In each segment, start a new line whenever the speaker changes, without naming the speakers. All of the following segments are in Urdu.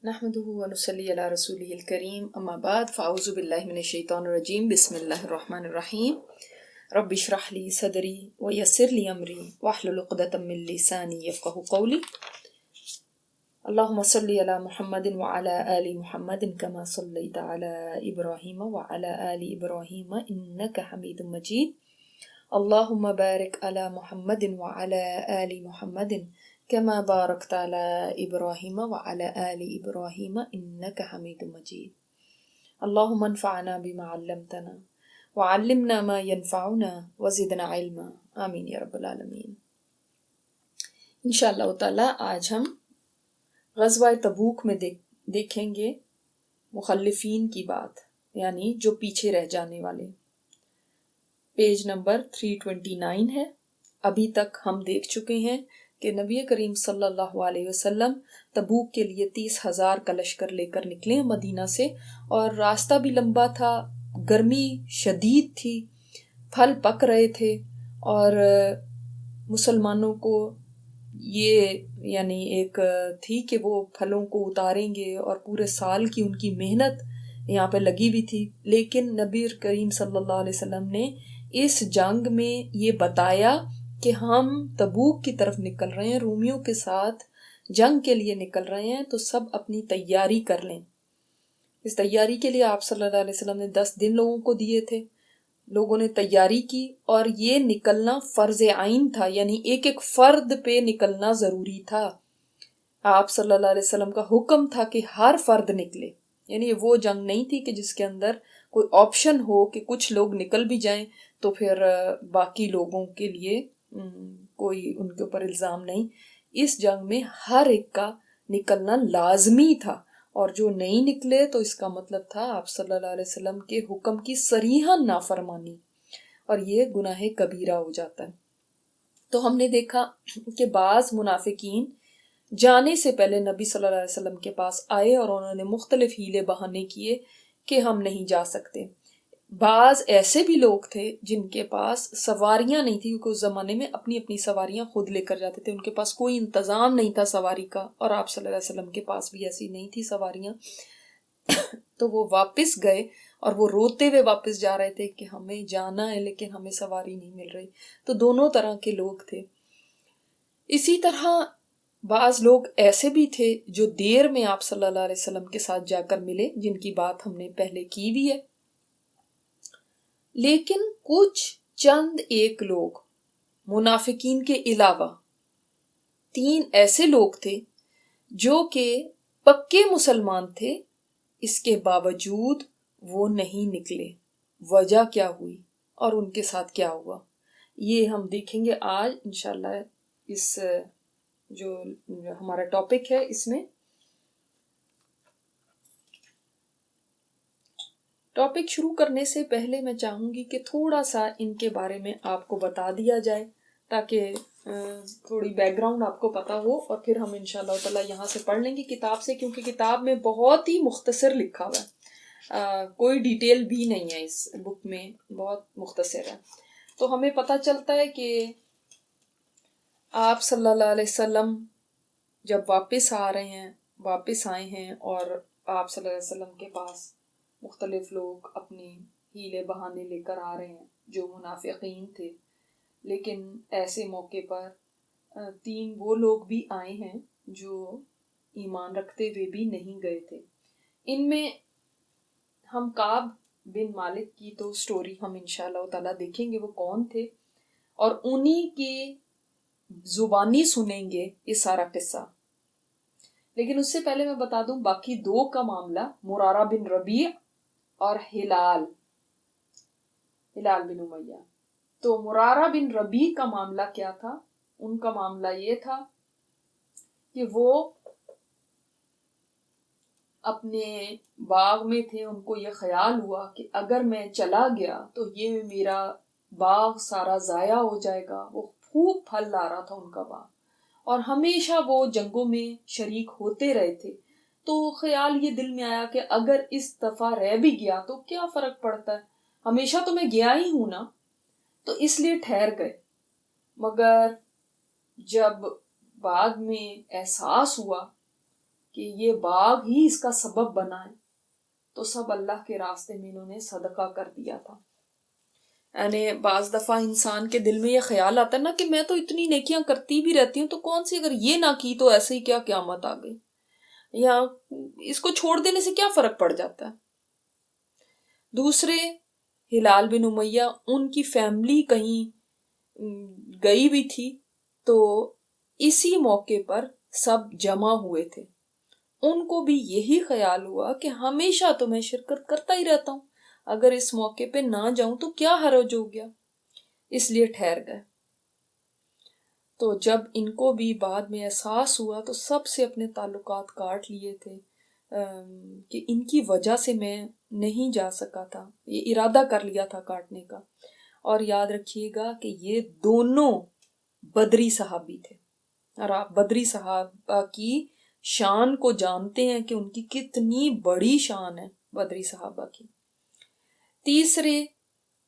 نحمده ونصلي على رسوله الكريم اما بعد فاعوذ بالله من الشيطان الرجيم بسم الله الرحمن الرحيم رب اشرح لي صدري ويسر لي امري واحلل عقدة من لساني يفقهوا قولي اللهم صل على محمد وعلى آل محمد كما صليت على إبراهيم وعلى آل إبراهيم إنك حميد مجيد اللهم بارك على محمد وعلى آل محمد كما باركت على إبراهيم وعلى آل إبراهيم إنك حميد مجيد اللهم انفعنا بما علمتنا وعلمنا ما ينفعنا وزدنا علما آمین یا رب العالمین۔ انشاءاللہ تعالی آج ہم غزوہ تبوک میں دیکھیں گے مخلفین کی بات، یعنی جو پیچھے رہ جانے والے۔ پیج نمبر 329 ہے۔ ابھی تک ہم دیکھ چکے ہیں کہ نبی کریم صلی اللہ علیہ وسلم تبوک کے لیے 30,000 کا لشکر لے کر نکلے مدینہ سے، اور راستہ بھی لمبا تھا، گرمی شدید تھی، پھل پک رہے تھے، اور مسلمانوں کو یہ یعنی ایک تھی کہ وہ پھلوں کو اتاریں گے، اور پورے سال کی ان کی محنت یہاں پہ لگی بھی تھی۔ لیکن نبی کریم صلی اللہ علیہ وسلم نے اس جنگ میں یہ بتایا کہ ہم تبوک کی طرف نکل رہے ہیں، رومیوں کے ساتھ جنگ کے لیے نکل رہے ہیں، تو سب اپنی تیاری کر لیں۔ اس تیاری کے لیے آپ صلی اللہ علیہ وسلم نے 10 دن لوگوں کو دیے تھے، لوگوں نے تیاری کی، اور یہ نکلنا فرض عین تھا، یعنی ایک ایک فرد پہ نکلنا ضروری تھا۔ آپ صلی اللہ علیہ وسلم کا حکم تھا کہ ہر فرد نکلے، یعنی وہ جنگ نہیں تھی کہ جس کے اندر کوئی آپشن ہو کہ کچھ لوگ نکل بھی جائیں تو پھر باقی لوگوں کے لیے کوئی ان کے اوپر الزام نہیں۔ اس جنگ میں ہر ایک کا نکلنا لازمی تھا، اور جو نہیں نکلے تو اس کا مطلب تھا آپ صلی اللہ علیہ وسلم کے حکم کی صریحاً نافرمانی، اور یہ گناہ کبیرہ ہو جاتا ہے۔ تو ہم نے دیکھا کہ بعض منافقین جانے سے پہلے نبی صلی اللہ علیہ وسلم کے پاس آئے اور انہوں نے مختلف ہیلے بہانے کیے کہ ہم نہیں جا سکتے۔ بعض ایسے بھی لوگ تھے جن کے پاس سواریاں نہیں تھی، کیونکہ اس زمانے میں اپنی اپنی سواریاں خود لے کر جاتے تھے، ان کے پاس کوئی انتظام نہیں تھا سواری کا، اور آپ صلی اللہ علیہ وسلم کے پاس بھی ایسی نہیں تھی سواریاں۔ تو وہ واپس گئے، اور وہ روتے ہوئے واپس جا رہے تھے کہ ہمیں جانا ہے لیکن ہمیں سواری نہیں مل رہی۔ تو دونوں طرح کے لوگ تھے۔ اسی طرح بعض لوگ ایسے بھی تھے جو دیر میں آپ صلی اللہ علیہ وسلم کے ساتھ جا کر ملے، جن کی بات ہم نے پہلے کی بھی ہے۔ لیکن کچھ چند ایک لوگ منافقین کے علاوہ 3 ایسے لوگ تھے جو کہ پکے مسلمان تھے، اس کے باوجود وہ نہیں نکلے۔ وجہ کیا ہوئی اور ان کے ساتھ کیا ہوا، یہ ہم دیکھیں گے آج انشاءاللہ۔ اس جو ہمارا ٹاپک ہے، اس میں ٹاپک شروع کرنے سے پہلے میں چاہوں گی کہ تھوڑا سا ان کے بارے میں آپ کو بتا دیا جائے، تاکہ تھوڑی بیک گراؤنڈ آپ کو پتا ہو، اور پھر ہم انشاءاللہ تعالیٰ یہاں سے پڑھ لیں گے کتاب سے، کیونکہ کتاب میں بہت ہی مختصر لکھا ہوا ہے، کوئی ڈیٹیل بھی نہیں ہے اس بک میں، بہت مختصر ہے۔ تو ہمیں پتہ چلتا ہے کہ آپ صلی اللہ علیہ وسلم جب واپس آئے ہیں، اور آپ صلی اللہ علیہ وسلم کے پاس مختلف لوگ اپنے ہیلے بہانے لے کر آ رہے ہیں جو منافقین تھے، لیکن ایسے موقع پر 3 وہ لوگ بھی آئے ہیں جو ایمان رکھتے ہوئے بھی نہیں گئے تھے۔ ان میں ہم کعب بن مالک کی تو سٹوری ہم انشاءاللہ تعالیٰ دیکھیں گے وہ کون تھے، اور انہی کی زبانی سنیں گے یہ سارا قصہ۔ لیکن اس سے پہلے میں بتا دوں باقی 2 کا معاملہ، مرارہ بن ربیع اور ہلال بن امیہ۔ تو مرارہ بن ربیع کا معاملہ کیا تھا؟ ان کا معاملہ یہ تھا کہ وہ اپنے باغ میں تھے، ان کو یہ خیال ہوا کہ اگر میں چلا گیا تو یہ میرا باغ سارا ضائع ہو جائے گا۔ وہ خوب پھل لا رہا تھا ان کا باغ، اور ہمیشہ وہ جنگوں میں شریک ہوتے رہے تھے، تو خیال یہ دل میں آیا کہ اگر اس دفعہ رہ بھی گیا تو کیا فرق پڑتا ہے، ہمیشہ تو میں گیا ہی ہوں نا۔ تو اس لیے ٹھہر گئے۔ مگر جب بعد میں احساس ہوا کہ یہ باغ ہی اس کا سبب بنا ہے، تو سب اللہ کے راستے میں انہوں نے صدقہ کر دیا تھا۔ یعنی بعض دفعہ انسان کے دل میں یہ خیال آتا ہے نا کہ میں تو اتنی نیکیاں کرتی بھی رہتی ہوں، تو کون سی اگر یہ نہ کی تو ایسے ہی کیا قیامت آ گئی، یا اس کو چھوڑ دینے سے کیا فرق پڑ جاتا ہے۔ دوسرے ہلال بن امیہ، ان کی فیملی کہیں گئی بھی تھی، تو اسی موقع پر سب جمع ہوئے تھے۔ ان کو بھی یہی خیال ہوا کہ ہمیشہ تو میں شرکت کرتا ہی رہتا ہوں، اگر اس موقع پہ نہ جاؤں تو کیا حرج ہو گیا، اس لیے ٹھہر گئے۔ تو جب ان کو بھی بعد میں احساس ہوا تو سب سے اپنے تعلقات کاٹ لیے تھے کہ ان کی وجہ سے میں نہیں جا سکا تھا، یہ ارادہ کر لیا تھا کاٹنے کا۔ اور یاد رکھیے گا کہ یہ دونوں بدری صحابی تھے، اور آپ بدری صحابہ کی شان کو جانتے ہیں کہ ان کی کتنی بڑی شان ہے بدری صحابہ کی۔ تیسرے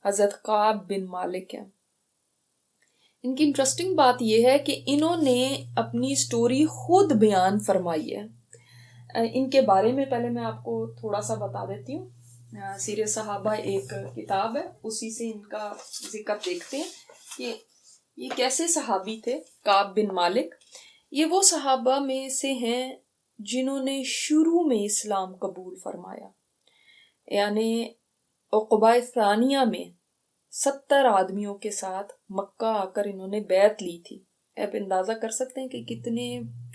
حضرت کعب بن مالک ہیں۔ ان کی انٹرسٹنگ بات یہ ہے کہ انہوں نے اپنی سٹوری خود بیان فرمائی ہے۔ ان کے بارے میں پہلے میں آپ کو تھوڑا سا بتا دیتی ہوں۔ سیرت صحابہ ایک کتاب ہے، اسی سے ان کا ذکر دیکھتے ہیں کہ یہ کیسے صحابی تھے۔ کعب بن مالک یہ وہ صحابہ میں سے ہیں جنہوں نے شروع میں اسلام قبول فرمایا، یعنی عقبہ ثانیہ میں 70 آدمیوں کے ساتھ مکہ آ کر انہوں نے بیعت لی تھی۔ آپ اندازہ کر سکتے ہیں کہ کتنے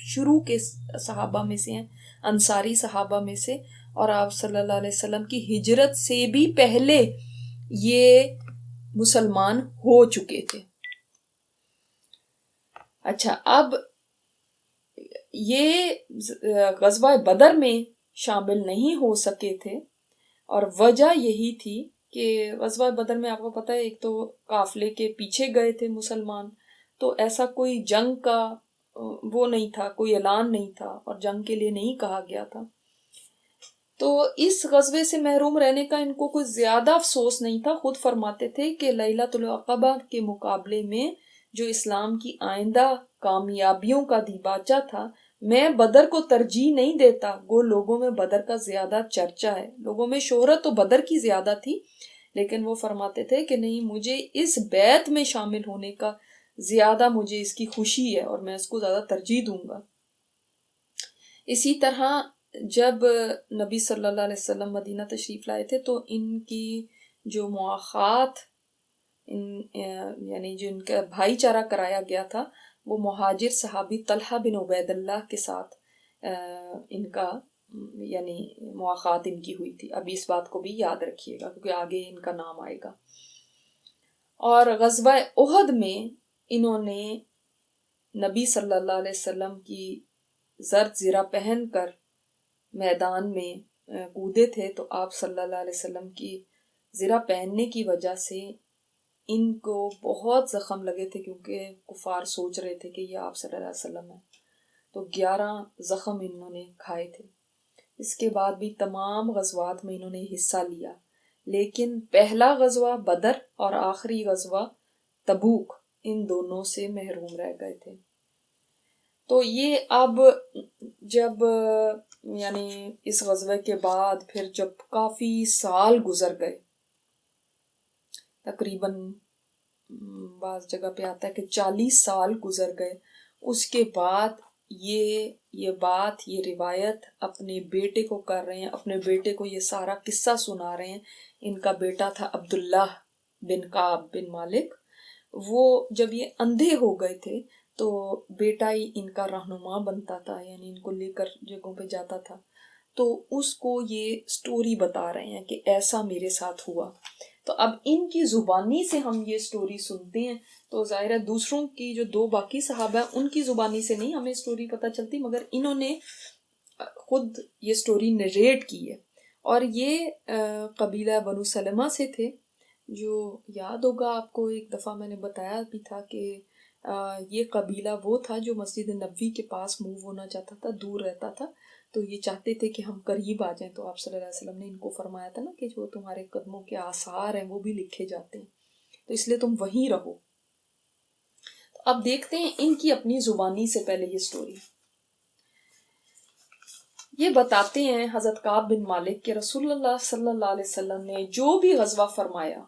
شروع کے صحابہ میں سے ہیں، انصاری صحابہ میں سے، اور آپ صلی اللہ علیہ وسلم کی ہجرت سے بھی پہلے یہ مسلمان ہو چکے تھے۔ اچھا، اب یہ غزوہ بدر میں شامل نہیں ہو سکے تھے، اور وجہ یہی تھی کہ غزوہ بدر میں آپ کو پتہ ہے ایک تو قافلے کے پیچھے گئے تھے مسلمان، تو ایسا کوئی جنگ کا وہ نہیں تھا، کوئی اعلان نہیں تھا، اور جنگ کے لیے نہیں کہا گیا تھا۔ تو اس غزوے سے محروم رہنے کا ان کو کچھ زیادہ افسوس نہیں تھا۔ خود فرماتے تھے کہ لیلۃ العقبہ کے مقابلے میں جو اسلام کی آئندہ کامیابیوں کا دیباچہ تھا، میں بدر کو ترجیح نہیں دیتا، گو لوگوں میں بدر کا زیادہ چرچا ہے، لوگوں میں شہرت تو بدر کی زیادہ تھی، لیکن وہ فرماتے تھے کہ نہیں، مجھے اس بیعت میں شامل ہونے کا زیادہ مجھے اس کی خوشی ہے، اور میں اس کو زیادہ ترجیح دوں گا۔ اسی طرح جب نبی صلی اللہ علیہ وسلم مدینہ تشریف لائے تھے تو ان کی جو مواخات یعنی جو ان کا بھائی چارہ کرایا گیا تھا، وہ مہاجر صحابی طلحہ بن عبید اللہ کے ساتھ ان کا یعنی مواخات ان کی ہوئی تھی۔ اب اس بات کو بھی یاد رکھیے گا کیونکہ آگے ان کا نام آئے گا۔ اور غزوہ احد میں انہوں نے نبی صلی اللہ علیہ وسلم کی زرد زرہ پہن کر میدان میں کودے تھے، تو آپ صلی اللہ علیہ وسلم کی زرہ پہننے کی وجہ سے ان کو بہت زخم لگے تھے، کیونکہ کفار سوچ رہے تھے کہ یہ آپ صلی اللہ علیہ وسلم ہیں، تو 11 زخم انہوں نے کھائے تھے۔ اس کے بعد بھی تمام غزوات میں انہوں نے حصہ لیا، لیکن پہلا غزوہ بدر اور آخری غزوہ تبوک ان دونوں سے محروم رہ گئے تھے۔ تو یہ اب جب یعنی اس غزوے کے بعد پھر جب کافی سال گزر گئے، تقریباً بعض جگہ پہ آتا ہے کہ 40 سال گزر گئے، اس کے بعد یہ بات، یہ روایت اپنے بیٹے کو کر رہے ہیں، اپنے بیٹے کو یہ سارا قصہ سنا رہے ہیں۔ ان کا بیٹا تھا عبداللہ بن کعب بن مالک، وہ جب یہ اندھے ہو گئے تھے تو بیٹا ہی ان کا رہنما بنتا تھا، یعنی ان کو لے کر جگہوں پہ جاتا تھا، تو اس کو یہ سٹوری بتا رہے ہیں کہ ایسا میرے ساتھ ہوا۔ تو اب ان کی زبانی سے ہم یہ سٹوری سنتے ہیں تو ظاہر ہے دوسروں کی جو 2 باقی صحابہ ہیں ان کی زبانی سے نہیں ہمیں سٹوری پتہ چلتی، مگر انہوں نے خود یہ سٹوری نریٹ کی ہے۔ اور یہ قبیلہ بنو سلمہ سے تھے، جو یاد ہوگا آپ کو ایک دفعہ میں نے بتایا بھی تھا کہ یہ قبیلہ وہ تھا جو مسجد نبوی کے پاس موو ہونا چاہتا تھا، دور رہتا تھا، تو یہ چاہتے تھے کہ ہم قریب آ جائیں، تو آپ صلی اللہ علیہ وسلم نے ان کو فرمایا تھا نا کہ جو تمہارے قدموں کے آثار ہیں وہ بھی لکھے جاتے ہیں، تو اس لیے تم وہیں رہو۔ تو اب دیکھتے ہیں ان کی اپنی زبانی سے پہلے یہ سٹوری۔ یہ بتاتے ہیں حضرت کعب بن مالک کہ رسول اللہ صلی اللہ علیہ وسلم نے جو بھی غزوہ فرمایا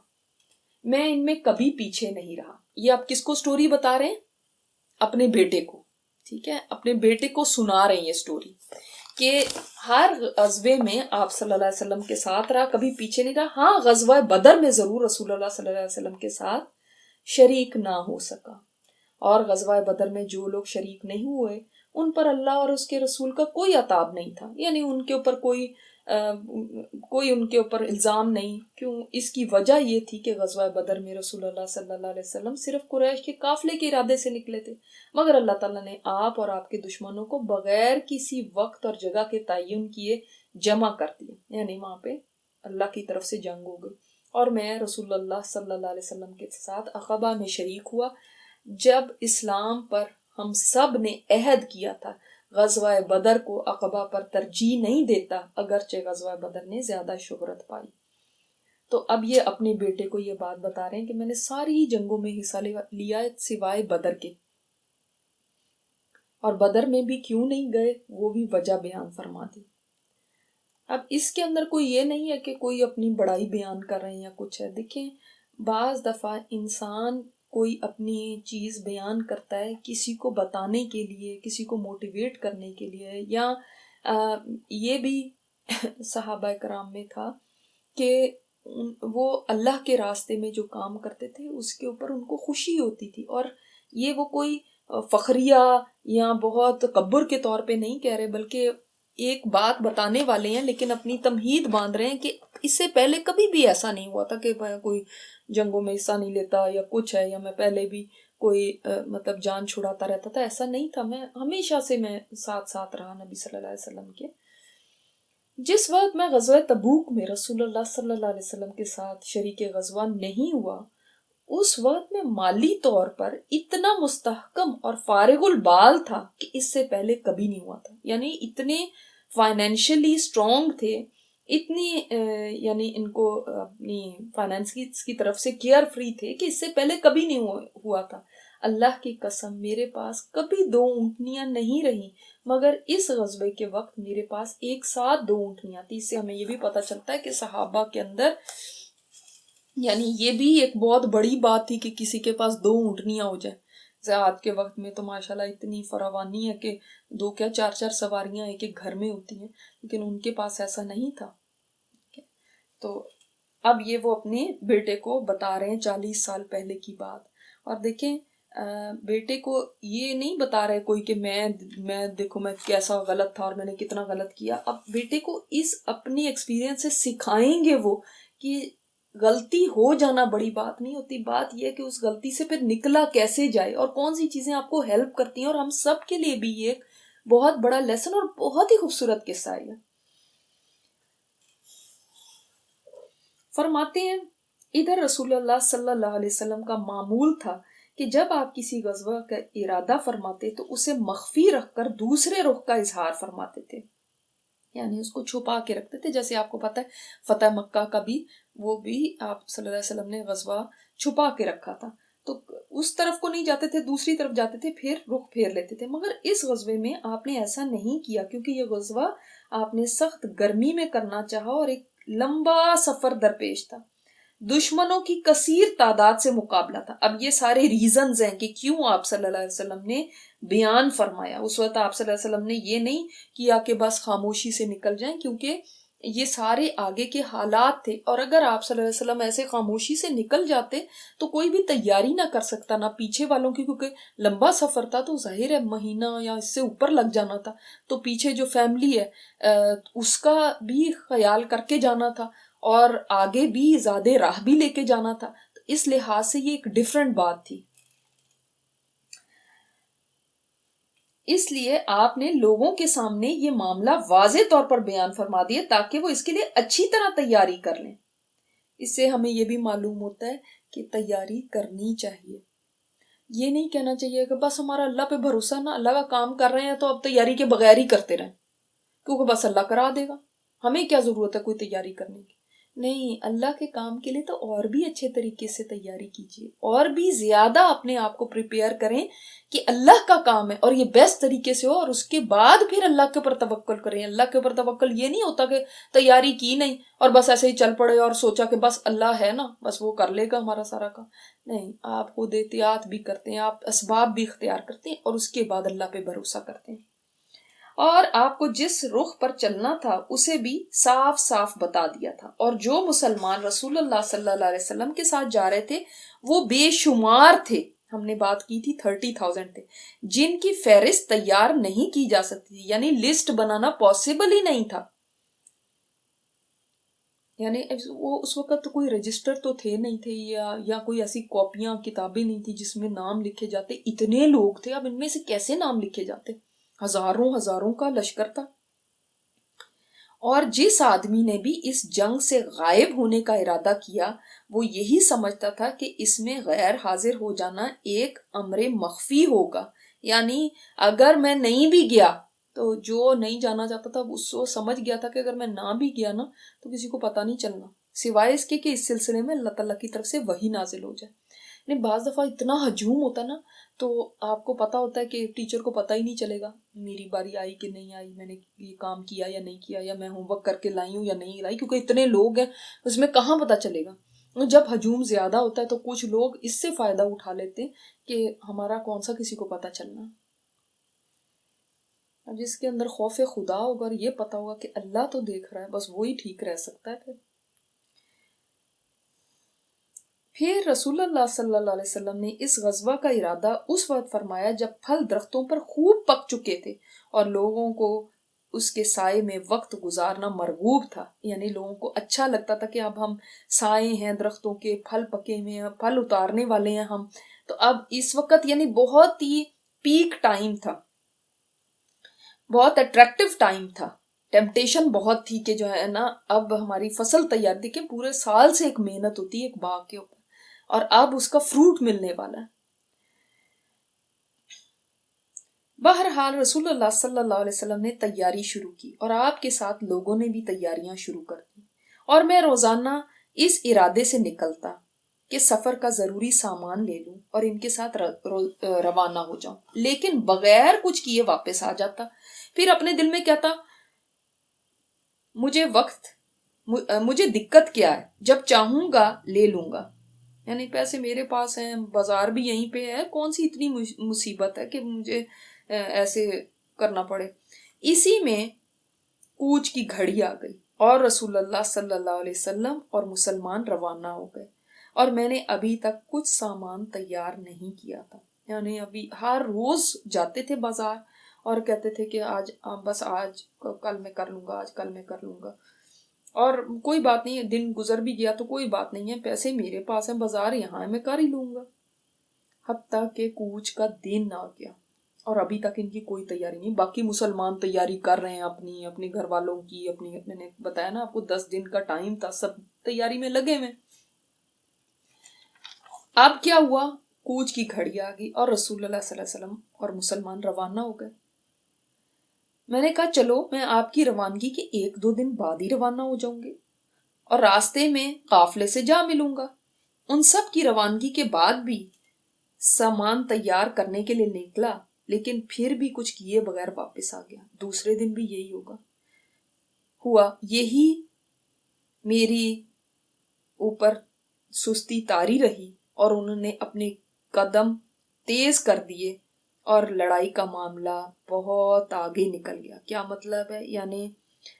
میں ان میں کبھی پیچھے نہیں رہا. یہ آپ کس کو سٹوری بتا رہے ہیں؟ اپنے بیٹے کو. ٹھیک ہے، اپنے بیٹے کو سنا رہے ہیں یہ سٹوری کہ ہر غزوے میں آپ صلی اللہ علیہ وسلم کے ساتھ رہا، کبھی پیچھے نہیں رہا. ہاں، غزوہ بدر میں ضرور رسول اللہ صلی اللہ علیہ وسلم کے ساتھ شریک نہ ہو سکا، اور غزوہ بدر میں جو لوگ شریک نہیں ہوئے ان پر اللہ اور اس کے رسول کا کوئی عتاب نہیں تھا، یعنی ان کے اوپر کوئی ان کے اوپر الزام نہیں. کیوں؟ اس کی وجہ یہ تھی کہ غزوہ بدر میں رسول اللہ صلی اللہ علیہ وسلم صرف قریش کے قافلے کے ارادے سے نکلے تھے، مگر اللہ تعالیٰ نے آپ اور آپ کے دشمنوں کو بغیر کسی وقت اور جگہ کے تعین کیے جمع کر دیا، یعنی وہاں پہ اللہ کی طرف سے جنگ ہو گئی. اور میں رسول اللہ صلی اللہ علیہ وسلم کے ساتھ عقبہ میں شریک ہوا جب اسلام پر ہم سب نے عہد کیا تھا غزوہ بدر کو عقبہ پر ترجیح نہیں دیتا، اگرچہ غزوہ بدر نے زیادہ شہرت پائی. تو اب یہ اپنے بیٹے کو یہ بات بتا رہے ہیں کہ میں نے ساری جنگوں میں حصہ لیا سوائے بدر کے، اور بدر میں بھی کیوں نہیں گئے وہ بھی وجہ بیان فرما دی. اب اس کے اندر کوئی یہ نہیں ہے کہ کوئی اپنی بڑائی بیان کر رہے ہیں یا کچھ ہے. دیکھیں، بعض دفعہ انسان کوئی اپنی چیز بیان کرتا ہے کسی کو بتانے کے لیے، کسی کو موٹیویٹ کرنے کے لیے، یا یہ بھی صحابہ کرام میں تھا کہ وہ اللہ کے راستے میں جو کام کرتے تھے اس کے اوپر ان کو خوشی ہوتی تھی، اور یہ وہ کوئی فخریہ یا بہت تکبر کے طور پہ نہیں کہہ رہے، بلکہ ایک بات بتانے والے ہیں لیکن اپنی تمہید باندھ رہے ہیں کہ اس سے پہلے کبھی بھی ایسا نہیں ہوا تھا کہ میں کوئی جنگوں میں حصہ نہیں لیتا یا کچھ ہے، یا میں پہلے بھی کوئی مطلب جان چھڑاتا رہتا تھا. ایسا نہیں تھا، میں ہمیشہ سے میں ساتھ رہا نبی صلی اللہ علیہ وسلم کے. جس وقت میں غزوہ تبوک میں رسول اللہ صلی اللہ علیہ وسلم کے ساتھ شریک غزوہ نہیں ہوا، اس وقت میں مالی طور پر اتنا مستحکم اور فارغ البال تھا کہ اس سے پہلے کبھی نہیں ہوا تھا. یعنی اتنے فائنینشلی اسٹرانگ تھے، اتنی یعنی ان کو اپنی فائنینس کی طرف سے کیئر فری تھے کہ اس سے پہلے کبھی نہیں ہوا تھا. اللہ کی قسم میرے پاس کبھی 2 اونٹنیاں نہیں رہیں، مگر اس غزوے کے وقت میرے پاس ایک ساتھ 2 اونٹنیاں تھی. اس سے ہمیں یہ بھی پتہ چلتا ہے کہ صحابہ کے اندر یعنی یہ بھی ایک بہت بڑی بات تھی کہ کسی کے پاس 2 اونٹنیاں ہو جائیں. آج کے وقت میں تو ماشاءاللہ اتنی فراوانی ہے کہ 2 کیا 4 سواریاں ایک ایک گھر میں ہوتی ہیں، لیکن ان کے پاس ایسا نہیں تھا. تو اب یہ وہ اپنے بیٹے کو بتا رہے ہیں 40 سال پہلے کی بات. اور دیکھیں بیٹے کو یہ نہیں بتا رہے کوئی کہ میں دیکھو میں کیسا غلط تھا اور میں نے کتنا غلط کیا. اب بیٹے کو اس اپنی ایکسپیرینس سے سکھائیں گے وہ کہ غلطی ہو جانا بڑی بات نہیں ہوتی، بات یہ کہ اس غلطی سے پھر نکلا کیسے جائے اور کون سی چیزیں آپ کو ہیلپ کرتی ہیں. اور ہم سب کے لیے بھی یہ ایک بہت بڑا لیسن اور بہت ہی خوبصورت قصہ ہے. فرماتے ہیں ادھر رسول اللہ صلی اللہ علیہ وسلم کا معمول تھا کہ جب آپ کسی غزوہ کا ارادہ فرماتے تو اسے مخفی رکھ کر دوسرے رخ کا اظہار فرماتے تھے، یعنی اس کو چھپا کے رکھتے تھے. جیسے آپ کو پتہ ہے فتح مکہ کا بھی وہ بھی آپ صلی اللہ علیہ وسلم نے غزوہ چھپا کے رکھا تھا، تو اس طرف کو نہیں جاتے تھے، دوسری طرف جاتے تھے، پھر رخ پھیر لیتے تھے. مگر اس غزوے میں آپ نے ایسا نہیں کیا کیونکہ یہ غزوہ آپ نے سخت گرمی میں کرنا چاہا اور ایک لمبا سفر درپیش تھا، دشمنوں کی کثیر تعداد سے مقابلہ تھا. اب یہ سارے ریزنز ہیں کہ کیوں آپ صلی اللہ علیہ وسلم نے بیان فرمایا. اس وقت آپ صلی اللہ علیہ وسلم نے یہ نہیں کیا کہ بس خاموشی سے نکل جائیں، کیونکہ یہ سارے آگے کے حالات تھے، اور اگر آپ صلی اللہ علیہ وسلم ایسے خاموشی سے نکل جاتے تو کوئی بھی تیاری نہ کر سکتا، نہ پیچھے والوں کی، کیونکہ لمبا سفر تھا تو ظاہر ہے مہینہ یا اس سے اوپر لگ جانا تھا، تو پیچھے جو فیملی ہے اس کا بھی خیال کر کے جانا تھا اور آگے بھی زیادہ راہ بھی لے کے جانا تھا. تو اس لحاظ سے یہ ایک ڈیفرنٹ بات تھی. اس لیے آپ نے لوگوں کے سامنے یہ معاملہ واضح طور پر بیان فرما دیا تاکہ وہ اس کے لیے اچھی طرح تیاری کر لیں. اس سے ہمیں یہ بھی معلوم ہوتا ہے کہ تیاری کرنی چاہیے. یہ نہیں کہنا چاہیے کہ بس ہمارا اللہ پہ بھروسہ نا، اللہ کا کام کر رہے ہیں تو اب تیاری کے بغیر ہی کرتے رہیں کیونکہ بس اللہ کرا دے گا، ہمیں کیا ضرورت ہے کوئی تیاری کرنے کی. نہیں، اللہ کے کام کے لیے تو اور بھی اچھے طریقے سے تیاری کیجیے، اور بھی زیادہ اپنے آپ کو پریپیئر کریں کہ اللہ کا کام ہے اور یہ بیسٹ طریقے سے ہو، اور اس کے بعد پھر اللہ کے اوپر توکل کریں۔ اللہ کے اوپر توکل یہ نہیں ہوتا کہ تیاری کی نہیں اور بس ایسے ہی چل پڑے اور سوچا کہ بس اللہ ہے نا، بس وہ کر لے گا ہمارا سارا کام۔ نہیں، آپ خود احتیاط بھی کرتے ہیں، آپ اسباب بھی اختیار کرتے ہیں، اور اس کے بعد اللہ پہ بھروسہ کرتے ہیں، اور آپ کو جس رخ پر چلنا تھا اسے بھی صاف صاف بتا دیا تھا۔ اور جو مسلمان رسول اللہ صلی اللہ علیہ وسلم کے ساتھ جا رہے تھے وہ بے شمار تھے، ہم نے بات کی تھی 30,000 تھے، جن کی فہرست تیار نہیں کی جا سکتی تھی، یعنی لسٹ بنانا پاسبل ہی نہیں تھا۔ یعنی وہ اس وقت تو کوئی رجسٹر تو تھے نہیں تھے، یا کوئی ایسی کاپیاں کتابیں نہیں تھی جس میں نام لکھے جاتے۔ اتنے لوگ تھے، اب ان میں سے کیسے نام لکھے جاتے؟ ہزاروں کا لشکر تھا۔ اور جس آدمی نے بھی اس جنگ سے غائب ہونے کا ارادہ کیا وہ یہی سمجھتا تھا کہ اس میں غیر حاضر ہو جانا ایک امر مخفی ہوگا، یعنی اگر میں نہیں بھی گیا تو جو نہیں جانا چاہتا تھا وہ سمجھ گیا تھا کہ اگر میں نہ بھی گیا نا تو کسی کو پتہ نہیں چلنا، سوائے اس کے کہ اس سلسلے میں اللہ تعالیٰ کی طرف سے وحی نازل ہو جائے۔ یعنی بعض دفعہ اتنا ہجوم ہوتا نا تو آپ کو پتا ہوتا ہے کہ ٹیچر کو پتہ ہی نہیں چلے گا میری باری آئی کہ نہیں آئی، میں نے یہ کام کیا یا نہیں کیا، یا میں ہوم ورک کر کے لائی ہوں یا نہیں لائی، کیونکہ اتنے لوگ ہیں اس میں کہاں پتہ چلے گا۔ جب ہجوم زیادہ ہوتا ہے تو کچھ لوگ اس سے فائدہ اٹھا لیتے ہیں کہ ہمارا کون سا کسی کو پتہ چلنا۔ جس کے اندر خوف خدا ہوگا اور یہ پتا ہوگا کہ اللہ تو دیکھ رہا ہے، بس وہی ٹھیک رہ سکتا ہے۔ پھر رسول اللہ صلی اللہ علیہ وسلم نے اس غزوہ کا ارادہ اس وقت فرمایا جب پھل درختوں پر خوب پک چکے تھے اور لوگوں کو اس کے سائے میں وقت گزارنا مرغوب تھا، یعنی لوگوں کو اچھا لگتا تھا کہ اب ہم سائے ہیں درختوں کے، پھل پکے ہوئے ہیں، پھل اتارنے والے ہیں ہم، تو اب اس وقت یعنی بہت ہی پیک ٹائم تھا، بہت اٹریکٹیو ٹائم تھا، ٹیمپٹیشن بہت تھی کہ جو ہے نا اب ہماری فصل تیار، دیکھیں پورے سال سے ایک محنت ہوتی ہے ایک باغ کے اوپر اور اب اس کا فروٹ ملنے والا ہے۔ بہرحال رسول اللہ صلی اللہ علیہ وسلم نے تیاری شروع کی اور آپ کے ساتھ لوگوں نے بھی تیاریاں شروع کر دی، اور میں روزانہ اس ارادے سے نکلتا کہ سفر کا ضروری سامان لے لوں اور ان کے ساتھ روانہ ہو جاؤں، لیکن بغیر کچھ کیے واپس آ جاتا۔ پھر اپنے دل میں کہتا مجھے دقت کیا ہے، جب چاہوں گا لے لوں گا، یعنی پیسے میرے پاس ہیں، بازار بھی یہیں پہ ہے، کون سی اتنی مصیبت ہے کہ مجھے ایسے کرنا پڑے۔ اسی میں کوچ کی گھڑی آ گئی اور رسول اللہ صلی اللہ علیہ وسلم اور مسلمان روانہ ہو گئے، اور میں نے ابھی تک کچھ سامان تیار نہیں کیا تھا، یعنی ابھی ہر روز جاتے تھے بازار اور کہتے تھے کہ آج کل میں کر لوں گا، آج کل میں کر لوں گا، اور کوئی بات نہیں، دن گزر بھی گیا تو کوئی بات نہیں ہے، پیسے میرے پاس ہیں، بازار یہاں ہے، میں کر ہی لوں گا۔ حتیٰ کہ کوچ کا دن آ گیا اور ابھی تک ان کی کوئی تیاری نہیں۔ باقی مسلمان تیاری کر رہے ہیں اپنی گھر والوں کی، میں نے بتایا نا آپ کو 10 دن کا ٹائم تھا، سب تیاری میں لگے ہوئے۔ اب کیا ہوا، کوچ کی گھڑی آ گئی اور رسول اللہ صلی اللہ علیہ وسلم اور مسلمان روانہ ہو گئے۔ میں نے کہا چلو میں آپ کی روانگی کے 1-2 دن بعد ہی روانہ ہو جاؤں گی اور راستے میں قافلے سے جا ملوں گا۔ ان سب کی روانگی کے بعد بھی سامان تیار کرنے کے لیے نکلا، لیکن پھر بھی کچھ کیے بغیر واپس آ گیا۔ دوسرے دن بھی یہی ہوا، یہی میری اوپر سستی طاری رہی اور انہوں نے اپنے قدم تیز کر دیے اور لڑائی کا معاملہ بہت آگے نکل گیا۔ کیا مطلب ہے؟ یعنی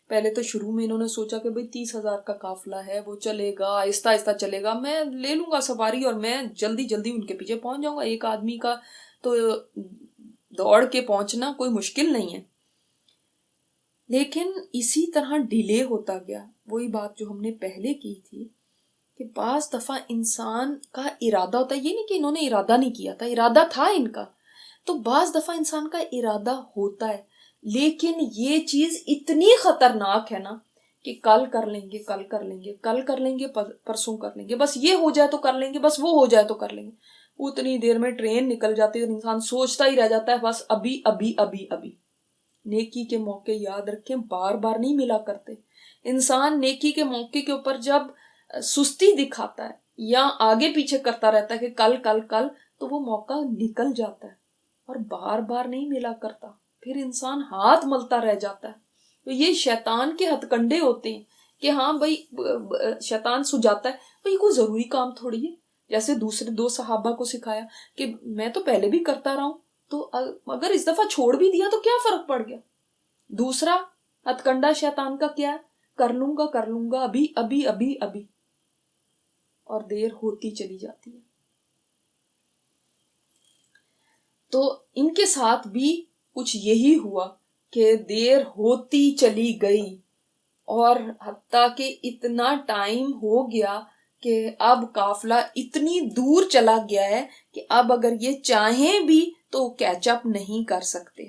پہلے تو شروع میں انہوں نے سوچا کہ بھئی 30,000 کا قافلہ ہے، وہ چلے گا، آہستہ آہستہ چلے گا، میں لے لوں گا سواری اور میں جلدی ان کے پیچھے پہنچ جاؤں گا، ایک آدمی کا تو دوڑ کے پہنچنا کوئی مشکل نہیں ہے۔ لیکن اسی طرح ڈیلے ہوتا گیا، وہی بات جو ہم نے پہلے کی تھی کہ بعض دفعہ انسان کا ارادہ ہوتا ہے، یہ نہیں کہ انہوں نے ارادہ نہیں کیا تھا، ارادہ تھا ان کا، تو بعض دفعہ انسان کا ارادہ ہوتا ہے لیکن یہ چیز اتنی خطرناک ہے نا کہ کل کر لیں گے، پرسوں کر لیں گے، بس یہ ہو جائے تو کر لیں گے، بس وہ ہو جائے تو کر لیں گے، اتنی دیر میں ٹرین نکل جاتی ہے اور انسان سوچتا ہی رہ جاتا ہے بس ابھی ابھی ابھی ابھی۔ نیکی کے موقع یاد رکھیں بار بار نہیں ملا کرتے. انسان نیکی کے موقع کے اوپر جب سستی دکھاتا ہے یا آگے پیچھے کرتا رہتا ہے کہ کل کل کل، تو وہ موقع نکل جاتا ہے اور بار بار نہیں ملا کرتا، پھر انسان ہاتھ ملتا رہ جاتا ہے. تو یہ شیطان کے ہتھ کنڈے ہوتے ہیں کہ ہاں بھائی شیطان سجاتا ہے بھائی کوئی ضروری کام تھوڑی ہے. جیسے دوسرے 2 صحابہ کو سکھایا کہ میں تو پہلے بھی کرتا رہا ہوں، تو اگر اس دفعہ چھوڑ بھی دیا تو کیا فرق پڑ گیا. دوسرا ہتھ کنڈا شیطان کا کیا ہے؟ کر لوں گا ابھی ابھی ابھی ابھی، اور دیر ہوتی چلی جاتی ہے. تو ان کے ساتھ بھی کچھ یہی ہوا کہ دیر ہوتی چلی گئی، اور حتیٰ کہ اتنا ٹائم ہو گیا کہ اب قافلہ اتنی دور چلا گیا ہے کہ اب اگر یہ چاہیں بھی تو کیچ اپ نہیں کر سکتے.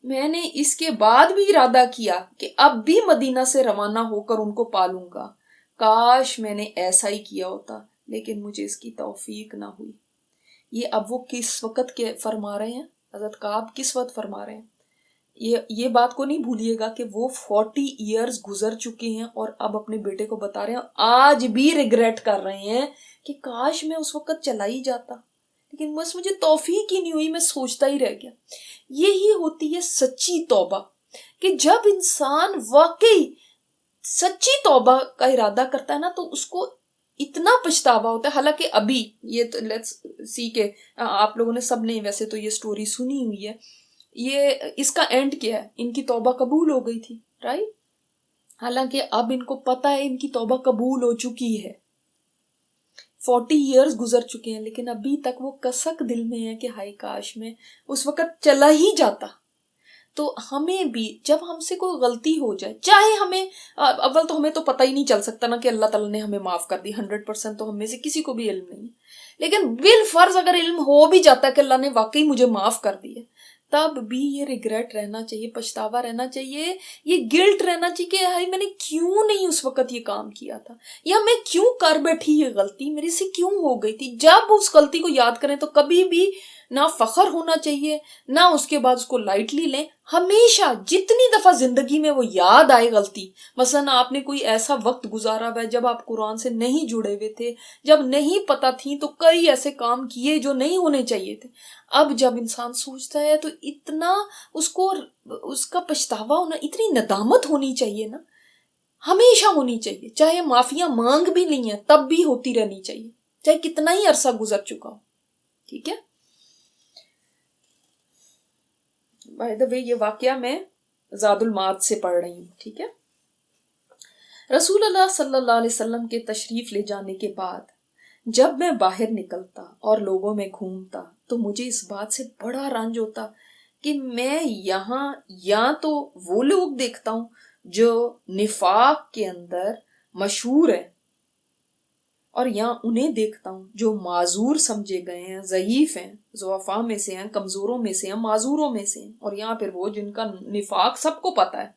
میں نے اس کے بعد بھی ارادہ کیا کہ اب بھی مدینہ سے روانہ ہو کر ان کو پالوں گا. کاش میں نے ایسا ہی کیا ہوتا، لیکن مجھے اس کی توفیق نہ ہوئی. یہ اب وہ کس وقت کے فرما رہے ہیں؟ حضرت کعب کس وقت فرما رہے ہیں؟ یہ بات کو نہیں بھولیے گا کہ وہ 40 ایئرز گزر چکے ہیں اور اب اپنے بیٹے کو بتا رہے ہیں، آج بھی ریگریٹ کر رہے ہیں کہ کاش میں اس وقت چلا ہی جاتا، لیکن بس مجھے توفیق ہی نہیں ہوئی، میں سوچتا ہی رہ گیا. یہی ہوتی ہے سچی توبہ، کہ جب انسان واقعی سچی توبہ کا ارادہ کرتا ہے نا تو اس کو اتنا پچھتاوا ہوتا ہے. حالانکہ ابھی یہ تو لیٹس سی کہ آپ لوگوں نے سب نے ویسے تو یہ سٹوری سنی ہوئی ہے، یہ اس کا اینڈ کیا ہے؟ ان کی توبہ قبول ہو گئی تھی، رائٹ؟ حالانکہ اب ان کو پتا ہے ان کی توبہ قبول ہو چکی ہے، 40 ایئرز گزر چکے ہیں، لیکن ابھی تک وہ کسک دل میں ہے کہ ہائے کاش میں اس وقت چلا ہی جاتا. تو ہمیں بھی جب ہم سے کوئی غلطی ہو جائے، چاہے ہمیں اول تو ہمیں تو پتہ ہی نہیں چل سکتا نا کہ اللہ تعالیٰ نے ہمیں معاف کر دی، 100% تو ہم میں سے کسی کو بھی علم نہیں ہے، لیکن بالفرض اگر علم ہو بھی جاتا ہے کہ اللہ نے واقعی مجھے معاف کر دی ہے، تب بھی یہ ریگریٹ رہنا چاہیے، پچھتاوا رہنا چاہیے، یہ گلٹ رہنا چاہیے کہ ہائی میں نے کیوں نہیں اس وقت یہ کام کیا تھا، یا میں کیوں کر بیٹھی یہ غلطی میرے سے کیوں ہو گئی تھی. جب اس غلطی کو یاد کریں تو کبھی بھی نہ فخر ہونا چاہیے، نہ اس کے بعد اس کو لائٹلی لیں. ہمیشہ جتنی دفعہ زندگی میں وہ یاد آئے غلطی، مثلا آپ نے کوئی ایسا وقت گزارا ہوا ہے جب آپ قرآن سے نہیں جڑے ہوئے تھے، جب نہیں پتہ تھی، تو کئی ایسے کام کیے جو نہیں ہونے چاہیے تھے. اب جب انسان سوچتا ہے تو اتنا اس کا پچھتاوا ہونا، اتنی ندامت ہونی چاہیے نا، ہمیشہ ہونی چاہیے. چاہے معافیاں مانگ بھی لی ہیں تب بھی ہوتی رہنی چاہیے، چاہے کتنا ہی عرصہ گزر چکا ہو. ٹھیک ہے؟ بائی دا وے یہ واقعہ میں زاد المعاد سے پڑھ رہی ہوں. ٹھیک ہے؟ رسول اللہ صلی اللہ علیہ وسلم کے تشریف لے جانے کے بعد جب میں باہر نکلتا اور لوگوں میں گھومتا تو مجھے اس بات سے بڑا رنج ہوتا کہ میں یہاں یا تو وہ لوگ دیکھتا ہوں جو نفاق کے اندر مشہور ہیں، اور یہاں انہیں دیکھتا ہوں جو معذور سمجھے گئے ہیں، ضعیف ہیں، ضعفاء میں سے ہیں، کمزوروں میں سے ہیں، معذوروں میں سے ہیں، اور یہاں پھر وہ جن کا نفاق سب کو پتا ہے.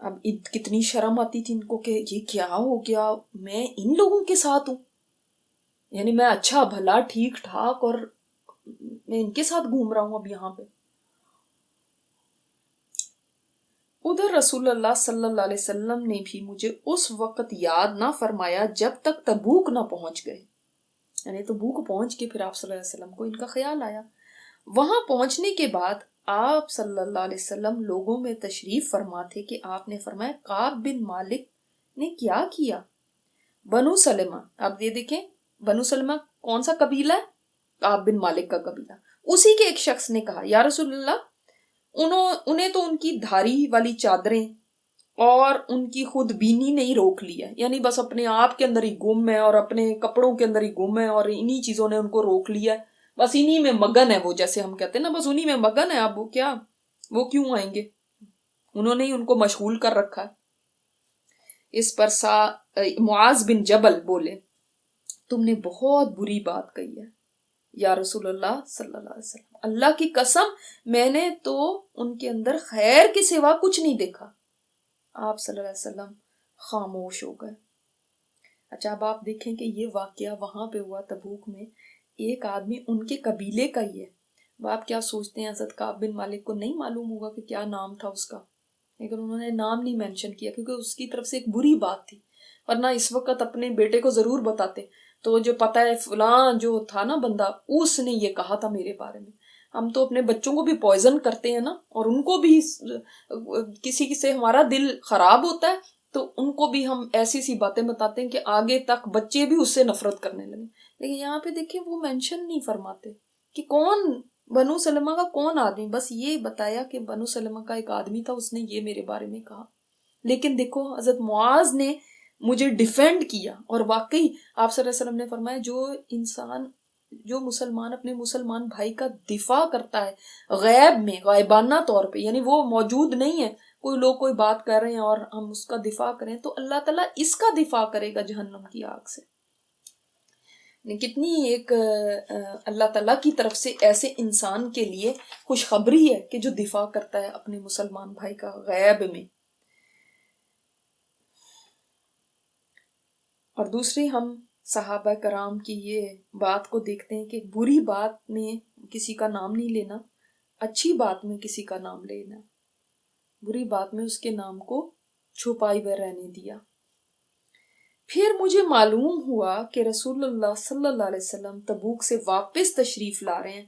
اب کتنی شرم آتی تھی ان کو کہ یہ کیا ہو گیا، میں ان لوگوں کے ساتھ ہوں، یعنی میں اچھا بھلا ٹھیک ٹھاک اور میں ان کے ساتھ گھوم رہا ہوں اب یہاں پہ. ادھر رسول اللہ صلی اللہ علیہ وسلم نے بھی مجھے اس وقت یاد نہ فرمایا جب تک تبوک نہ پہنچ گئے. یعنی تبوک پہنچ کے پھر آپ صلی اللہ علیہ وسلم کو ان کا خیال آیا. وہاں پہنچنے کے بعد آپ صلی اللہ علیہ وسلم لوگوں میں تشریف فرما تھے کہ آپ نے فرمایا کعب بن مالک نے کیا کیا. بنو سلمہ، آپ یہ دیکھیں بنو سلمہ کون سا قبیلہ ہے؟ کعب بن مالک کا قبیلہ. اسی کے ایک شخص نے کہا یا رسول اللہ انہیں تو ان کی دھاری والی چادریں اور ان کی خود بینی نہیں روک لیا، یعنی بس اپنے آپ کے اندر ہی گم ہے اور اپنے کپڑوں کے اندر ہی گم ہے، اور انہی چیزوں نے ان کو روک لیا ہے، بس انہی میں مگن ہے وہ، جیسے ہم کہتے ہیں نا بس انہی میں مگن ہے. اب وہ کیا، وہ کیوں آئیں گے، انہوں نے ہی ان کو مشغول کر رکھا ہے. اس پر معاذ بن جبل بولے تم نے بہت بری بات کہی ہے یا رسول اللہ صلی اللہ علیہ وسلم، اللہ کی قسم میں نے تو ان کے اندر خیر کے سوا کچھ نہیں دیکھا. آپ صلی اللہ علیہ وسلم خاموش ہو گئے. اچھا اب آپ دیکھیں کہ یہ واقعہ وہاں پہ ہوا تبوک میں، ایک آدمی ان کے قبیلے کا ہی ہے، اب آپ کیا سوچتے ہیں حضرت کعب بن مالک کو نہیں معلوم ہوگا کہ کیا نام تھا اس کا؟ لیکن انہوں نے نام نہیں مینشن کیا کیونکہ اس کی طرف سے ایک بری بات تھی، ورنہ اس وقت اپنے بیٹے کو ضرور بتاتے تو جو پتا ہے فلاں جو تھا نا بندہ اس نے یہ کہا تھا میرے بارے میں. ہم تو اپنے بچوں کو بھی پوائزن کرتے ہیں نا، اور ان کو بھی کسی سے ہمارا دل خراب ہوتا ہے تو ان کو بھی ہم ایسی سی باتیں بتاتے ہیں کہ آگے تک بچے بھی اس سے نفرت کرنے لگے. لیکن یہاں پہ دیکھیں وہ مینشن نہیں فرماتے کہ کون بنو سلمہ کا کون آدمی، بس یہ بتایا کہ بنو سلمہ کا ایک آدمی تھا، اس نے یہ میرے بارے میں کہا. لیکن دیکھو حضرت معاذ نے مجھے ڈیفینڈ کیا، اور واقعی آپ صلی اللہ علیہ وسلم نے فرمایا جو مسلمان اپنے مسلمان بھائی کا دفاع کرتا ہے غیب میں، غائبانہ طور پہ، یعنی وہ موجود نہیں ہے، کوئی لوگ کوئی بات کر رہے ہیں اور ہم اس کا دفاع کریں، تو اللہ تعالیٰ اس کا دفاع کرے گا جہنم کی آگ سے. کتنی ایک اللہ تعالیٰ کی طرف سے ایسے انسان کے لیے خوشخبری ہے کہ جو دفاع کرتا ہے اپنے مسلمان بھائی کا غیب میں. اور دوسری ہم صحابہ کرام کی یہ بات کو دیکھتے ہیں کہ بری بات میں کسی کا نام نہیں لینا، اچھی بات میں کسی کا نام لینا، بری بات میں اس کے نام کو چھپائے ہوئے رہنے دیا. پھر مجھے معلوم ہوا کہ رسول اللہ صلی اللہ علیہ وسلم تبوک سے واپس تشریف لا رہے ہیں،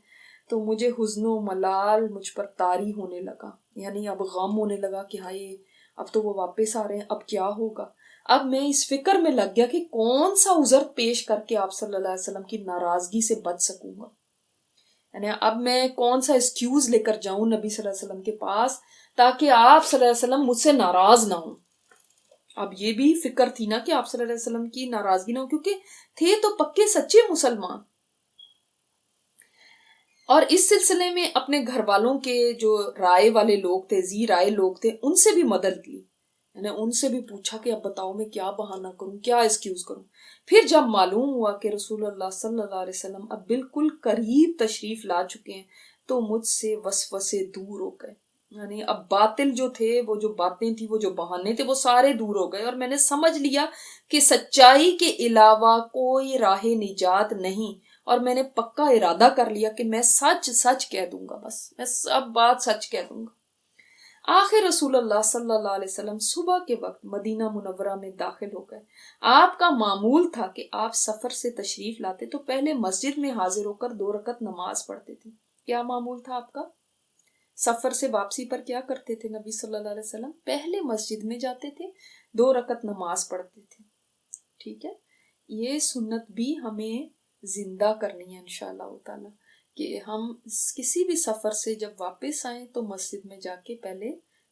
تو مجھے حزن و ملال مجھ پر طاری ہونے لگا، یعنی اب غم ہونے لگا کہ ہائے اب تو وہ واپس آ رہے ہیں، اب کیا ہوگا. اب میں اس فکر میں لگ گیا کہ کون سا عذر پیش کر کے آپ صلی اللہ علیہ وسلم کی ناراضگی سے بچ سکوں گا، یعنی اب میں کون سا ایکسکیوز لے کر جاؤں نبی صلی اللہ علیہ وسلم کے پاس تاکہ آپ صلی اللہ علیہ وسلم مجھ سے ناراض نہ ہوں. اب یہ بھی فکر تھی نا کہ آپ صلی اللہ علیہ وسلم کی ناراضگی نہ ہو، کیونکہ تھے تو پکے سچے مسلمان. اور اس سلسلے میں اپنے گھر والوں کے جو رائے والے لوگ تھے، ذی رائے لوگ تھے، ان سے بھی مدد لی، یعنی ان سے بھی پوچھا کہ اب بتاؤ میں کیا بہانہ کروں، کیا ایکسکیوز کروں. پھر جب معلوم ہوا کہ رسول اللہ صلی اللہ علیہ وسلم اب بالکل قریب تشریف لا چکے ہیں تو مجھ سے وسوسے دور ہو گئے، یعنی اب باطل جو تھے، وہ جو باتیں تھی، وہ جو بہانے تھے، وہ سارے دور ہو گئے، اور میں نے سمجھ لیا کہ سچائی کے علاوہ کوئی راہ نجات نہیں. اور میں نے پکا ارادہ کر لیا کہ میں سچ سچ کہہ دوں گا، بس میں سب بات سچ کہہ دوں گا. آخر رسول اللہ صلی اللہ علیہ وسلم صبح کے وقت مدینہ منورہ میں داخل ہو گئے. آپ کا معمول تھا کہ آپ سفر سے تشریف لاتے تو پہلے مسجد میں حاضر ہو کر 2 رکعت نماز پڑھتے تھے. کیا معمول تھا آپ کا؟ سفر سے واپسی پر کیا کرتے تھے نبی صلی اللہ علیہ وسلم؟ پہلے مسجد میں جاتے تھے، 2 رکعت نماز پڑھتے تھے. ٹھیک ہے، یہ سنت بھی ہمیں زندہ کرنی ہے انشاءاللہ تعالی، کہ ہم کسی بھی سفر سے جب واپس آئیں تو مسجد میں جا کے پہلے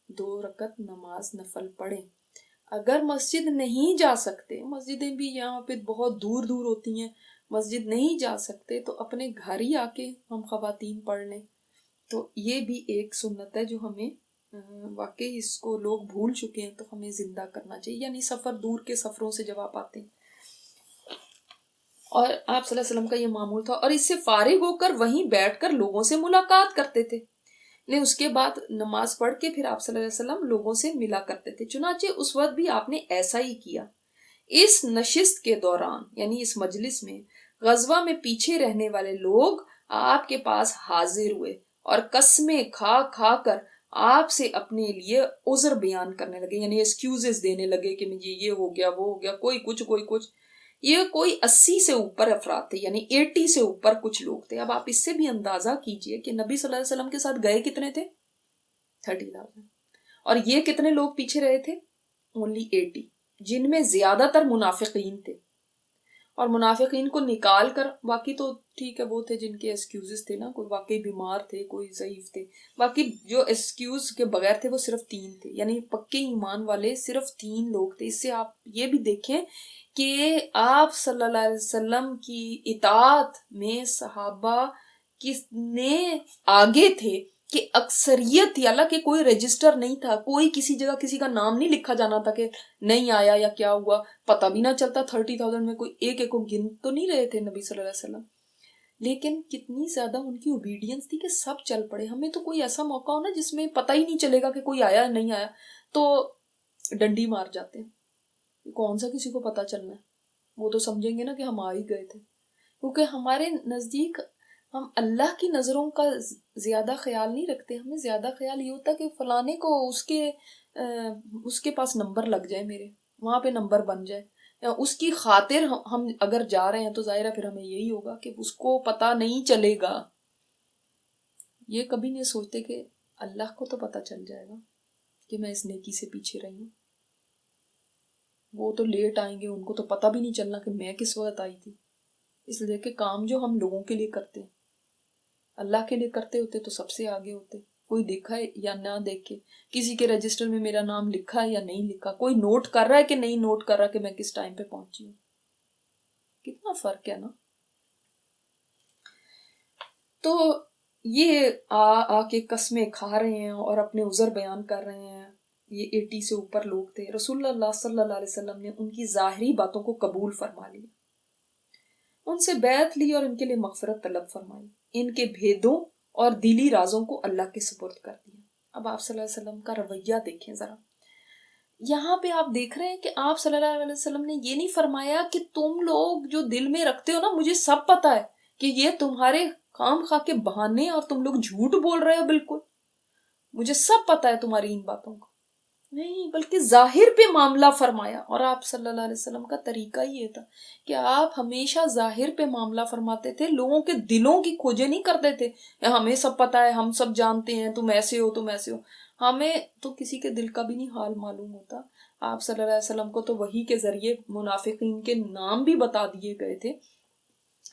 2 رکعت نماز نفل پڑھیں. اگر مسجد نہیں جا سکتے، مسجدیں بھی یہاں پہ بہت دور دور ہوتی ہیں، مسجد نہیں جا سکتے تو اپنے گھر ہی آ کے ہم خواتین پڑھ لیں. تو یہ بھی ایک سنت ہے جو ہمیں واقعی اس کو لوگ بھول چکے ہیں، تو ہمیں زندہ کرنا چاہیے. یعنی سفر دور کے سفروں سے جب آپ آتے ہیں، اور آپ صلی اللہ علیہ وسلم کا یہ معمول تھا، اور اس سے فارغ ہو کر وہیں بیٹھ کر لوگوں سے ملاقات کرتے تھے. نہیں، اس کے بعد نماز پڑھ کے پھر آپ صلی اللہ علیہ وسلم لوگوں سے ملا کرتے تھے. چنانچہ اس وقت بھی آپ نے ایسا ہی کیا. اس نشست کے دوران، یعنی اس مجلس میں، غزوہ میں پیچھے رہنے والے لوگ آپ کے پاس حاضر ہوئے اور قسمیں کھا کھا کر آپ سے اپنے لیے عذر بیان کرنے لگے، یعنی ایکسکیوزز دینے لگے کہ مجھے یہ ہو گیا، وہ ہو گیا، کوئی کچھ کوئی کچھ. یہ کوئی 80 سے اوپر افراد تھے، یعنی 80 سے اوپر کچھ لوگ تھے. اب آپ اس سے بھی اندازہ کیجئے کہ نبی صلی اللہ علیہ وسلم کے ساتھ گئے کتنے تھے؟ 30,000. اور یہ کتنے لوگ پیچھے رہے تھے؟ اونلی 80، جن میں زیادہ تر منافقین تھے. اور منافقین کو نکال کر باقی تو ٹھیک ہے، وہ تھے جن کے ایکسکیوزز تھے نا، کوئی واقعی بیمار تھے، کوئی ضعیف تھے. باقی جو ایکسکیوز کے بغیر تھے وہ صرف 3 تھے، یعنی پکے ایمان والے صرف 3 لوگ تھے. اس سے آپ یہ بھی دیکھیں کہ آپ صلی اللہ علیہ وسلم کی اطاعت میں صحابہ کتنے آگے تھے کہ اکثریت تھی. حالانکہ کوئی رجسٹر نہیں تھا، کوئی کسی جگہ کسی کا نام نہیں لکھا جانا تھا کہ نہیں آیا یا کیا ہوا، پتہ بھی نہ چلتا. 30,000 میں کوئی ایک کو گن تو نہیں رہے تھے نبی صلی اللہ علیہ وسلم، لیکن کتنی زیادہ ان کی اوبیڈینس تھی کہ سب چل پڑے. ہمیں تو کوئی ایسا موقع ہو نا جس میں پتہ ہی نہیں چلے گا کہ کوئی آیا نہیں آیا، تو ڈنڈی مار جاتے ہیں. کون سا کسی کو پتہ چلنا ہے، وہ تو سمجھیں گے نا کہ ہم آ ہی گئے تھے. کیونکہ ہمارے نزدیک ہم اللہ کی نظروں کا زیادہ خیال نہیں رکھتے. ہمیں زیادہ خیال یہ ہوتا ہے کہ فلانے کو اس کے پاس نمبر لگ جائے، میرے وہاں پہ نمبر بن جائے، یا اس کی خاطر ہم اگر جا رہے ہیں تو ظاہر ہے پھر ہمیں یہی ہوگا کہ اس کو پتہ نہیں چلے گا. یہ کبھی نہیں سوچتے کہ اللہ کو تو پتہ چل جائے گا کہ میں اس نیکی سے پیچھے رہی ہوں. وہ تو لیٹ آئیں گے، ان کو تو پتہ بھی نہیں چلنا کہ میں کس وقت آئی تھی. اس لیے کہ کام جو ہم لوگوں کے لیے کرتے ہیں، اللہ کے لیے کرتے ہوتے تو سب سے آگے ہوتے. کوئی دیکھا ہے یا نہ دیکھے، کسی کے رجسٹر میں میرا نام لکھا ہے یا نہیں لکھا، کوئی نوٹ کر رہا ہے کہ نہیں نوٹ کر رہا کہ میں کس ٹائم پہ پہنچی ہوں. کتنا فرق ہے نا. تو یہ آ کے قسمیں کھا رہے ہیں اور اپنے عذر بیان کر رہے ہیں. یہ 80 سے اوپر لوگ تھے. رسول اللہ صلی اللہ علیہ وسلم نے ان کی ظاہری باتوں کو قبول فرما لیا، ان سے بیعت لی اور ان کے لیے مغفرت طلب فرمائی. ان کے بھیدوں اور دلی رازوں کو اللہ کے سپرد کر دیا. اب آپ صلی اللہ علیہ وسلم کا رویہ دیکھیں ذرا. یہاں پہ آپ دیکھ رہے ہیں کہ آپ صلی اللہ علیہ وسلم نے یہ نہیں فرمایا کہ تم لوگ جو دل میں رکھتے ہو نا، مجھے سب پتا ہے کہ یہ تمہارے خام خواہ کے بہانے اور تم لوگ جھوٹ بول رہے ہو، بالکل مجھے سب پتا ہے تمہاری ان باتوں کو. نہیں، بلکہ ظاہر پہ معاملہ فرمایا. اور آپ صلی اللہ علیہ وسلم کا طریقہ یہ تھا کہ آپ ہمیشہ ظاہر پہ معاملہ فرماتے تھے، لوگوں کے دلوں کی کھوجیں نہیں کرتے تھے. ہمیں سب پتا ہے، ہم سب جانتے ہیں، تم ایسے ہو تم ایسے ہو. ہمیں تو کسی کے دل کا بھی نہیں حال معلوم ہوتا. آپ صلی اللہ علیہ وسلم کو تو وحی کے ذریعے منافقین کے نام بھی بتا دیے گئے تھے،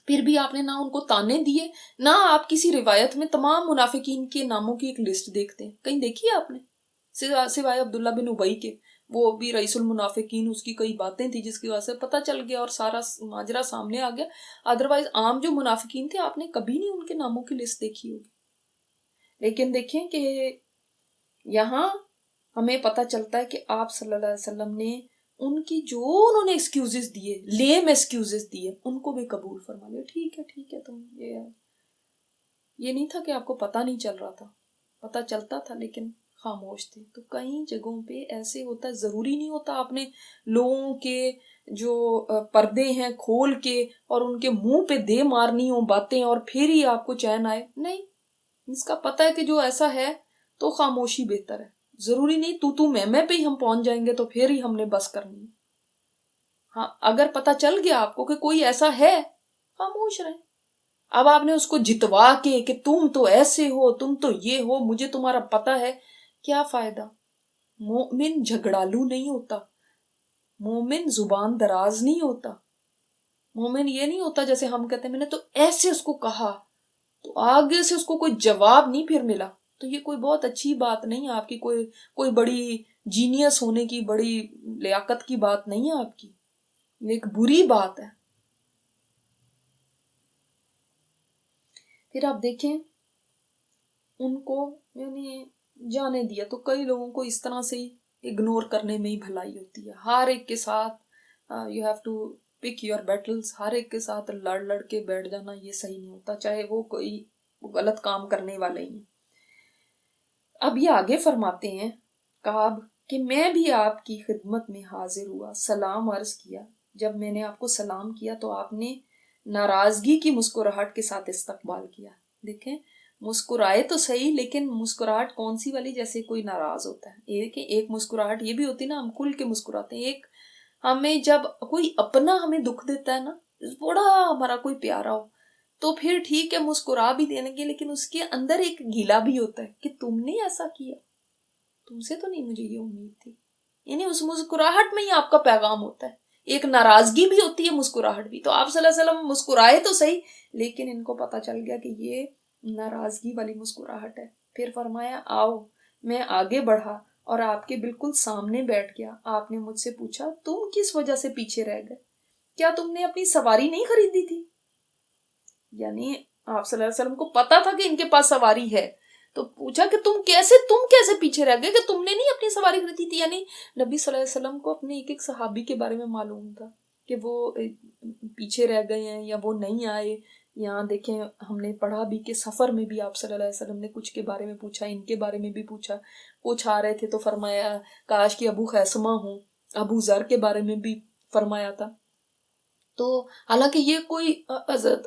پھر بھی آپ نے نہ ان کو تانے دیے، نہ آپ کسی روایت میں تمام منافقین کے ناموں کی ایک لسٹ دیکھتے ہیں. کہیں دیکھی ہے آپ نے؟ سوائے عبداللہ بن ابی کے، وہ بھی رئیس المنافقین، اس کی کئی باتیں تھی جس کی وجہ سے پتہ چل گیا اور سارا ماجرا سامنے آ گیا. ادروائز عام جو منافقین تھے آپ نے کبھی نہیں ان کے ناموں کی لسٹ دیکھی ہوگی. لیکن دیکھیں کہ یہاں ہمیں پتہ چلتا ہے کہ آپ صلی اللہ علیہ وسلم نے ان کی جو انہوں نے ایکسکیوزز دیے، لیم ایکسکیوزز دیے، ان کو بھی قبول فرما لیا. ٹھیک ہے تم یہ نہیں تھا کہ آپ کو پتہ نہیں چل رہا تھا، پتہ چلتا تھا لیکن خاموش تھے. تو کئی جگہوں پہ ایسے ہوتا ہے، ضروری نہیں ہوتا آپ نے لوگوں کے جو پردے ہیں کھول کے اور ان کے منہ پہ دے مارنی ہوں باتیں اور پھر ہی آپ کو چین آئے. نہیں، اس کا پتہ ہے کہ جو ایسا ہے تو خاموشی بہتر ہے. ضروری نہیں تو میں پہ ہی ہم پہنچ جائیں گے تو پھر ہی ہم نے بس کرنی ہے. ہاں، اگر پتہ چل گیا آپ کو کہ کوئی ایسا ہے، خاموش رہیں. اب آپ نے اس کو جتوا کے کہ تم تو ایسے ہو، تم تو یہ ہو، مجھے تمہارا پتہ ہے، کیا فائدہ؟ مومن جھگڑالو نہیں ہوتا، مومن زبان دراز نہیں ہوتا. مومن یہ نہیں ہوتا جیسے ہم کہتے ہیں میں نے تو ایسے اس کو کہا، تو آگے سے اس کو کوئی جواب نہیں پھر ملا، تو یہ کوئی بہت اچھی بات نہیں ہے آپ کی، کوئی بڑی جینیس ہونے کی، بڑی لیاقت کی بات نہیں ہے آپ کی، یہ ایک بری بات ہے. پھر آپ دیکھیں ان کو یعنی جانے دیا. تو کئی لوگوں کو اس طرح سے ہی اگنور کرنے میں ہی بھلائی ہوتی ہے. ہر ایک کے ساتھ you have to pick your battles, ہر ایک کے ساتھ لڑ کے بیٹھ جانا یہ صحیح نہیں ہوتا، چاہے وہ کوئی غلط کام کرنے والے ہی ہیں. اب یہ آگے فرماتے ہیں کعب کہ میں بھی آپ کی خدمت میں حاضر ہوا، سلام عرض کیا. جب میں نے آپ کو سلام کیا تو آپ نے ناراضگی کی مسکراہٹ کے ساتھ استقبال کیا. دیکھیں مسکرائے تو صحیح، لیکن مسکراہٹ کون سی والی؟ جیسے کوئی ناراض ہوتا ہے. ایک مسکراہٹ یہ بھی ہوتی ہے نا، ہم کھل کے مسکراتے ہیں. ایک ہمیں جب کوئی اپنا ہمیں دکھ دیتا ہے نا، بڑا ہمارا کوئی پیارا ہو، تو پھر ٹھیک ہے مسکرا بھی دینے کے، لیکن اس کے اندر ایک گیلا بھی ہوتا ہے کہ تم نے ایسا کیا، تم سے تو نہیں مجھے یہ امید تھی. یعنی اس مسکراہٹ میں ہی آپ کا پیغام ہوتا ہے. ایک ناراضگی بھی ہوتی ہے، مسکراہٹ بھی. تو آپ صلی اللہ علیہ وسلم مسکرائے تو صحیح، لیکن ان کو پتا چل گیا کہ یہ ناراضگی والی مسکراہٹ ہے. پھر فرمایا آؤ. میں آگے بڑھا اور آپ کے بالکل سامنے بیٹھ گیا. آپ نے مجھ سے پوچھا تم کس وجہ سے پیچھے رہ گئے؟ کیا تم نے اپنی سواری نہیں خریدی تھی؟ یعنی آپ صلی اللہ علیہ وسلم کو پتا تھا کہ ان کے پاس سواری ہے، تو پوچھا کہ تم کیسے پیچھے رہ گئے کہ تم نے نہیں اپنی سواری خریدی تھی. یعنی نبی صلی اللہ علیہ وسلم کو اپنے ایک صحابی کے بارے میں معلوم تھا کہ وہ پیچھے رہ گئے ہیں یا وہ نہیں آئے. یہاں دیکھیں ہم نے پڑھا بھی کہ سفر میں بھی آپ صلی اللہ علیہ وسلم نے کچھ کے بارے میں پوچھا، ان کے بارے میں بھی پوچھا. کچھ آ رہے تھے تو فرمایا کاش کہ ابو خیسمہ ہوں. ابو ذر کے بارے میں بھی فرمایا تھا. تو حالانکہ یہ کوئی حضرت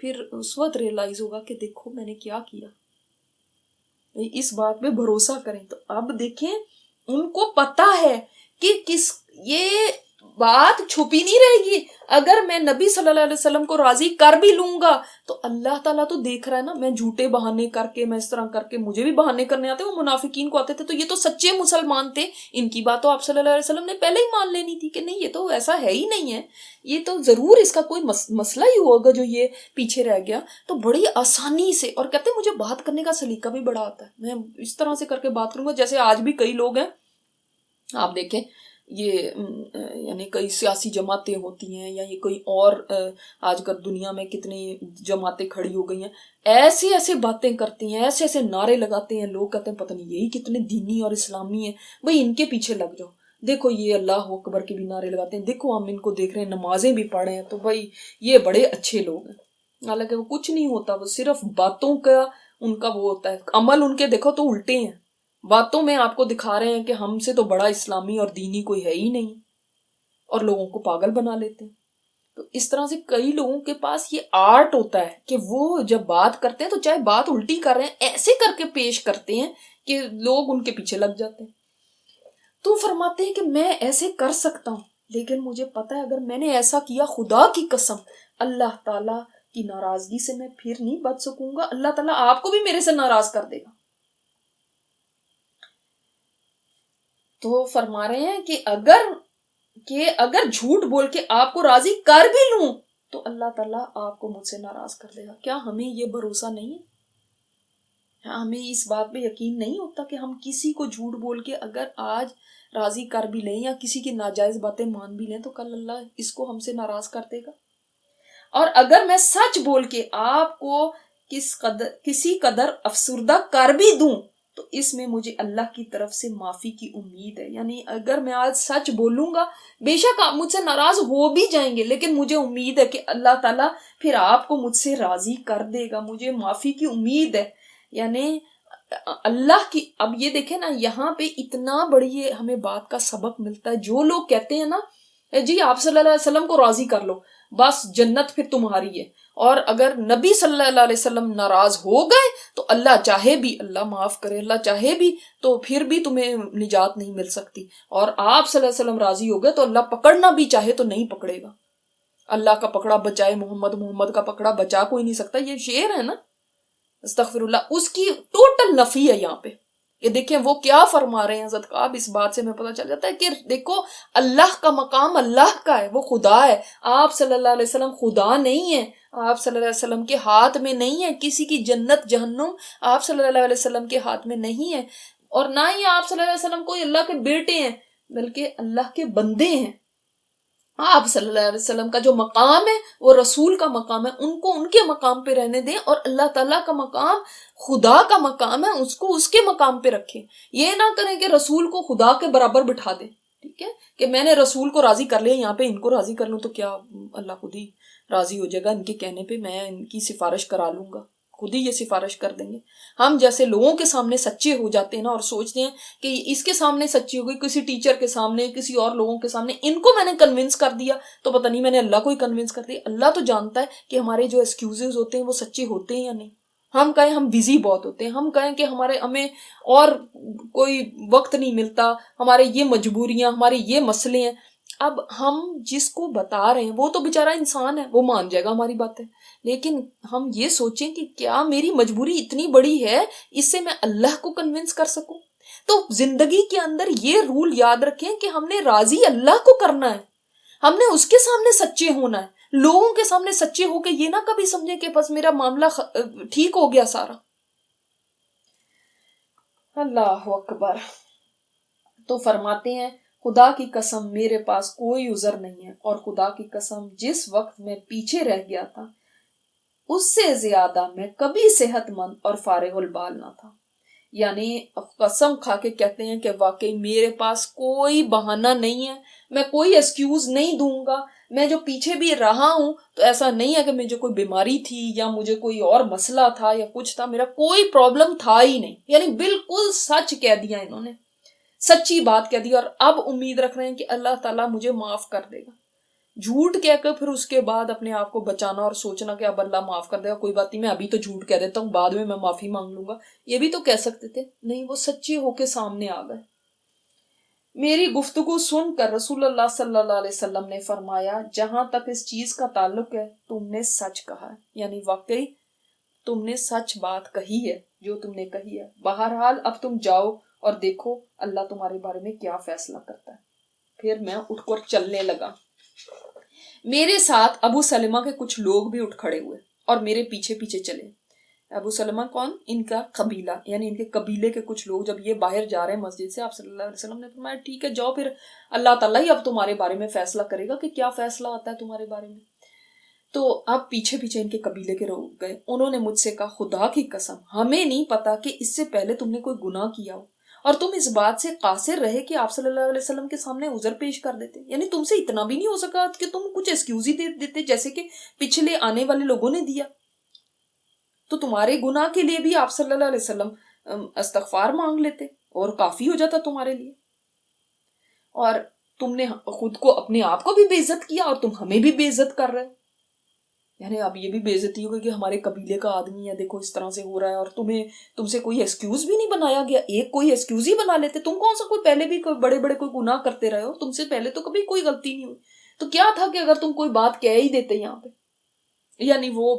پھر اس وقت ریئلائز ہوگا کہ دیکھو میں نے کیا کیا. اس بات پہ بھروسہ کریں. تو اب دیکھیں ان کو پتا ہے کہ یہ بات چھپی نہیں رہے گی. اگر میں نبی صلی اللہ علیہ وسلم کو راضی کر بھی لوں گا تو اللہ تعالیٰ تو دیکھ رہا ہے نا. میں جھوٹے بہانے کر کے, میں اس طرح کر کے, مجھے بھی بہانے کرنے آتے, وہ منافقین کو آتے تھے, تو یہ تو سچے مسلمان تھے. ان کی بات تو آپ صلی اللہ علیہ وسلم نے پہلے ہی مان لینی تھی کہ نہیں یہ تو ایسا ہے ہی نہیں ہے, یہ تو ضرور اس کا کوئی مسئلہ ہی ہوگا جو یہ پیچھے رہ گیا. تو بڑی آسانی سے, اور کہتے ہیں مجھے بات کرنے کا سلیقہ بھی بڑا آتا ہے, میں اس طرح سے کر کے بات کروں گا. جیسے آج بھی کئی لوگ ہیں, آپ دیکھیں یہ یعنی کئی سیاسی جماعتیں ہوتی ہیں, یا یہ کوئی اور آج کل دنیا میں کتنی جماعتیں کھڑی ہو گئی ہیں, ایسے ایسے باتیں کرتی ہیں, ایسے ایسے نعرے لگاتے ہیں. لوگ کہتے ہیں پتہ نہیں یہی کتنے دینی اور اسلامی ہیں, بھائی ان کے پیچھے لگ جاؤ. دیکھو یہ اللہ اکبر کے بھی نعرے لگاتے ہیں, دیکھو ہم ان کو دیکھ رہے ہیں نمازیں بھی پڑھ رہے ہیں, تو بھائی یہ بڑے اچھے لوگ ہیں. حالانکہ وہ کچھ نہیں ہوتا, وہ صرف باتوں کا ان کا وہ ہوتا ہے. عمل ان کے دیکھو تو الٹے ہیں. باتوں میں آپ کو دکھا رہے ہیں کہ ہم سے تو بڑا اسلامی اور دینی کوئی ہے ہی نہیں, اور لوگوں کو پاگل بنا لیتے ہیں. تو اس طرح سے کئی لوگوں کے پاس یہ آرٹ ہوتا ہے کہ وہ جب بات کرتے ہیں تو چاہے بات الٹی کر رہے ہیں ایسے کر کے پیش کرتے ہیں کہ لوگ ان کے پیچھے لگ جاتے ہیں. تو فرماتے ہیں کہ میں ایسے کر سکتا ہوں, لیکن مجھے پتا ہے اگر میں نے ایسا کیا خدا کی قسم اللہ تعالیٰ کی ناراضگی سے میں پھر نہیں بچ سکوں گا. اللہ تعالیٰ آپ کو بھی میرے سے ناراض کر دے گا. تو فرما رہے ہیں کہ اگر جھوٹ بول کے آپ کو راضی کر بھی لوں تو اللہ تعالیٰ آپ کو مجھ سے ناراض کر دے گا. کیا ہمیں یہ بھروسہ نہیں ہے؟ ہمیں اس بات پہ یقین نہیں ہوتا کہ ہم کسی کو جھوٹ بول کے اگر آج راضی کر بھی لیں یا کسی کی ناجائز باتیں مان بھی لیں تو کل اللہ اس کو ہم سے ناراض کر دے گا. اور اگر میں سچ بول کے آپ کو کسی قدر افسردہ کر بھی دوں تو اس میں مجھے اللہ کی طرف سے معافی کی امید ہے. یعنی اگر میں آج سچ بولوں گا, بے شک آپ مجھ سے ناراض ہو بھی جائیں گے, لیکن مجھے امید ہے کہ اللہ تعالیٰ پھر آپ کو مجھ سے راضی کر دے گا. مجھے معافی کی امید ہے. یعنی اللہ کی, اب یہ دیکھیں نا یہاں پہ اتنا بڑی ہمیں بات کا سبق ملتا ہے. جو لوگ کہتے ہیں نا جی آپ صلی اللہ علیہ وسلم کو راضی کر لو بس جنت پھر تمہاری ہے, اور اگر نبی صلی اللہ علیہ وسلم ناراض ہو گئے تو اللہ چاہے بھی, اللہ معاف کرے, اللہ چاہے بھی تو پھر بھی تمہیں نجات نہیں مل سکتی, اور آپ صلی اللہ علیہ وسلم راضی ہو گئے تو اللہ پکڑنا بھی چاہے تو نہیں پکڑے گا. اللہ کا پکڑا بچائے محمد کا پکڑا بچا کوئی نہیں سکتا. یہ شعر ہے نا, استغفر اللہ, اس کی ٹوٹل نفی ہے یہاں پہ. یہ دیکھیں وہ کیا فرما رہے ہیں حضرت کعب. اس بات سے ہمیں پتہ چل جاتا ہے کہ دیکھو اللہ کا مقام اللہ کا ہے, وہ خدا ہے. آپ صلی اللہ علیہ وسلم خدا نہیں ہے, آپ صلی اللہ علیہ وسلم کے ہاتھ میں نہیں ہے کسی کی جنت جہنم, آپ صلی اللہ علیہ وسلم کے ہاتھ میں نہیں ہے, اور نہ ہی آپ صلی اللہ علیہ وسلم کوئی اللہ کے بیٹے ہیں بلکہ اللہ کے بندے ہیں. آپ صلی اللہ علیہ وسلم کا جو مقام ہے وہ رسول کا مقام ہے, ان کو ان کے مقام پہ رہنے دیں, اور اللہ تعالیٰ کا مقام خدا کا مقام ہے, اس کو اس کے مقام پہ رکھیں. یہ نہ کریں کہ رسول کو خدا کے برابر بٹھا دیں. ٹھیک ہے کہ میں نے رسول کو راضی کر لیا, یہاں پہ ان کو راضی کر لوں تو کیا اللہ خود ہی راضی ہو جائے گا, ان کے کہنے پہ میں ان کی سفارش کرا لوں گا, خود ہی یہ سفارش کر دیں گے. ہم جیسے لوگوں کے سامنے سچے ہو جاتے ہیں نا, اور سوچتے ہیں کہ اس کے سامنے سچی ہو گئی, کسی ٹیچر کے سامنے, کسی اور لوگوں کے سامنے, ان کو میں نے کنونس کر دیا تو پتہ نہیں میں نے اللہ کو ہی کنونس کر دیا. اللہ تو جانتا ہے کہ ہمارے جو ایکسکیوزز ہوتے ہیں وہ سچے ہوتے ہیں یا نہیں. ہم کہیں ہم بزی بہت ہوتے ہیں, ہم کہیں کہ ہمیں اور کوئی وقت نہیں ملتا, ہمارے یہ مجبوریاں, ہمارے یہ مسئلے ہیں. اب ہم جس کو بتا رہے ہیں وہ تو بیچارہ انسان ہے, وہ مان جائے گا ہماری باتیں, لیکن ہم یہ سوچیں کہ کیا میری مجبوری اتنی بڑی ہے اس سے میں اللہ کو کنونس کر سکوں. تو زندگی کے اندر یہ رول یاد رکھیں کہ ہم نے راضی اللہ کو کرنا ہے, ہم نے اس کے سامنے سچے ہونا ہے. لوگوں کے سامنے سچے ہو کے یہ نہ کبھی سمجھے کہ بس میرا معاملہ ٹھیک ہو گیا سارا. اللہ اکبر. تو فرماتے ہیں خدا کی قسم میرے پاس کوئی عذر نہیں ہے, اور خدا کی قسم جس وقت میں پیچھے رہ گیا تھا اس سے زیادہ میں کبھی صحت مند اور فارغ البال نہ تھا. یعنی قسم کھا کے کہتے ہیں کہ واقعی میرے پاس کوئی بہانہ نہیں ہے, میں کوئی ایکسکیوز نہیں دوں گا. میں جو پیچھے بھی رہا ہوں تو ایسا نہیں ہے کہ مجھے کوئی بیماری تھی یا مجھے کوئی اور مسئلہ تھا یا کچھ تھا, میرا کوئی پرابلم تھا ہی نہیں. یعنی بالکل سچ کہہ دیا انہوں نے, سچی بات کہہ دی, اور اب امید رکھ رہے ہیں کہ اللہ تعالیٰ مجھے معاف کر دے گا. جھوٹ کہہ کر پھر اس کے بعد اپنے آپ کو بچانا اور سوچنا کہ اب اللہ معاف کر دے گا، کوئی بات نہیں، میں ابھی تو جھوٹ کہہ دیتا ہوں، بعد میں معافی مانگ لوں گا، یہ بھی تو کہہ سکتے تھے. نہیں، وہ سچے ہو کے سامنے آ گئے. میری گفتگو سن کر رسول اللہ صلی اللہ علیہ وسلم نے فرمایا جہاں تک اس چیز کا تعلق ہے تم نے سچ کہا ہے، یعنی واقعی تم نے سچ بات کہی ہے جو تم نے کہی ہے. بہرحال اب تم جاؤ اور دیکھو اللہ تمہارے بارے میں کیا فیصلہ کرتا ہے. پھر میں اٹھ کر چلنے لگا. میرے ساتھ ابو سلمہ کے کچھ لوگ بھی اٹھ کھڑے ہوئے اور میرے پیچھے پیچھے چلے. ابو سلمہ کون؟ ان کا قبیلہ، یعنی ان کے قبیلے کے کچھ لوگ. جب یہ باہر جا رہے ہیں مسجد سے، آپ صلی اللہ علیہ وسلم نے فرمایا ٹھیک ہے جاؤ، پھر اللہ تعالیٰ ہی اب تمہارے بارے میں فیصلہ کرے گا کہ کیا فیصلہ آتا ہے تمہارے بارے میں. تو اب پیچھے پیچھے ان کے قبیلے کے لوگ گئے. انہوں نے مجھ سے کہا خدا کی قسم ہمیں نہیں پتا کہ اس سے پہلے تم نے کوئی گناہ کیا ہو اور تم اس بات سے قاصر رہے کہ آپ صلی اللہ علیہ وسلم کے سامنے عذر پیش کر دیتے. یعنی تم سے اتنا بھی نہیں ہو سکا کہ تم کچھ ایکسکیوز ہی دے دیتے جیسے کہ پچھلے آنے والے لوگوں نے دیا. تو تمہارے گناہ کے لیے بھی آپ صلی اللہ علیہ وسلم استغفار مانگ لیتے اور کافی ہو جاتا تمہارے لیے. اور تم نے خود کو اپنے آپ کو بھی بے عزت کیا اور تم ہمیں بھی بے عزت کر رہے. یعنی اب یہ بھی بے عزتی ہوگی کہ ہمارے قبیلے کا آدمی ہے، دیکھو اس طرح سے ہو رہا ہے، اور تم سے کوئی ایکسکیوز بھی نہیں بنایا گیا. ایک کوئی ایکسکیوز ہی بنا لیتے. تم کون سا کوئی پہلے بھی کوئی بڑے بڑے کوئی گناہ کرتے رہے ہو، تم سے پہلے تو کبھی کوئی غلطی نہیں ہوئی. تو کیا تھا کہ اگر تم کوئی بات کہہ ہی دیتے یہاں پہ. یعنی وہ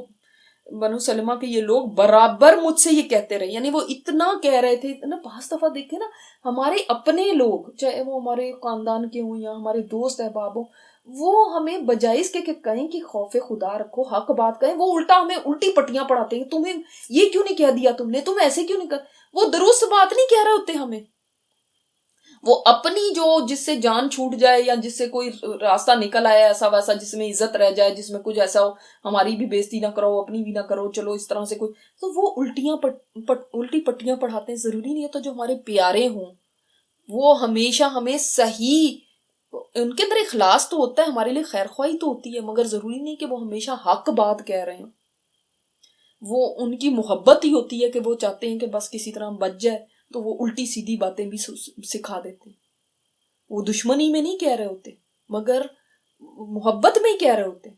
بنو سلمہ کے یہ لوگ برابر مجھ سے یہ کہتے رہے. یعنی وہ اتنا کہہ رہے تھے، اتنا. بعض دفعہ دیکھیں نا ہمارے اپنے لوگ، چاہے وہ ہمارے خاندان کے ہوں یا ہمارے دوست احباب ہوں، وہ ہمیں بجائے اس کے کہ کہیں کہ خوف خدا رکھو، حق بات کہیں، وہ الٹا ہمیں الٹی پٹیاں پڑھاتے ہیں. تمہیں یہ کیوں نہیں کہہ دیا تم نے، تم ایسے کیوں نہیں کر. وہ درست بات نہیں کہہ رہے ہوتے ہمیں. وہ اپنی جو جس سے جان چھوٹ جائے یا جس سے کوئی راستہ نکل آیا ایسا ویسا جس میں عزت رہ جائے، جس میں کچھ ایسا ہو ہماری بھی بےزتی نہ کرو اپنی بھی نہ کرو، چلو اس طرح سے کوئی، تو وہ الٹی پٹیاں پڑھاتے ہیں. ضروری نہیں ہے تو جو ہمارے پیارے ہوں وہ ہمیشہ ہمیں صحیح، ان کے اندر اخلاص تو ہوتا ہے، ہمارے لیے خیر خواہی تو ہوتی ہے، مگر ضروری نہیں کہ وہ ہمیشہ حق بات کہہ رہے ہیں. وہ ان کی محبت ہی ہوتی ہے کہ وہ چاہتے ہیں کہ بس کسی طرح بچ جائے، تو وہ الٹی سیدھی باتیں بھی سکھا دیتے. وہ دشمنی میں نہیں کہہ رہے ہوتے مگر محبت میں ہی کہہ رہے ہوتے،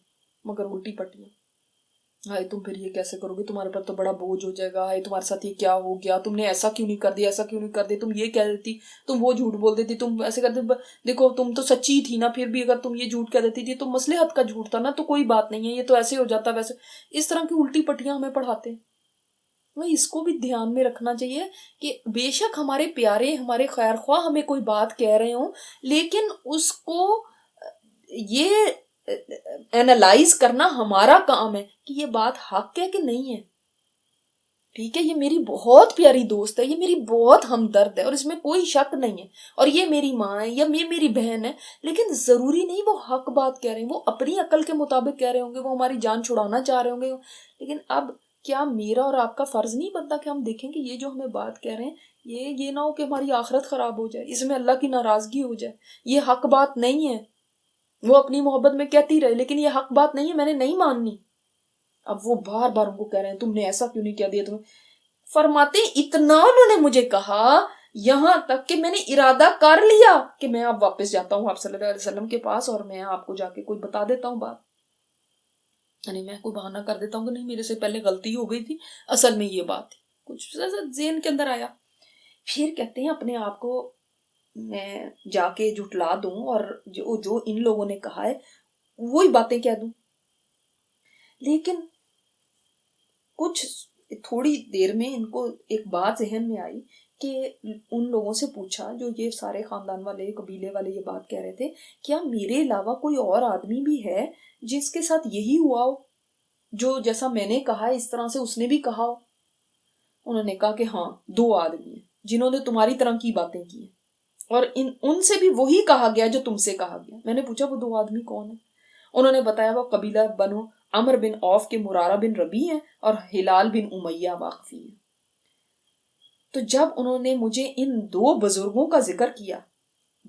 مگر الٹی پٹیاں. ہائے تم پھر یہ کیسے کرو گے، تمہارے پر تو بڑا بوجھ ہو جائے گا، ہائے تمہارے ساتھ یہ کیا ہو گیا، تم نے ایسا کیوں نہیں کر دیا، ایسا کیوں نہیں کر دیا، تم یہ کہہ دیتی، تم وہ جھوٹ بول دیتی، تم ایسے کر دیتی، دیکھو تم تو سچی تھی نا، پھر بھی اگر تم یہ جھوٹ کہہ دیتی تھی تو مصلحت کا جھوٹ تھا نا، تو کوئی بات نہیں ہے، یہ تو ایسے ہو جاتا ویسے. اس طرح کی الٹی پٹیاں ہمیں پڑھاتے ہیں. اس کو بھی دھیان میں رکھنا چاہیے کہ بے شک ہمارے پیارے ہمارے خیر خواہ ہمیں کوئی بات کہہ رہے ہوں، لیکن اس کو یہ اینالائز کرنا ہمارا کام ہے کہ یہ بات حق ہے کہ نہیں ہے. ٹھیک ہے، یہ میری بہت پیاری دوست ہے، یہ میری بہت ہمدرد ہے اور اس میں کوئی شک نہیں ہے، اور یہ میری ماں ہے یا یہ میری بہن ہے، لیکن ضروری نہیں وہ حق بات کہہ رہے ہیں، وہ اپنی عقل کے مطابق کہہ رہے ہوں گے، وہ ہماری جان چھڑانا چاہ رہے ہوں گے. لیکن اب کیا میرا اور آپ کا فرض نہیں بنتا کہ ہم دیکھیں کہ یہ جو ہمیں بات کہہ رہے ہیں یہ نہ ہو کہ ہماری آخرت خراب ہو جائے، اس میں اللہ کی ناراضگی ہو جائے. یہ حق بات نہیں ہے. وہ اپنی محبت میں کہتی رہے لیکن یہ حق بات نہیں ہے، میں نے نہیں ماننی. اب وہ بار بار ان کو کہہ رہے ہیں تم نے ایسا کیوں نہیں کہہ دیا. تمہیں فرماتے اتنا انہوں نے مجھے کہا یہاں تک کہ میں نے ارادہ کر لیا کہ میں اب واپس جاتا ہوں آپ صلی اللہ علیہ وسلم کے پاس اور میں آپ کو جا کے کوئی بتا دیتا ہوں بات. یعنی میں کوئی بہانہ کر دیتا ہوں کہ نہیں میرے سے پہلے غلطی ہو گئی تھی، اصل میں یہ بات تھی، کچھ ذہن کے اندر آیا. پھر کہتے ہیں اپنے آپ کو میں جا کے جھٹلا دوں اور جو ان لوگوں نے کہا ہے وہی باتیں کہہ دوں. لیکن کچھ تھوڑی دیر میں ان کو ایک بات ذہن میں آئی کہ ان لوگوں سے پوچھا جو یہ سارے خاندان والے قبیلے والے یہ بات کہہ رہے تھے، کیا میرے علاوہ کوئی اور آدمی بھی ہے جس کے ساتھ یہی ہوا ہو، جو جیسا میں نے کہا ہے اس طرح سے اس نے بھی کہا ہو. انہوں نے کہا کہ ہاں 2 آدمی ہیں جنہوں نے تمہاری طرح کی باتیں کی ہیں اور ان سے بھی وہی کہا گیا جو تم سے کہا گیا. میں نے پوچھا وہ 2 آدمی کون ہیں؟ انہوں نے بتایا وہ قبیلہ بنو عمر بن عوف کے مرارہ بن ربیع ہیں اور ہلال بن امیہ واقفی ہیں. تو جب انہوں نے مجھے ان 2 بزرگوں کا ذکر کیا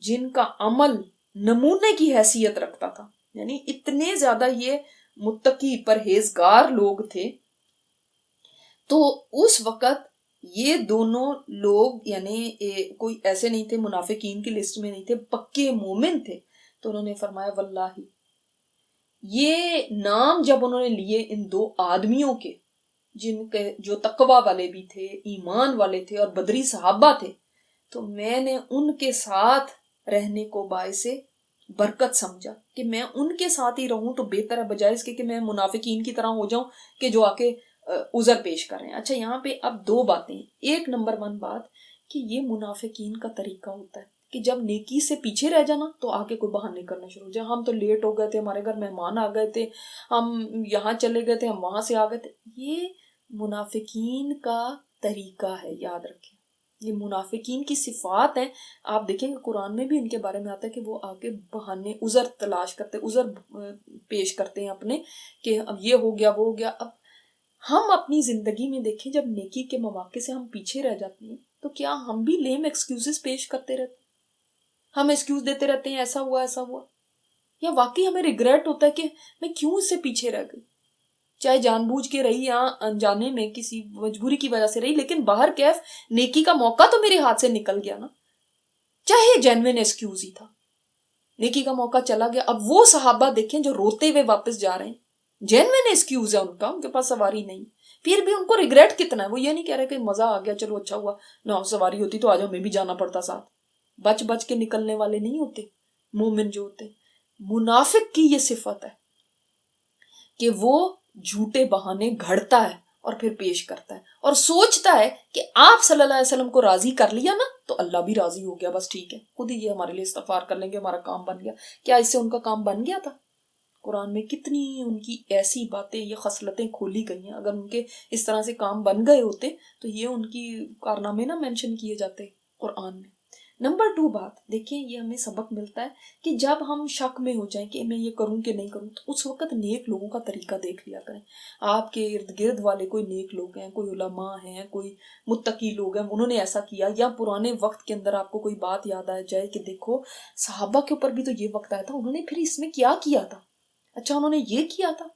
جن کا عمل نمونے کی حیثیت رکھتا تھا، یعنی اتنے زیادہ یہ متقی پرہیزگار لوگ تھے، تو اس وقت یہ دونوں لوگ یعنی کوئی ایسے نہیں تھے منافقین کی لسٹ میں نہیں تھے، پکے مومن تھے. تو انہوں نے فرمایا واللہ یہ نام جب انہوں نے لیے ان دو آدمیوں کے جن کے جو تقوی والے بھی تھے، ایمان والے تھے اور بدری صحابہ تھے، تو میں نے ان کے ساتھ رہنے کو باعث برکت سمجھا کہ میں ان کے ساتھ ہی رہوں تو بہتر ہے، بجائے اس کے کہ میں منافقین کی طرح ہو جاؤں کہ جو آ کے عذر پیش کر رہے ہیں۔ اچھا، یہاں پہ اب دو باتیں۔ ایک نمبر 1 بات کہ یہ منافقین کا طریقہ ہوتا ہے کہ جب نیکی سے پیچھے رہ جانا تو آ کے کوئی بہانے کرنا شروع ہو جائے، ہم تو لیٹ ہو گئے تھے، ہمارے گھر مہمان آ گئے تھے، ہم یہاں چلے گئے تھے، ہم وہاں سے آ گئے تھے۔ یہ منافقین کا طریقہ ہے، یاد رکھیں، یہ منافقین کی صفات ہیں۔ آپ دیکھیں کہ قرآن میں بھی ان کے بارے میں آتا ہے کہ وہ آگے بہانے عذر تلاش کرتے، عذر پیش کرتے ہیں اپنے کہ اب یہ ہو گیا وہ ہو گیا۔ اب ہم اپنی زندگی میں دیکھیں جب نیکی کے مواقع سے ہم پیچھے رہ جاتے ہیں تو کیا ہم بھی لیم ایکسکیوزز پیش کرتے رہتے ہیں؟ ہم ایکسکیوز دیتے رہتے ہیں ایسا ہوا ایسا ہوا، یا واقعی ہمیں ریگریٹ ہوتا ہے کہ میں کیوں اس سے پیچھے رہ گئی، چاہے جان بوجھ کے رہی یا انجانے میں کسی مجبوری کی وجہ سے رہی، لیکن باہر کیف نیکی کا موقع تو میرے ہاتھ سے نکل گیا نا، چاہے جینوین ایکسکیوز ہی تھا، نیکی کا موقع چلا گیا۔ اب وہ صحابہ دیکھیں جو روتے ہوئے واپس جا رہے ہیں، جینوین ایکسکیوز ہے ان کا، ان کے پاس سواری نہیں، پھر بھی ان کو ریگریٹ کتنا ہے، وہ یہ نہیں کہہ رہے کہ مزہ آ گیا چلو اچھا ہوا نہ سواری ہوتی تو آج ہمیں بھی جانا پڑتا ساتھ۔ بچ بچ کے نکلنے والے نہیں ہوتے مومن جو ہوتے۔ منافق کی یہ صفت ہے کہ وہ جھوٹے بہانے گھڑتا ہے اور پھر پیش کرتا ہے اور سوچتا ہے کہ آپ صلی اللہ علیہ وسلم کو راضی کر لیا نا تو اللہ بھی راضی ہو گیا، بس ٹھیک ہے، خود ہی یہ ہمارے لیے استغفار کر لیں گے، ہمارا کام بن گیا۔ کیا اس سے ان کا کام بن گیا تھا؟ قرآن میں کتنی ان کی ایسی باتیں، یہ خصلتیں کھولی گئی ہیں، اگر ان کے اس طرح سے کام بن گئے ہوتے تو یہ ان کی کارنامے نہ مینشن کیے جاتے قرآن میں۔ نمبر 2 بات دیکھیں، یہ ہمیں سبق ملتا ہے کہ جب ہم شک میں ہو جائیں کہ میں یہ کروں کہ نہیں کروں تو اس وقت نیک لوگوں کا طریقہ دیکھ لیا کریں۔ آپ کے ارد گرد والے کوئی نیک لوگ ہیں، کوئی علماء ہیں، کوئی متقی لوگ ہیں، انہوں نے ایسا کیا، یا پرانے وقت کے اندر آپ کو کوئی بات یاد آ جائے کہ دیکھو صحابہ کے اوپر بھی تو یہ وقت آیا تھا، انہوں نے پھر اس میں کیا کیا تھا، اچھا انہوں نے یہ کیا تھا۔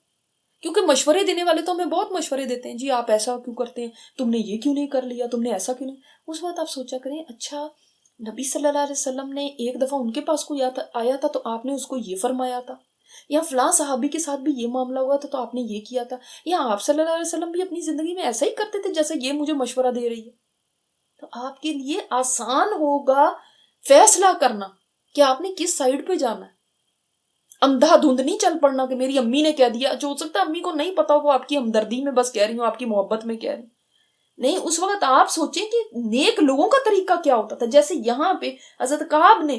کیونکہ مشورے دینے والے تو ہمیں بہت مشورے دیتے ہیں، جی آپ ایسا کیوں کرتے ہیں، تم نے یہ کیوں نہیں کر لیا، تم نے ایسا کیوں نہیں۔ اس وقت آپ سوچا کریں، اچھا نبی صلی اللہ علیہ وسلم نے ایک دفعہ ان کے پاس کوئی آیا تھا تو آپ نے اس کو یہ فرمایا تھا، یا فلاں صحابی کے ساتھ بھی یہ معاملہ ہوا تھا تو آپ نے یہ کیا تھا، یا آپ صلی اللہ علیہ وسلم بھی اپنی زندگی میں ایسا ہی کرتے تھے جیسے یہ مجھے مشورہ دے رہی ہے۔ تو آپ کے لیے آسان ہوگا فیصلہ کرنا کہ آپ نے کس سائیڈ پہ جانا ہے، اندھا دھند نہیں چل پڑنا کہ میری امی نے کہہ دیا، جو ہو سکتا ہے امی کو نہیں پتا، وہ آپ کی ہمدردی میں بس کہہ رہی ہوں، آپ کی محبت میں کہہ رہی ہوں۔ نہیں، اس وقت آپ سوچیں کہ نیک لوگوں کا طریقہ کیا ہوتا تھا۔ جیسے یہاں پہ حضرت کعب نے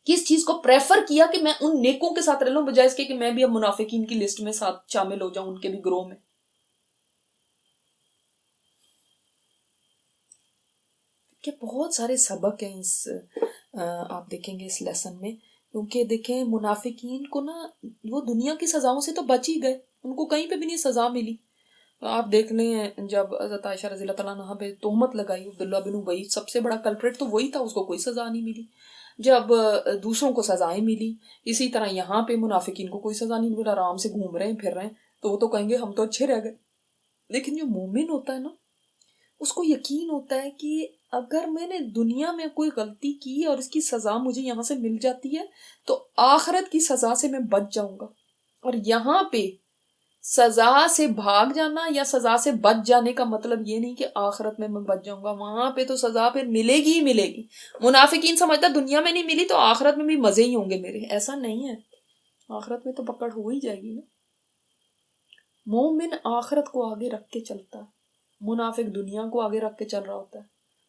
کس چیز کو پریفر کیا کہ میں ان نیکوں کے ساتھ رہ لوں بجائے اس کے کہ میں بھی اب منافقین کی لسٹ میں ساتھ شامل ہو جاؤں، ان کے بھی گروہ میں۔ کہ بہت سارے سبق ہیں اس آپ دیکھیں گے اس لیسن میں، کیونکہ دیکھیں منافقین کو نا وہ دنیا کی سزاؤں سے تو بچ ہی گئے، ان کو کہیں پہ بھی نہیں سزا ملی۔ آپ دیکھ لیں جب حضرت عائشہ رضی اللہ تعالیٰ عنہا پہ تہمت لگائی عبداللہ بن ابی، سب سے بڑا کلپریٹ تو وہی تھا، اس کو کوئی سزا نہیں ملی۔ جب دوسروں کو سزائیں ملی، اسی طرح یہاں پہ منافقین کو کوئی سزا نہیں ملا، آرام سے گھوم رہے ہیں پھر رہے ہیں، تو وہ تو کہیں گے ہم تو اچھے رہ گئے۔ لیکن جو مومن ہوتا ہے نا، اس کو یقین ہوتا ہے کہ اگر میں نے دنیا میں کوئی غلطی کی اور اس کی سزا مجھے یہاں سے مل جاتی ہے تو آخرت کی سزا سے میں بچ جاؤں گا، اور یہاں پہ سزا سے بھاگ جانا یا سزا سے بچ جانے کا مطلب یہ نہیں کہ آخرت میں بچ جاؤں گا، وہاں پہ تو سزا پھر ملے گی ہی ملے گی۔ منافقین سمجھتا دنیا میں نہیں ملی تو آخرت میں بھی مزے ہی ہوں گے میرے، ایسا نہیں ہے، آخرت میں تو پکڑ ہو ہی جائے گی نا۔ مومن آخرت کو آگے رکھ کے چلتا ہے، منافق دنیا کو آگے رکھ کے چل رہا ہوتا ہے۔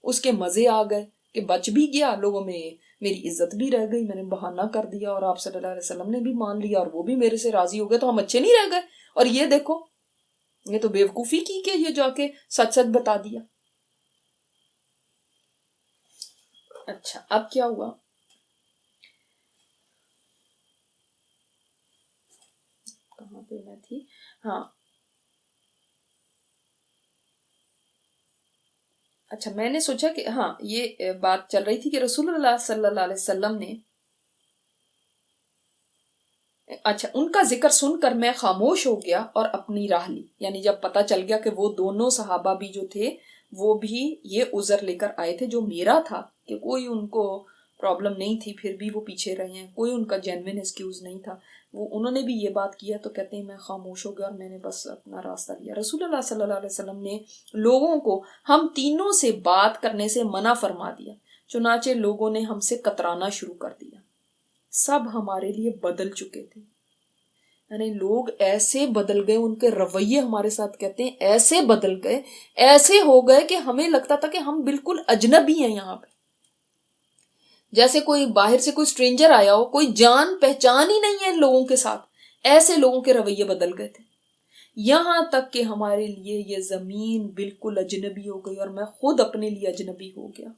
اس کے مزے آ گئے کہ بچ بھی گیا، لوگوں میں میری عزت بھی رہ گئی، میں نے بہانہ کر دیا اور آپ صلی اللہ علیہ وسلم نے بھی مان لیا اور وہ بھی میرے سے راضی ہو گئے، تو ہم اچھے نہیں رہ گئے۔ اور یہ دیکھو، یہ تو بیوقوفی کی کہ یہ جا کے سچ سچ بتا دیا۔ اچھا اب کیا ہوا، کہاں پہ میں تھی، ہاں اچھا میں نے سوچا کہ ہاں یہ بات چل رہی تھی کہ رسول اللہ صلی اللہ علیہ وسلم نے، اچھا ان کا ذکر سن کر میں خاموش ہو گیا اور اپنی راہ لی، یعنی جب پتا چل گیا کہ وہ دونوں صحابہ بھی جو تھے وہ بھی یہ عذر لے کر آئے تھے جو میرا تھا کہ کوئی ان کو پرابلم نہیں تھی پھر بھی وہ پیچھے رہے ہیں، کوئی ان کا جینوین ایکسکیوز نہیں تھا، وہ انہوں نے بھی یہ بات کیا تو کہتے ہیں میں خاموش ہو گیا اور میں نے بس اپنا راستہ لیا۔ رسول اللہ صلی اللہ علیہ وسلم نے لوگوں کو ہم تینوں سے بات کرنے سے منع فرما دیا، چنانچہ لوگوں نے ہم سے کترانا شروع کر دیا، سب ہمارے لیے بدل چکے تھے، یعنی لوگ ایسے بدل گئے، ان کے رویے ہمارے ساتھ کہتے ہیں ایسے بدل گئے، ایسے ہو گئے کہ ہمیں لگتا تھا کہ ہم بالکل اجنبی ہیں یہاں پہ، جیسے کوئی باہر سے کوئی سٹرینجر آیا ہو، کوئی جان پہچان ہی نہیں ہے ان لوگوں کے ساتھ، ایسے لوگوں کے رویے بدل گئے تھے، یہاں تک کہ ہمارے لیے یہ زمین بالکل اجنبی ہو گئی اور میں خود اپنے لیے اجنبی ہو گیا،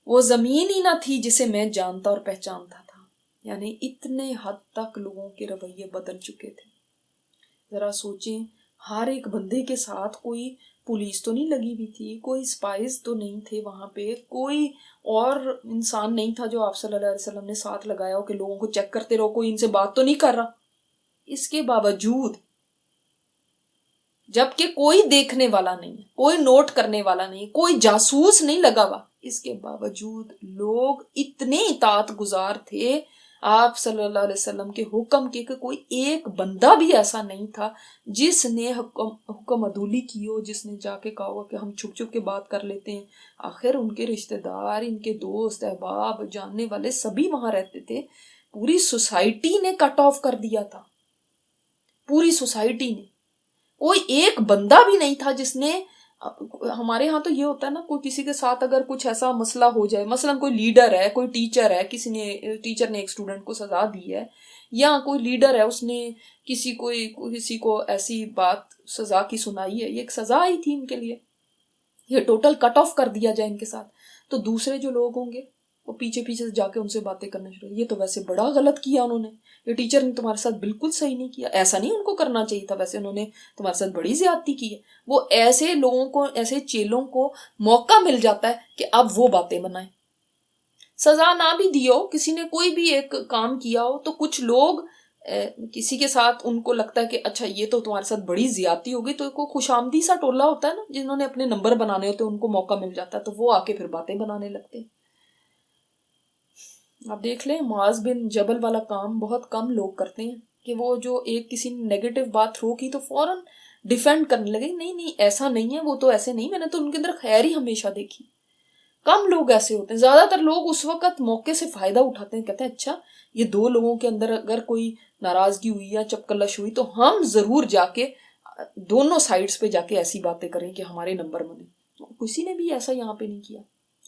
وہ زمین ہی نہ تھی جسے میں جانتا اور پہچانتا تھا، یعنی اتنے حد تک لوگوں کے رویے بدل چکے تھے۔ ذرا سوچیں، ہر ایک بندے کے ساتھ کوئی پولیس تو نہیں لگی ہوئی تھی، کوئی اسپائز تو نہیں تھے وہاں پہ، کوئی اور انسان نہیں تھا جو آپ صلی اللہ علیہ وسلم نے ساتھ لگایا ہو کہ لوگوں کو چیک کرتے رہو کوئی ان سے بات تو نہیں کر رہا، اس کے باوجود جبکہ کوئی دیکھنے والا نہیں ہے، کوئی نوٹ کرنے والا نہیں، کوئی جاسوس نہیں لگا ہوا، اس کے باوجود لوگ اتنے اطاعت گزار تھے آپ صلی اللہ علیہ وسلم کے حکم کے کہ کوئی ایک بندہ بھی ایسا نہیں تھا جس نے حکم عدولی کی ہو، جس نے جا کے کہا ہو کہ ہم چھپ چھپ کے بات کر لیتے ہیں۔ آخر ان کے رشتہ دار، ان کے دوست احباب جاننے والے سبھی وہاں رہتے تھے، پوری سوسائٹی نے کٹ آف کر دیا تھا، پوری سوسائٹی نے، کوئی ایک بندہ بھی نہیں تھا جس نے، ہمارے ہاں تو یہ ہوتا ہے نا، کوئی کسی کے ساتھ اگر کچھ ایسا مسئلہ ہو جائے، مثلا کوئی لیڈر ہے، کوئی ٹیچر ہے، ٹیچر نے ایک اسٹوڈنٹ کو سزا دی ہے، یا کوئی لیڈر ہے اس نے کسی کو ایسی بات سزا کی سنائی ہے، یہ ایک سزا آئی تھی ان کے لیے، یہ ٹوٹل کٹ آف کر دیا جائے ان کے ساتھ، تو دوسرے جو لوگ ہوں گے وہ پیچھے پیچھے سے جا کے ان سے باتیں کرنا شروع، یہ تو ویسے بڑا غلط کیا انہوں نے، یہ ٹیچر نے تمہارے ساتھ بالکل صحیح نہیں کیا، ایسا نہیں ان کو کرنا چاہیے تھا، ویسے انہوں نے تمہارے ساتھ بڑی زیادتی کی ہے۔ وہ ایسے لوگوں کو، ایسے چیلوں کو موقع مل جاتا ہے کہ اب وہ باتیں بنائیں، سزا نہ بھی دی ہو، کسی نے کوئی بھی ایک کام کیا ہو تو کچھ لوگ کسی کے ساتھ ان کو لگتا ہے کہ اچھا یہ تو تمہارے ساتھ بڑی زیادتی ہوگی، تو کوئی خوش آمدی سا ٹولہ ہوتا ہے نا جنہوں نے اپنے نمبر بنانے ہوتے ہیں، ان کو موقع مل جاتا ہے تو وہ آ کے پھر باتیں بنانے لگتے ہیں۔ آپ دیکھ لیں معاذ بن جبل والا کام بہت کم لوگ کرتے ہیں کہ وہ جو ایک کسی نے نیگیٹو بات تھرو کی تو فوراً ڈیفینڈ کرنے لگے، نہیں ایسا نہیں ہے، وہ تو ایسے نہیں، میں نے تو ان کے اندر خیر ہی ہمیشہ دیکھی۔ کم لوگ ایسے ہوتے ہیں، زیادہ تر لوگ اس وقت موقع سے فائدہ اٹھاتے ہیں، کہتے ہیں اچھا یہ دو لوگوں کے اندر اگر کوئی ناراضگی ہوئی یا چپکلش ہوئی تو ہم ضرور جا کے دونوں سائڈز پہ جا کے ایسی باتیں کریں کہ ہمارے نمبر بنے۔ کسی نے بھی ایسا یہاں پہ نہیں کیا،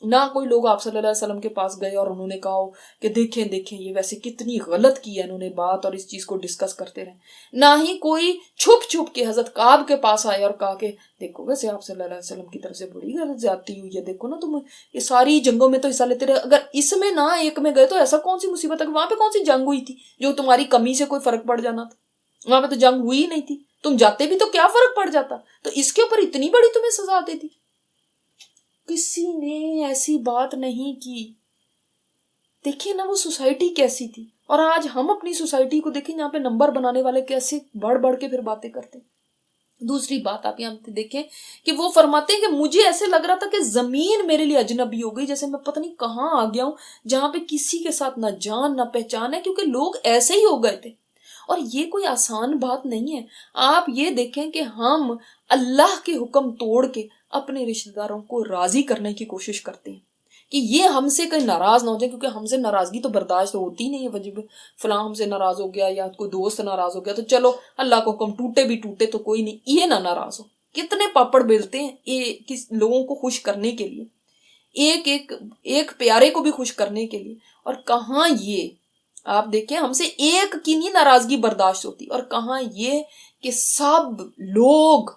نہ کوئی لوگ آپ صلی اللہ علیہ وسلم کے پاس گئے اور انہوں نے کہا ہو کہ دیکھیں یہ ویسے کتنی غلط کی ہے انہوں نے بات، اور اس چیز کو ڈسکس کرتے رہے، نہ ہی کوئی چھپ کے حضرت کعب کے پاس آئے اور کہا کہ دیکھو ویسے آپ صلی اللہ علیہ وسلم کی طرف سے بڑی غلط زیادتی ہوئی ہے، دیکھو نا تم یہ ساری جنگوں میں تو حصہ لیتے رہے، اگر اس میں نہ ایک میں گئے تو ایسا کون سی مصیبت ہے، وہاں پہ کون سی جنگ ہوئی تھی جو تمہاری کمی سے کوئی فرق پڑ جانا تھا، وہاں پہ تو جنگ ہوئی ہی نہیں تھی، تم جاتے بھی تو کیا فرق پڑ جاتا، تو اس کے اوپر اتنی بڑی تمہیں سزا دیتی۔ کسی نے ایسی بات نہیں کی۔ دیکھیں نا وہ سوسائٹی کیسی تھی، اور آج ہم اپنی سوسائٹی کو دیکھیں یہاں پہ نمبر بنانے والے کیسے بڑھ کے پھر باتیں کرتے ہیں۔ دوسری بات آپ یہاں پہ دیکھیں کہ وہ فرماتے ہیں کہ مجھے ایسے لگ رہا تھا کہ زمین میرے لیے اجنبی ہو گئی، جیسے میں پتہ نہیں کہاں آ گیا ہوں جہاں پہ کسی کے ساتھ نہ جان نہ پہچان ہے، کیونکہ لوگ ایسے ہی ہو گئے تھے، اور یہ کوئی آسان بات نہیں ہے۔ آپ یہ دیکھیں کہ ہم اللہ کے حکم توڑ کے اپنے رشتہ داروں کو راضی کرنے کی کوشش کرتے ہیں کہ یہ ہم سے کہیں ناراض نہ ہو جائے، کیونکہ ہم سے ناراضگی تو برداشت ہوتی نہیں ہے، وجب فلاں ہم سے ناراض ہو گیا یا کوئی دوست ناراض ہو گیا تو چلو اللہ کو حکم ٹوٹے بھی ٹوٹے تو کوئی نہیں، یہ نہ ناراض ہو۔ کتنے پاپڑ بیلتے ہیں لوگوں کو خوش کرنے کے لیے، ایک پیارے کو بھی خوش کرنے کے لیے، اور کہاں یہ آپ دیکھیں ہم سے ایک کی نہیں ناراضگی برداشت ہوتی، اور کہاں یہ کہ سب لوگ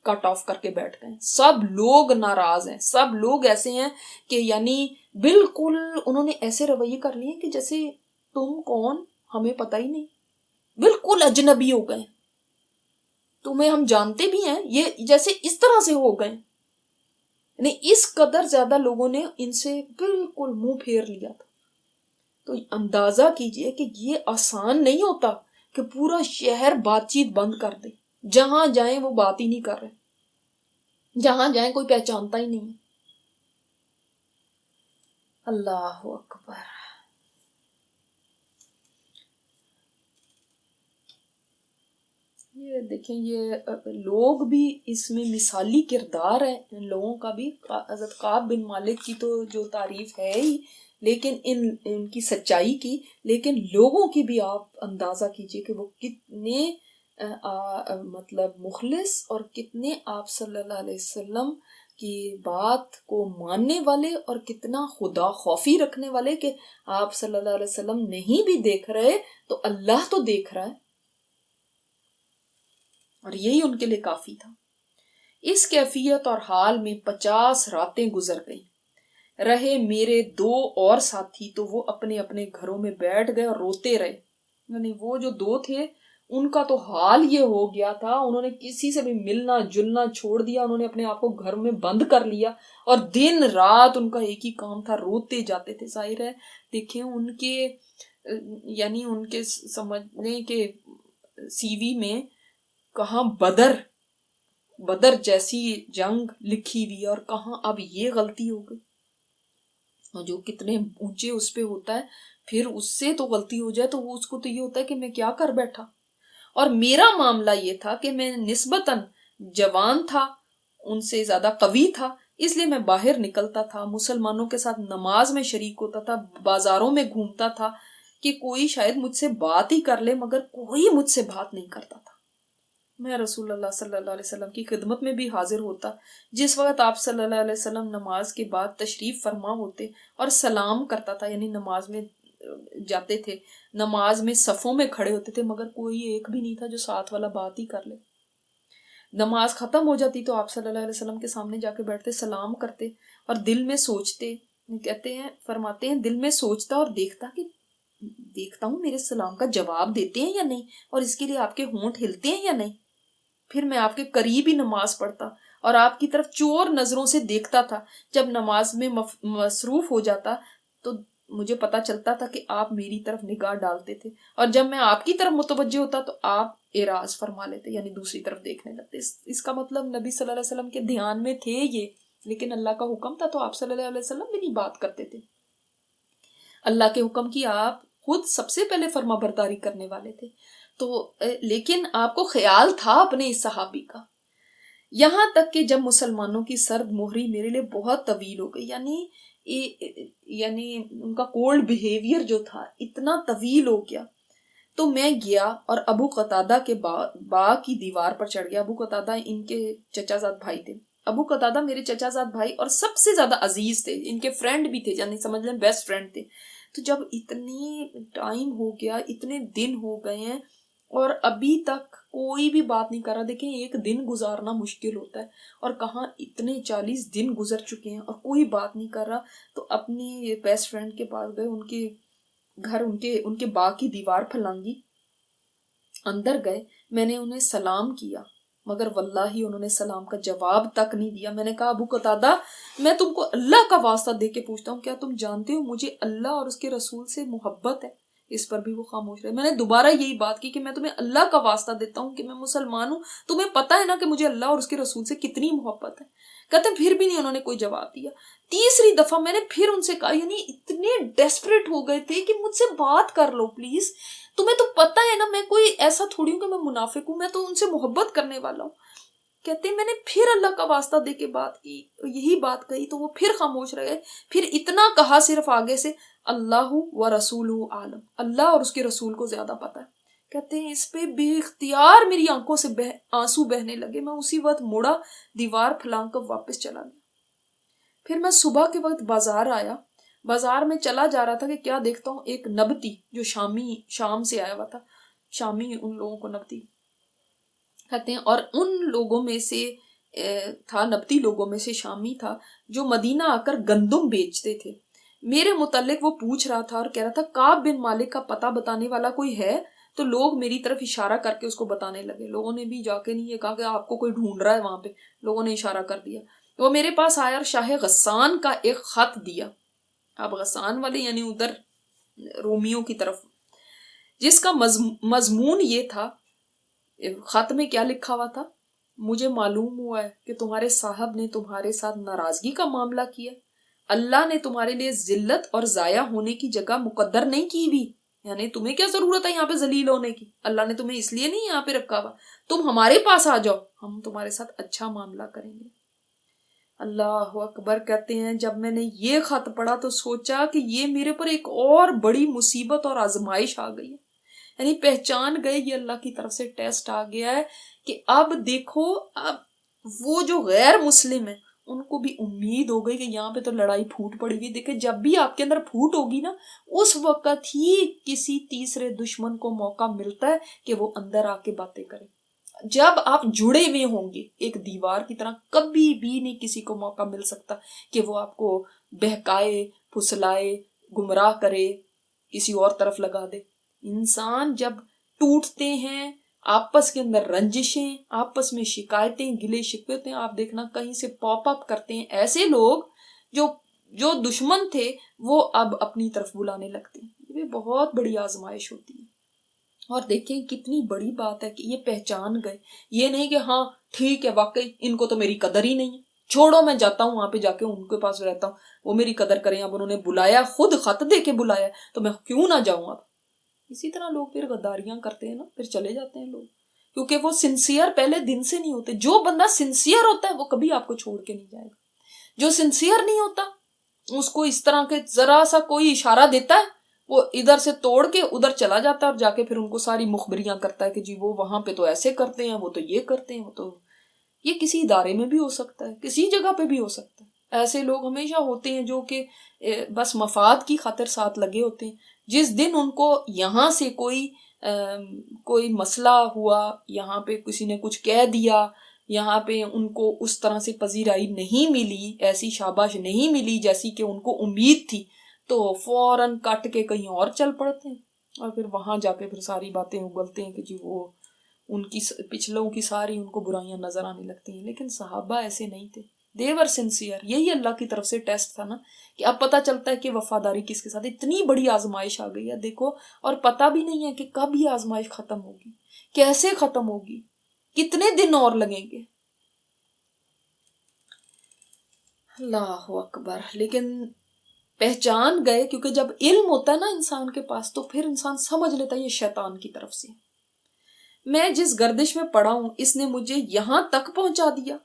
کٹ آف کر کے بیٹھ گئے، سب لوگ ناراض ہیں، سب لوگ ایسے ہیں کہ یعنی بالکل انہوں نے ایسے رویے کر لیے کہ جیسے تم کون ہمیں پتہ ہی نہیں، بالکل اجنبی ہو گئے، تمہیں ہم جانتے بھی ہیں، یہ جیسے اس طرح سے ہو گئے، یعنی اس قدر زیادہ لوگوں نے ان سے بالکل منہ پھیر لیا تھا۔ تو اندازہ کیجئے کہ یہ آسان نہیں ہوتا کہ پورا شہر بات چیت بند کر دے، جہاں جائیں وہ بات ہی نہیں کر رہے، جہاں جائیں کوئی پہچانتا ہی نہیں ہے۔ اللہ اکبر. یہ دیکھیں، یہ لوگ بھی اس میں مثالی کردار ہے ان لوگوں کا بھی. حضرت کعب بن مالک کی تو جو تعریف ہے ہی، لیکن ان کی سچائی کی، لیکن لوگوں کی بھی آپ اندازہ کیجئے کہ وہ کتنے مطلب مخلص اور کتنے آپ صلی اللہ علیہ وسلم کی بات کو ماننے والے، اور کتنا خدا خوفی رکھنے والے کہ آپ صلی اللہ علیہ وسلم نہیں بھی دیکھ رہے تو اللہ تو دیکھ رہا ہے، اور یہی ان کے لیے کافی تھا. اس کیفیت اور حال میں 50 راتیں گزر گئیں. رہے میرے 2 اور ساتھی تو وہ اپنے اپنے گھروں میں بیٹھ گئے اور روتے رہے. یعنی وہ جو 2 تھے ان کا تو حال یہ ہو گیا تھا، انہوں نے کسی سے بھی ملنا جلنا چھوڑ دیا، انہوں نے اپنے آپ کو گھر میں بند کر لیا، اور دن رات ان کا ایک ہی کام تھا، روتے جاتے تھے. ظاہر ہے دیکھیں ان کے یعنی ان کے سمجھنے کے سی وی میں کہاں بدر جیسی جنگ لکھی ہوئی، اور کہاں اب یہ غلطی ہو گئی. اور جو کتنے اونچے اس پہ ہوتا ہے، پھر اس سے تو غلطی ہو جائے تو وہ اس کو تو یہ ہوتا ہے کہ میں کیا کر بیٹھا. اور میرا معاملہ یہ تھا کہ میں نسبتاً جوان تھا، ان سے زیادہ قوی تھا، اس لیے میں باہر نکلتا تھا، مسلمانوں کے ساتھ نماز میں شریک ہوتا تھا، بازاروں میں گھومتا تھا کہ کوئی شاید مجھ سے بات ہی کر لے، مگر کوئی مجھ سے بات نہیں کرتا تھا. میں رسول اللہ صلی اللہ علیہ وسلم کی خدمت میں بھی حاضر ہوتا جس وقت آپ صلی اللہ علیہ وسلم نماز کے بعد تشریف فرما ہوتے، اور سلام کرتا تھا. یعنی نماز میں جاتے تھے، نماز میں صفوں میں کھڑے ہوتے تھے، مگر کوئی ایک بھی نہیں تھا جو ساتھ والا بات ہی کر لے. نماز ختم ہو جاتی تو آپ صلی اللہ علیہ وسلم کے سامنے جا کے بیٹھتے، سلام کرتے، اور دل میں سوچتے، کہتے ہیں فرماتے ہیں دل میں سوچتا اور دیکھتا ہوں میرے سلام کا جواب دیتے ہیں یا نہیں، اور اس کے لیے آپ کے ہونٹ ہلتے ہیں یا نہیں. پھر میں آپ کے قریب ہی نماز پڑھتا اور آپ کی طرف چور نظروں سے دیکھتا تھا. جب نماز میں مصروف ہو جاتا تو مجھے پتا چلتا تھا کہ آپ میری طرف نگاہ ڈالتے تھے، اور جب میں آپ کی طرف متوجہ ہوتا تو آپ اعراض فرما لیتے، یعنی دوسری طرف دیکھنے لگتے. اس کا مطلب نبی صلی اللہ علیہ وسلم کے دھیان میں تھے یہ، لیکن اللہ کا حکم تھا تو آپ صلی اللہ علیہ وسلم بھی نہیں بات کرتے تھے. اللہ کے حکم کی آپ خود سب سے پہلے فرما برداری کرنے والے تھے. تو لیکن آپ کو خیال تھا اپنے اس صحابی کا، یہاں تک کہ جب مسلمانوں کی سرد مہری میرے لیے بہت طویل ہو گئی، یعنی ان کا کولڈ بیہیویئر جو تھا اتنا طویل ہو گیا، تو میں گیا اور ابو قتادہ کے باغ کی دیوار پر چڑھ گیا. ابو قتادہ ان کے چچا زاد بھائی تھے. ابو قتادہ میرے چچا زاد بھائی اور سب سے زیادہ عزیز تھے، ان کے فرینڈ بھی تھے، یعنی سمجھ لیں بیسٹ فرینڈ تھے. تو جب اتنی ٹائم ہو گیا، اتنے دن ہو گئے ہیں اور ابھی تک کوئی بھی بات نہیں کر رہا. دیکھیں ایک دن گزارنا مشکل ہوتا ہے، اور کہاں اتنے 40 دن گزر چکے ہیں اور کوئی بات نہیں کر رہا. تو اپنی بیسٹ فرینڈ کے پاس گئے، ان کے گھر ان کے باغ کی دیوار پھلانگی، اندر گئے، میں نے انہیں سلام کیا، مگر واللہ انہوں نے سلام کا جواب تک نہیں دیا. میں نے کہا ابو قتادہ میں تم کو اللہ کا واسطہ دے کے پوچھتا ہوں، کیا تم جانتے ہو مجھے اللہ اور اس کے رسول سے محبت ہے؟ اس پر بھی وہ خاموش رہے. میں نے دوبارہ یہی بات کی کہ میں تمہیں اللہ کا واسطہ دیتا ہوں کہ میں مسلمان ہوں، تمہیں پتہ ہے نا کہ مجھے اللہ اور اس کے رسول سے کتنی محبت ہے. کہتے ہیں پھر بھی نہیں انہوں نے کوئی جواب دیا. تیسری دفعہ میں نے پھر ان سے کہا، یعنی اتنے ڈیسپریٹ ہو گئے تھے کہ مجھ سے بات کر لو پلیز، تمہیں تو پتہ ہے نا میں کوئی ایسا تھوڑی ہوں کہ میں منافق ہوں، میں تو ان سے محبت کرنے والا ہوں. کہتے ہیں میں نے پھر اللہ کا واسطہ دے کے بات کی، یہی بات کہی تو وہ پھر خاموش رہ گئے. پھر اتنا کہا صرف آگے سے، اللہ و رسولہ عالم، اللہ اور اس کے رسول کو زیادہ پتہ ہے. کہتے ہیں اس پہ بے اختیار میری آنکھوں سے آنسو بہنے لگے. میں اسی وقت مڑا، دیوار پھلانگ کر واپس چلا گیا. پھر میں صبح کے وقت بازار آیا، بازار میں چلا جا رہا تھا کہ کیا دیکھتا ہوں ایک نبتی جو شام سے آیا ہوا تھا، شامی ان لوگوں کو نبتی کہتے ہیں، اور ان لوگوں میں سے تھا، نبتی لوگوں میں سے شامی تھا جو مدینہ آ کر گندم بیچتے تھے. میرے متعلق وہ پوچھ رہا تھا اور کہہ رہا تھا کعب بن مالک کا پتہ بتانے والا کوئی ہے؟ تو لوگ میری طرف اشارہ کر کے اس کو بتانے لگے. لوگوں نے بھی جا کے نہیں یہ کہا کہ آپ کو کوئی ڈھونڈ رہا ہے وہاں پہ، لوگوں نے اشارہ کر دیا. وہ میرے پاس آیا اور شاہ غسان کا ایک خط دیا. اب غسان والے یعنی ادھر رومیوں کی طرف، جس کا مضمون یہ تھا، خط میں کیا لکھا ہوا تھا، مجھے معلوم ہوا ہے کہ تمہارے صاحب نے تمہارے ساتھ ناراضگی کا معاملہ کیا. اللہ نے تمہارے لیے ذلت اور ضائع ہونے کی جگہ مقدر نہیں کی بھی، یعنی تمہیں کیا ضرورت ہے یہاں پہ ذلیل ہونے کی، اللہ نے تمہیں اس لیے نہیں یہاں پہ رکھا ہوا، تم ہمارے پاس آ جاؤ، ہم تمہارے ساتھ اچھا معاملہ کریں گے۔ اللہ اکبر کہتے ہیں جب میں نے یہ خط پڑھا تو سوچا کہ یہ میرے پر ایک اور بڑی مصیبت اور آزمائش آ گئی ہے، یعنی پہچان گئے یہ اللہ کی طرف سے ٹیسٹ آ گیا ہے کہ اب دیکھو، اب وہ جو غیر مسلم ہیں ان کو بھی امید ہو گئی کہ یہاں پہ تو لڑائی پھوٹ پڑے گی۔ دیکھیں جب بھی آپ کے اندر پھوٹ ہوگی نا، اس وقت ہی کسی تیسرے دشمن کو موقع ملتا ہے کہ وہ اندر آ کے باتیں کرے۔ جب آپ جڑے ہوئے ہوں گے ایک دیوار کی طرح، کبھی بھی نہیں کسی کو موقع مل سکتا کہ وہ آپ کو بہکائے، پھسلائے، گمراہ کرے، کسی اور طرف لگا دے۔ انسان جب ٹوٹتے ہیں، آپس کے اندر رنجشیں، آپس میں شکایتیں، گلے شکوے ہوتے ہیں، آپ دیکھنا کہیں سے پاپ اپ کرتے ہیں ایسے لوگ جو دشمن تھے، وہ اب اپنی طرف بلانے لگتے ہیں۔ یہ بہت بڑی آزمائش ہوتی ہے۔ اور دیکھیں کتنی بڑی بات ہے کہ یہ پہچان گئے، یہ نہیں کہ ہاں ٹھیک ہے واقعی ان کو تو میری قدر ہی نہیں ہے، چھوڑو میں جاتا ہوں وہاں پہ جا کے ان کے پاس رہتا ہوں، وہ میری قدر کریں، اب انہوں نے بلایا، خود خط دے کے بلایا تو میں کیوں نہ جاؤں۔ اب اسی طرح لوگ پھر غداریاں کرتے ہیں نا، پھر چلے جاتے ہیں لوگ، کیونکہ وہ سنسیئر پہلے دن سے نہیں ہوتے۔ جو بندہ سنسیئر ہوتا ہے وہ کبھی آپ کو چھوڑ کے نہیں جائے گا، جو سنسیئر نہیں ہوتا اس کو اس طرح کے ذرا سا کوئی اشارہ دیتا ہے، وہ ادھر سے توڑ کے ادھر چلا جاتا ہے اور جا کے پھر ان کو ساری مخبریاں کرتا ہے کہ جی وہ وہاں پہ تو ایسے کرتے ہیں، وہ تو یہ کرتے ہیں، وہ تو یہ کسی ادارے میں بھی ہو سکتا ہے، کسی جگہ پہ بھی ہو سکتا ہے۔ ایسے لوگ ہمیشہ ہوتے ہیں جو کہ بس مفاد کی خاطر ساتھ لگے ہوتے ہیں۔ جس دن ان کو یہاں سے کوئی مسئلہ ہوا، یہاں پہ کسی نے کچھ کہہ دیا، یہاں پہ ان کو اس طرح سے پذیرائی نہیں ملی، ایسی شاباش نہیں ملی جیسی کہ ان کو امید تھی، تو فوراً کٹ کے کہیں اور چل پڑتے ہیں اور پھر وہاں جا کے پھر ساری باتیں اگلتے ہیں کہ جی وہ ان کی پچھلوں کی ساری ان کو برائیاں نظر آنے لگتی ہیں۔ لیکن صحابہ ایسے نہیں تھے، they were sincere۔ یہی اللہ کی طرف سے ٹیسٹ تھا نا، کہ اب پتہ چلتا ہے کہ وفاداری کس کے ساتھ۔ اتنی بڑی آزمائش آ گئی ہے دیکھو، اور پتہ بھی نہیں ہے کہ کب یہ آزمائش ختم ہوگی، کیسے ختم ہوگی، کتنے دن اور لگیں گے۔ اللہ اکبر۔ لیکن پہچان گئے، کیونکہ جب علم ہوتا ہے نا انسان کے پاس تو پھر انسان سمجھ لیتا ہے یہ شیطان کی طرف سے۔ میں جس گردش میں پڑا ہوں اس نے مجھے یہاں تک پہنچا دیا،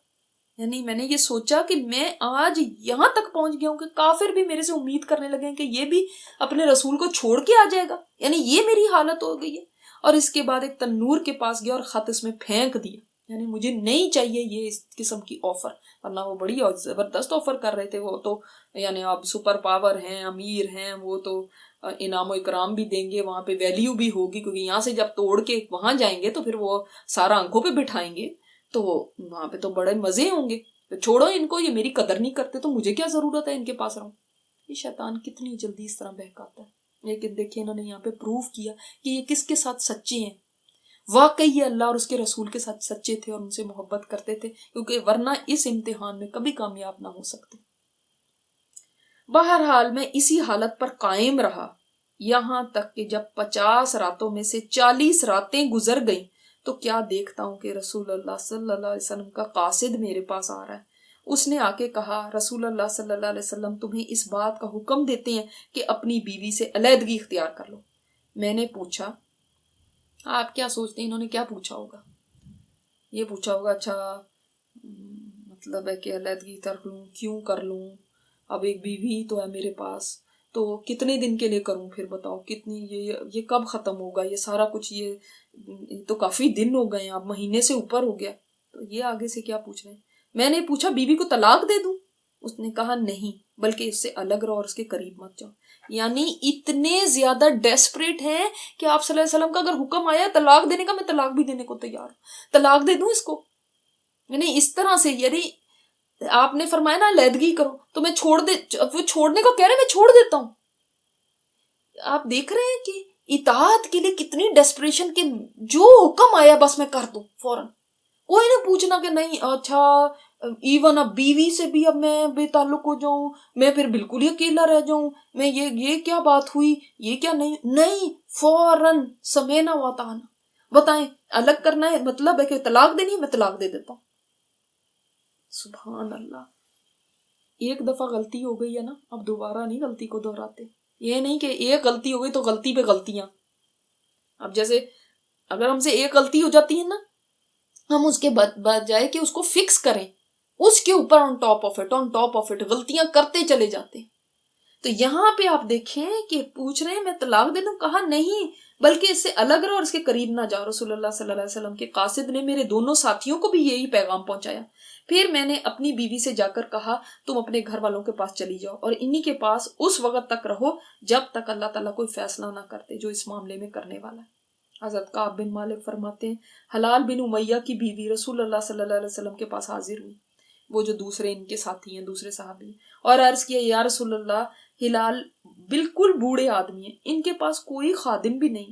یعنی میں نے یہ سوچا کہ میں آج یہاں تک پہنچ گیا ہوں کہ کافر بھی میرے سے امید کرنے لگے کہ یہ بھی اپنے رسول کو چھوڑ کے آ جائے گا، یعنی یہ میری حالت ہو گئی ہے۔ اور اس کے بعد ایک تنور کے پاس گیا اور خط اس میں پھینک دیا، یعنی مجھے نہیں چاہیے یہ اس قسم کی آفر، ورنہ وہ بڑی زبردست آفر کر رہے تھے، وہ تو یعنی آپ سپر پاور ہیں، امیر ہیں، وہ تو انعام و اکرام بھی دیں گے، وہاں پہ ویلیو بھی ہوگی، کیونکہ یہاں سے جب توڑ کے وہاں جائیں گے تو پھر وہ سارا آنکھوں پہ بٹھائیں گے تو وہاں پہ تو بڑے مزے ہوں گے۔ چھوڑو ان کو، یہ میری قدر نہیں کرتے تو مجھے کیا ضرورت ہے ان کے پاس رہوں۔ یہ شیطان کتنی جلدی اس طرح بہکاتا ہے۔ لیکن دیکھیں انہوں نے یہاں پہ پروف کیا کہ یہ کس کے ساتھ سچے ہیں، واقعی یہ اللہ اور اس کے رسول کے ساتھ سچے تھے اور ان سے محبت کرتے تھے، کیونکہ ورنہ اس امتحان میں کبھی کامیاب نہ ہو سکتے۔ بہرحال میں اسی حالت پر قائم رہا یہاں تک کہ جب 50 راتوں میں سے 40 راتیں گزر گئیں تو کیا دیکھتا ہوں کہ رسول اللہ صلی اللہ علیہ وسلم کا قاصد میرے پاس آ رہا ہے۔ اس نے آ کے کہا، رسول اللہ صلی اللہ علیہ وسلم تمہیں اس بات کا حکم دیتے ہیں کہ اپنی بیوی سے علیحدگی اختیار کر لو۔ میں نے پوچھا، آپ کیا سوچتے ہیں انہوں نے کیا پوچھا ہوگا؟ یہ پوچھا ہوگا اچھا مطلب ہے کہ علیحدگی کر لوں، کیوں کر لوں، اب ایک بیوی تو ہے میرے پاس، تو کتنے دن کے لیے کروں، پھر بتاؤ کتنی، یہ کب ختم ہوگا یہ سارا کچھ، یہ تو کافی دن ہو گئے ہیں، اب مہینے سے اوپر ہو گیا، تو یہ آگے سے کیا پوچھ رہے ہیں۔ میں نے پوچھا بیوی کو طلاق دے دوں؟ اس نے کہا نہیں، بلکہ اس سے الگ رہو اور اس کے قریب مت جاؤ۔ یعنی اتنے زیادہ ڈیسپریٹ ہیں کہ آپ صلی اللہ علیہ وسلم کا اگر حکم آیا طلاق دینے کا، میں طلاق بھی دینے کو تیار ہوں، طلاق دے دوں اس کو، یعنی اس طرح سے۔ یعنی آپ نے فرمایا نا علیحدگی کرو تو میں وہ چھوڑنے کو کہہ رہے میں چھوڑ دیتا ہوں۔ آپ دیکھ رہے ہیں کہ اطاعت کے لیے کتنی ڈیسپریشن، کہ جو حکم آیا بس میں کر دوں فوراً، کوئی نہ پوچھنا کہ نہیں اچھا ایون اب بیوی سے بھی اب میں بے تعلق ہو جاؤں، میں پھر بالکل ہی اکیلا رہ جاؤں، میں یہ کیا بات ہوئی، یہ کیا نہیں فوراً سمینا واتانا۔ بتائیں الگ کرنا ہے مطلب ہے کہ طلاق دینی ہے، میں طلاق دے دیتا ہوں۔ سبحان اللہ، ایک دفعہ غلطی ہو گئی ہے نا، اب دوبارہ نہیں غلطی کو دہراتے. یہ نہیں کہ ایک غلطی ہو گئی تو غلطی پہ غلطیاں. اب جیسے اگر ہم سے ایک غلطی ہو جاتی ہے نا، ہم اس کے بجائے کہ اس کو فکس کریں، اس کے اوپر آن ٹاپ آف اٹ غلطیاں کرتے چلے جاتے ہیں. تو یہاں پہ آپ دیکھیں کہ پوچھ رہے ہیں میں طلاق دے دوں، کہا نہیں بلکہ اس سے الگ رہو اور اس کے قریب نہ جاؤ. رسول اللہ صلی اللہ علیہ وسلم کے قاصد نے میرے دونوں ساتھیوں کو بھی یہی پیغام پہنچایا. پھر میں نے اپنی بیوی سے جا کر کہا تم اپنے گھر والوں کے پاس چلی جاؤ اور انہی کے پاس اس وقت تک رہو جب تک اللہ تعالیٰ کوئی فیصلہ نہ کرتے جو اس معاملے میں کرنے والا ہے. حضرت کعب بن مالک فرماتے ہیں حلال بن امیہ کی بیوی رسول اللہ صلی اللہ علیہ وسلم کے پاس حاضر ہوئی، وہ جو دوسرے ان کے ساتھی ہیں، دوسرے صحابی ہیں، اور عرض کیا یا رسول اللہ ہلال بالکل بوڑھے آدمی ہیں، ان کے پاس کوئی خادم بھی نہیں،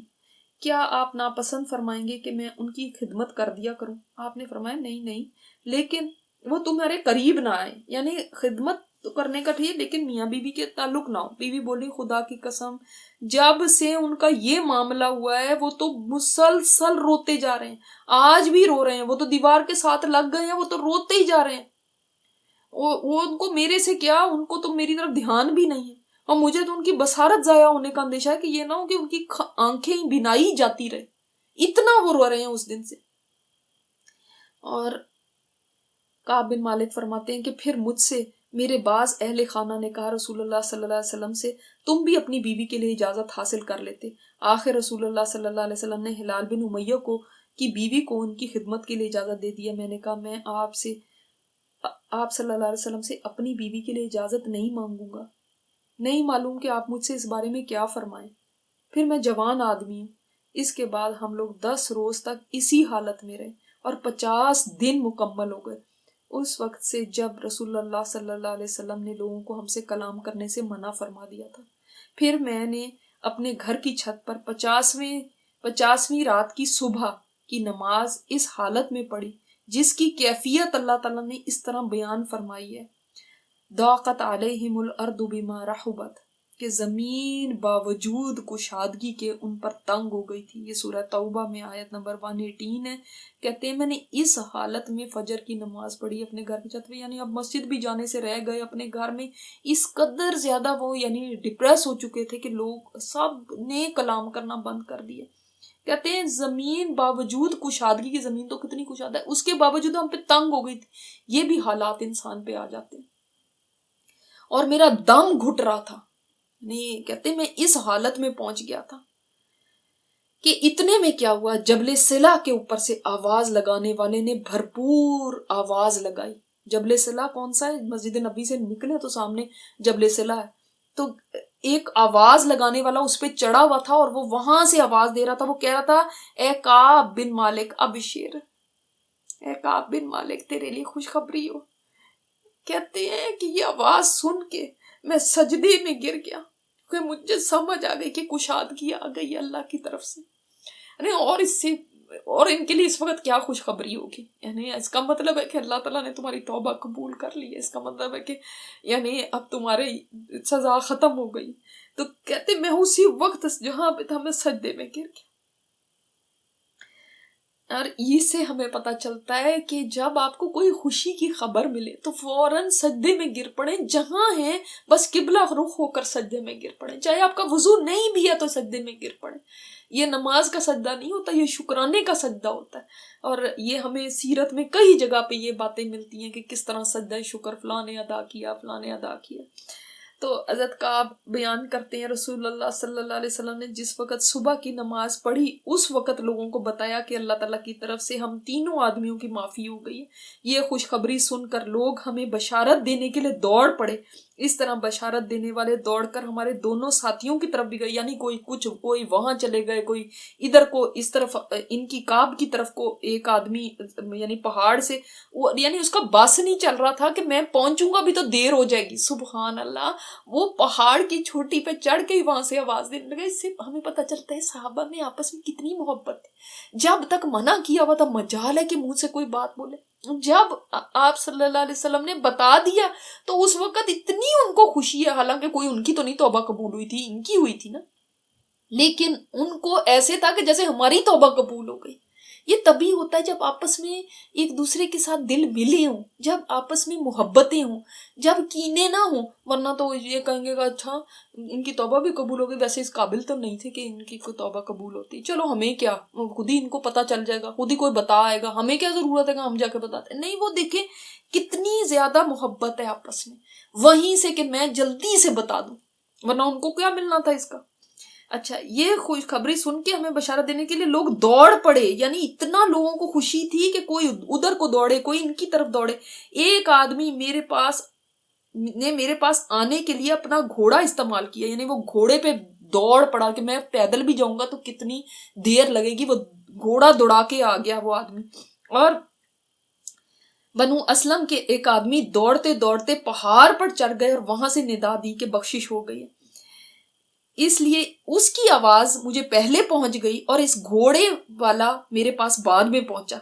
کیا آپ ناپسند فرمائیں گے کہ میں ان کی خدمت کر دیا کروں؟ آپ نے فرمایا نہیں، لیکن وہ تمہارے قریب نہ آئے، یعنی خدمت تو کرنے کا ٹھیک لیکن میاں بیوی کے تعلق نہ ہو. بیوی بولی خدا کی قسم جب سے ان کا یہ معاملہ ہوا ہے وہ تو مسلسل روتے جا رہے ہیں، آج بھی رو رہے ہیں، وہ تو دیوار کے ساتھ لگ گئے ہیں، وہ تو روتے ہی جا رہے ہیں. وہ ان کو میرے سے کیا، ان کو تو میری طرف دھیان بھی نہیں ہے، اور مجھے تو ان کی بصارت ضائع ہونے کا اندیشہ ہے کہ یہ نہ ہو کہ ان کی آنکھیں بینائی جاتی رہے، اتنا وہ رو رہے ہیں اس دن سے. اور کعب بن مالک فرماتے ہیں کہ پھر مجھ سے میرے بعض اہل خانہ نے کہا رسول اللہ صلی اللہ علیہ وسلم سے تم بھی اپنی بیوی کے لیے اجازت حاصل کر لیتے. آخر رسول اللہ صلی اللہ علیہ وسلم نے ہلال بن امیہ کی بیوی کو ان کی خدمت کے لیے اجازت دے دیا. میں نے کہا میں آپ صلی اللہ علیہ وسلم سے اپنی بیوی کے لیے اجازت نہیں مانگوں گا، نہیں معلوم کہ آپ مجھ سے اس بارے میں کیا فرمائیں. پھر میں جوان آدمی ہوں. اس کے بعد ہم لوگ 10 روز تک اسی حالت میں رہے اور 50 دن مکمل ہو گئے اس وقت سے جب رسول اللہ صلی اللہ علیہ وسلم نے لوگوں کو ہم سے کلام کرنے سے منع فرما دیا تھا. پھر میں نے اپنے گھر کی چھت پر 50ویں رات کی صبح کی نماز اس حالت میں پڑھی جس کی کیفیت اللہ تعالیٰ نے اس طرح بیان فرمائی ہے ضاقت علیہم الارض بما رحبت، کہ زمین باوجود کشادگی کے ان پر تنگ ہو گئی تھی. یہ سورہ توبہ میں آیت نمبر 118 ہے. کہتے ہیں میں نے اس حالت میں فجر کی نماز پڑھی اپنے گھر کی چھت پہ، یعنی اب مسجد بھی جانے سے رہ گئے اپنے گھر میں. اس قدر زیادہ وہ یعنی ڈپریس ہو چکے تھے کہ لوگ سب نے کلام کرنا بند کر دیا. کہتے ہیں زمین باوجود کشادگی کی، زمین تو کتنی کشادہ ہے، اس کے باوجود ہم پہ تنگ ہو گئی تھی. یہ بھی حالات انسان پہ آ جاتے ہیں. اور میرا دم گھٹ رہا تھا، نہیں کہتے میں اس حالت میں پہنچ گیا تھا کہ اتنے میں کیا ہوا، جبل صلہ کے اوپر سے آواز لگانے والے نے بھرپور آواز لگائی. جبل صلہ کون سا ہے؟ مسجد نبی سے نکلے تو سامنے جبل صلہ ہے. تو ایک آواز لگانے والا اس پہ چڑھا ہوا تھا اور وہ وہاں سے آواز دے رہا تھا. وہ کہہ رہا تھا اے کعب بن مالک ابشر، اے کعب بن مالک تیرے لیے خوشخبری ہو. کہتے ہیں کہ یہ آواز سن کے میں سجدے میں گر گیا کہ مجھے سمجھ آ گئی کہ کشادگی آ گئی اللہ کی طرف سے. اور ان کے لیے اس وقت کیا خوشخبری ہوگی، یعنی اس کا مطلب ہے کہ اللہ تعالیٰ نے تمہاری توبہ قبول کر لی ہے، اس کا مطلب ہے کہ یعنی اب تمہاری سزا ختم ہو گئی. تو کہتے میں اسی وقت جہاں پہ تھا میں سجدے میں گر گیا. اور اس سے ہمیں پتہ چلتا ہے کہ جب آپ کو کوئی خوشی کی خبر ملے تو فوراً سجدے میں گر پڑیں، جہاں ہیں بس قبلہ رخ ہو کر سجدے میں گر پڑیں. چاہے آپ کا وضو نہیں بھی ہے تو سجدے میں گر پڑیں. یہ نماز کا سجدہ نہیں ہوتا، یہ شکرانے کا سجدہ ہوتا ہے. اور یہ ہمیں سیرت میں کئی جگہ پہ یہ باتیں ملتی ہیں کہ کس طرح سجدہ شکر فلاں نے ادا کیا، فلاں نے ادا کیا. تو حضرت کعب بیان کرتے ہیں رسول اللہ صلی اللہ علیہ وسلم نے جس وقت صبح کی نماز پڑھی اس وقت لوگوں کو بتایا کہ اللہ تعالیٰ کی طرف سے ہم تینوں آدمیوں کی معافی ہو گئی ہے. یہ خوشخبری سن کر لوگ ہمیں بشارت دینے کے لیے دوڑ پڑے. اس طرح بشارت دینے والے دوڑ کر ہمارے دونوں ساتھیوں کی طرف بھی گئے، یعنی کوئی وہاں چلے گئے، کوئی ادھر کو اس طرف ان کی کعب کی طرف کو. ایک آدمی یعنی پہاڑ سے یعنی اس کا بس نہیں چل رہا تھا کہ میں پہنچوں گا بھی تو دیر ہو جائے گی. سبحان اللہ، وہ پہاڑ کی چوٹی پہ چڑھ کے ہی وہاں سے آواز دینے لگا. اس سے ہمیں پتہ چلتا ہے صحابہ میں آپس میں کتنی محبت تھی. جب تک منع کیا ہوا تھا مجال ہے کہ منہ سے کوئی بات بولے، جب آپ صلی اللہ علیہ وسلم نے بتا دیا تو اس وقت اتنی ان کو خوشی ہے. حالانکہ کوئی ان کی تو نہیں توبہ قبول ہوئی تھی، ان کی ہوئی تھی نا، لیکن ان کو ایسے تھا کہ جیسے ہماری توبہ قبول ہو گئی. یہ تبھی ہوتا ہے جب آپس میں ایک دوسرے کے ساتھ دل ملے ہوں، جب آپس میں محبتیں ہوں، جب کینے نہ ہوں، ورنہ تو یہ کہیں گے کہ اچھا ان کی توبہ بھی قبول ہوگی، ویسے اس قابل تو نہیں تھے کہ ان کی کوئی توبہ قبول ہوتی، چلو ہمیں کیا، خود ہی ان کو پتہ چل جائے گا، خود ہی کوئی بتا آئے گا، ہمیں کیا ضرورت ہے کہ ہم جا کے بتاتے. نہیں، وہ دیکھیں کتنی زیادہ محبت ہے آپس میں، وہیں سے کہ میں جلدی سے بتا دوں، ورنہ ان کو کیا ملنا تھا اس کا. اچھا، یہ خوشخبری سن کے ہمیں بشارت دینے کے لیے لوگ دوڑ پڑے، یعنی اتنا لوگوں کو خوشی تھی کہ کوئی ادھر کو دوڑے، کوئی ان کی طرف دوڑے. ایک آدمی میرے پاس آنے کے لیے اپنا گھوڑا استعمال کیا، یعنی وہ گھوڑے پہ دوڑ پڑا کہ میں پیدل بھی جاؤں گا تو کتنی دیر لگے گی، وہ گھوڑا دوڑا کے آ گیا وہ آدمی. اور بنو اسلم کے ایک آدمی دوڑتے دوڑتے پہاڑ پر چڑھ گئے اور وہاں سے ندا دی کہ بخشش ہو گئی ہے. اس لیے اس کی آواز مجھے پہلے پہنچ گئی اور اس گھوڑے والا میرے پاس بعد میں پہنچا.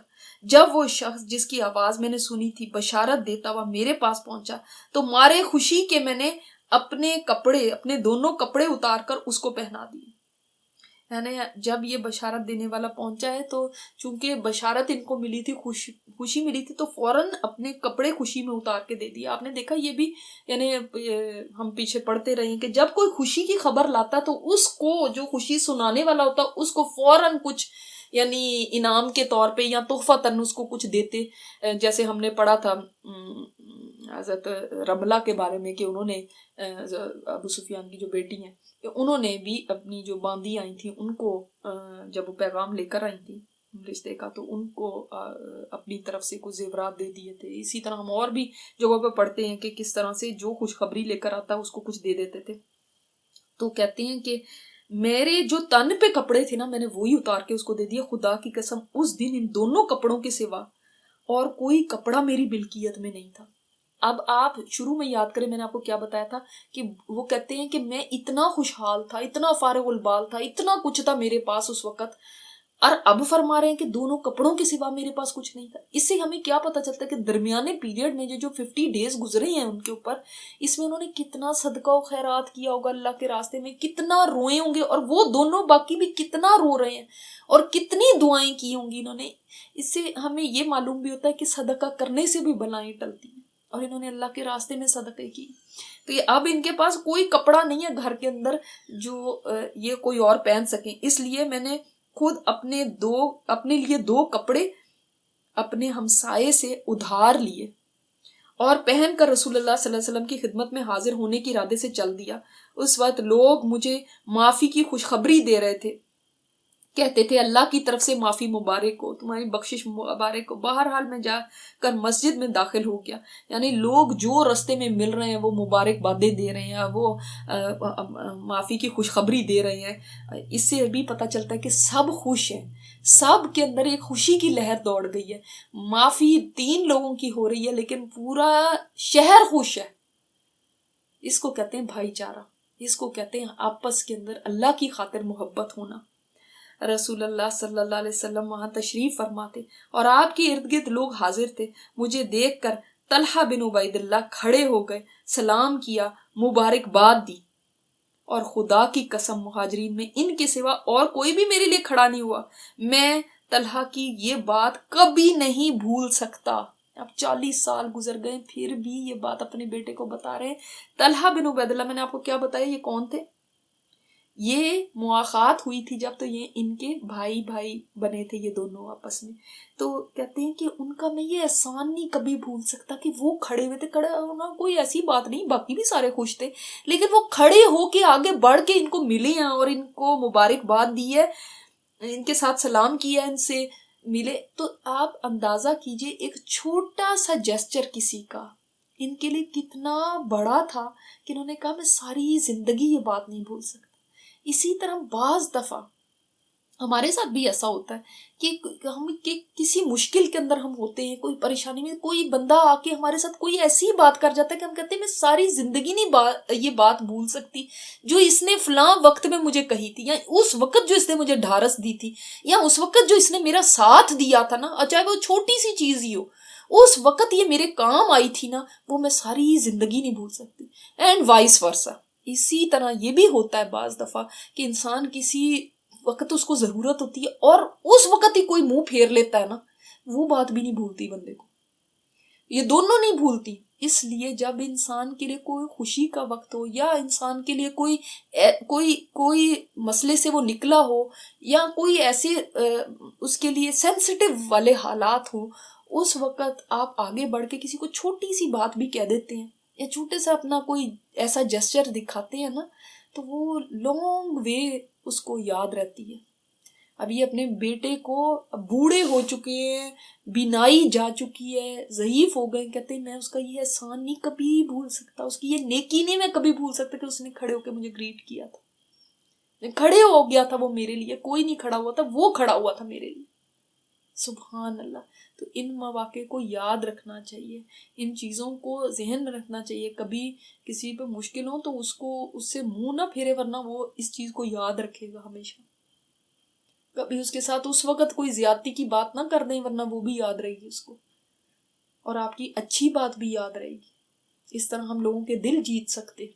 جب وہ شخص جس کی آواز میں نے سنی تھی بشارت دیتا ہوا میرے پاس پہنچا تو مارے خوشی کے میں نے اپنے دونوں کپڑے اتار کر اس کو پہنا دیے. یعنی جب یہ بشارت دینے والا پہنچا ہے تو چونکہ بشارت ان کو ملی تھی، خوشی ملی تھی، تو فوراً اپنے کپڑے خوشی میں اتار کے دے دیا. آپ نے دیکھا یہ بھی، یعنی ہم پیچھے پڑھتے رہے کہ جب کوئی خوشی کی خبر لاتا تو اس کو جو خوشی سنانے والا ہوتا اس کو فوراً کچھ یعنی انعام کے طور پہ یا تحفتاً اس کو کچھ دیتے. جیسے ہم نے پڑھا تھا حضرت رملہ کے بارے میں کہ انہوں نے ابو سفیان کی جو بیٹی ہیں انہوں نے بھی اپنی جو باندی آئی تھی ان کو جب وہ پیغام لے کر آئی تھی رشتے کا تو ان کو اپنی طرف سے کچھ زیورات دے دیے تھے. اسی طرح ہم اور بھی جگہوں پہ پڑھتے ہیں کہ کس طرح سے جو خوشخبری لے کر آتا اس کو کچھ دے دیتے تھے. تو کہتے ہیں کہ میرے جو تن پہ کپڑے تھے نا میں نے وہی اتار کے اس کو دے دیا. خدا کی قسم اس دن ان دونوں کپڑوں کے سوا اور کوئی کپڑا میری ملکیت میں نہیں تھا. اب آپ شروع میں یاد کریں میں نے آپ کو کیا بتایا تھا کہ وہ کہتے ہیں کہ میں اتنا خوشحال تھا، اتنا فارغ البال تھا، اتنا کچھ تھا میرے پاس اس وقت، اور اب فرما رہے ہیں کہ دونوں کپڑوں کے سوا میرے پاس کچھ نہیں تھا. اس سے ہمیں کیا پتا چلتا ہے کہ درمیانے پیریڈ میں جو 50 ڈیز گزرے ہیں ان کے اوپر، اس میں انہوں نے کتنا صدقہ و خیرات کیا ہوگا اللہ کے راستے میں، کتنا روئے ہوں گے، اور وہ دونوں باقی بھی کتنا رو رہے ہیں اور کتنی دعائیں کی ہوں گی انہوں نے. اس سے ہمیں یہ معلوم بھی ہوتا ہے کہ صدقہ کرنے سے بھی بلائیں ٹلتی ہیں، اور انہوں نے اللہ کے راستے میں صدقے کی. تو یہ اب ان کے پاس کوئی کپڑا نہیں ہے گھر کے اندر جو یہ کوئی اور پہن سکیں. اس لیے میں نے خود اپنے لیے 2 کپڑے اپنے ہمسائے سے ادھار لیے اور پہن کر رسول اللہ صلی اللہ علیہ وسلم کی خدمت میں حاضر ہونے کے ارادے سے چل دیا. اس وقت لوگ مجھے معافی کی خوشخبری دے رہے تھے، کہتے تھے اللہ کی طرف سے معافی مبارک ہو، تمہاری بخشش مبارک ہو. بہرحال میں جا کر مسجد میں داخل ہو گیا. یعنی لوگ جو رستے میں مل رہے ہیں وہ مبارک بادیں دے رہے ہیں، وہ معافی کی خوشخبری دے رہے ہیں. اس سے بھی پتہ چلتا ہے کہ سب خوش ہیں، سب کے اندر ایک خوشی کی لہر دوڑ گئی ہے. معافی 3 لوگوں کی ہو رہی ہے لیکن پورا شہر خوش ہے. اس کو کہتے ہیں بھائی چارہ، اس کو کہتے ہیں آپس کے اندر اللہ کی خاطر محبت ہونا. رسول اللہ صلی اللہ علیہ وسلم وہاں تشریف فرماتے اور آپ کے ارد گرد لوگ حاضر تھے. مجھے دیکھ کر طلحہ بن عبید اللہ کھڑے ہو گئے، سلام کیا، مبارکباد دی، اور خدا کی قسم مہاجرین میں ان کے سوا اور کوئی بھی میرے لیے کھڑا نہیں ہوا. میں طلحہ کی یہ بات کبھی نہیں بھول سکتا. اب 40 سال گزر گئے پھر بھی یہ بات اپنے بیٹے کو بتا رہے ہیں. طلحہ بن عبید اللہ، میں نے آپ کو کیا بتایا یہ کون تھے؟ یہ مواخات ہوئی تھی جب تو یہ ان کے بھائی بنے تھے یہ دونوں آپس میں. تو کہتے ہیں کہ ان کا میں یہ احسان نہیں کبھی بھول سکتا کہ وہ کھڑے ہوئے تھے. کھڑے ہونا کوئی ایسی بات نہیں، باقی بھی سارے خوش تھے، لیکن وہ کھڑے ہو کے آگے بڑھ کے ان کو ملے ہیں اور ان کو مبارکباد دی ہے، ان کے ساتھ سلام کیا، ان سے ملے. تو آپ اندازہ کیجئے ایک چھوٹا سا جیسچر کسی کا ان کے لیے کتنا بڑا تھا کہ انہوں نے کہا میں ساری زندگی یہ بات نہیں بھول سکتا. اسی طرح بعض دفعہ ہمارے ساتھ بھی ایسا ہوتا ہے کہ ہم کسی مشکل کے اندر ہم ہوتے ہیں، کوئی پریشانی میں، کوئی بندہ آ کے ہمارے ساتھ کوئی ایسی بات کر جاتا ہے کہ ہم کہتے ہیں میں ساری زندگی نہیں یہ بات بھول سکتی جو اس نے فلاں وقت میں مجھے کہی تھی، یا اس وقت جو اس نے مجھے ڈھارس دی تھی، یا اس وقت جو اس نے میرا ساتھ دیا تھا نا، چاہے وہ چھوٹی سی چیز ہی ہو، اس وقت یہ میرے کام آئی تھی نا، وہ میں ساری زندگی نہیں بھول سکتی. And vice versa. اسی طرح یہ بھی ہوتا ہے بعض دفعہ کہ انسان کسی وقت اس کو ضرورت ہوتی ہے اور اس وقت ہی کوئی منہ پھیر لیتا ہے نا، وہ بات بھی نہیں بھولتی بندے کو، یہ دونوں نہیں بھولتی. اس لیے جب انسان کے لیے کوئی خوشی کا وقت ہو یا انسان کے لیے کوئی مسئلے سے وہ نکلا ہو یا کوئی ایسے اس کے لیے سینسٹیو والے حالات ہوں، اس وقت آپ آگے بڑھ کے کسی کو چھوٹی سی بات بھی کہہ دیتے ہیں یا چھوٹے سا اپنا کوئی ایسا جسچر دکھاتے ہیں نا، تو وہ لانگ وے اس کو یاد رہتی ہے. ابھی اپنے بیٹے کو، بوڑھے ہو چکے ہیں، بینائی جا چکی ہے، ضعیف ہو گئے، کہتے ہیں میں اس کا یہ احسان نہیں کبھی بھول سکتا، اس کی یہ نیکی نہیں میں کبھی بھول سکتا کہ اس نے کھڑے ہو کے مجھے گریٹ کیا تھا، کھڑے ہو گیا تھا وہ میرے لیے، کوئی نہیں کھڑا ہوا تھا، وہ کھڑا ہوا تھا میرے لیے. سبحان اللہ. تو ان مواقع کو یاد رکھنا چاہیے، ان چیزوں کو ذہن میں رکھنا چاہیے. کبھی کسی پہ مشکل ہو تو اس سے منہ نہ پھیرے، ورنہ وہ اس چیز کو یاد رکھے گا ہمیشہ. کبھی اس کے ساتھ اس وقت کوئی زیادتی کی بات نہ کر دیں، ورنہ وہ بھی یاد رہے گی اس کو، اور آپ کی اچھی بات بھی یاد رہے گی. اس طرح ہم لوگوں کے دل جیت سکتے.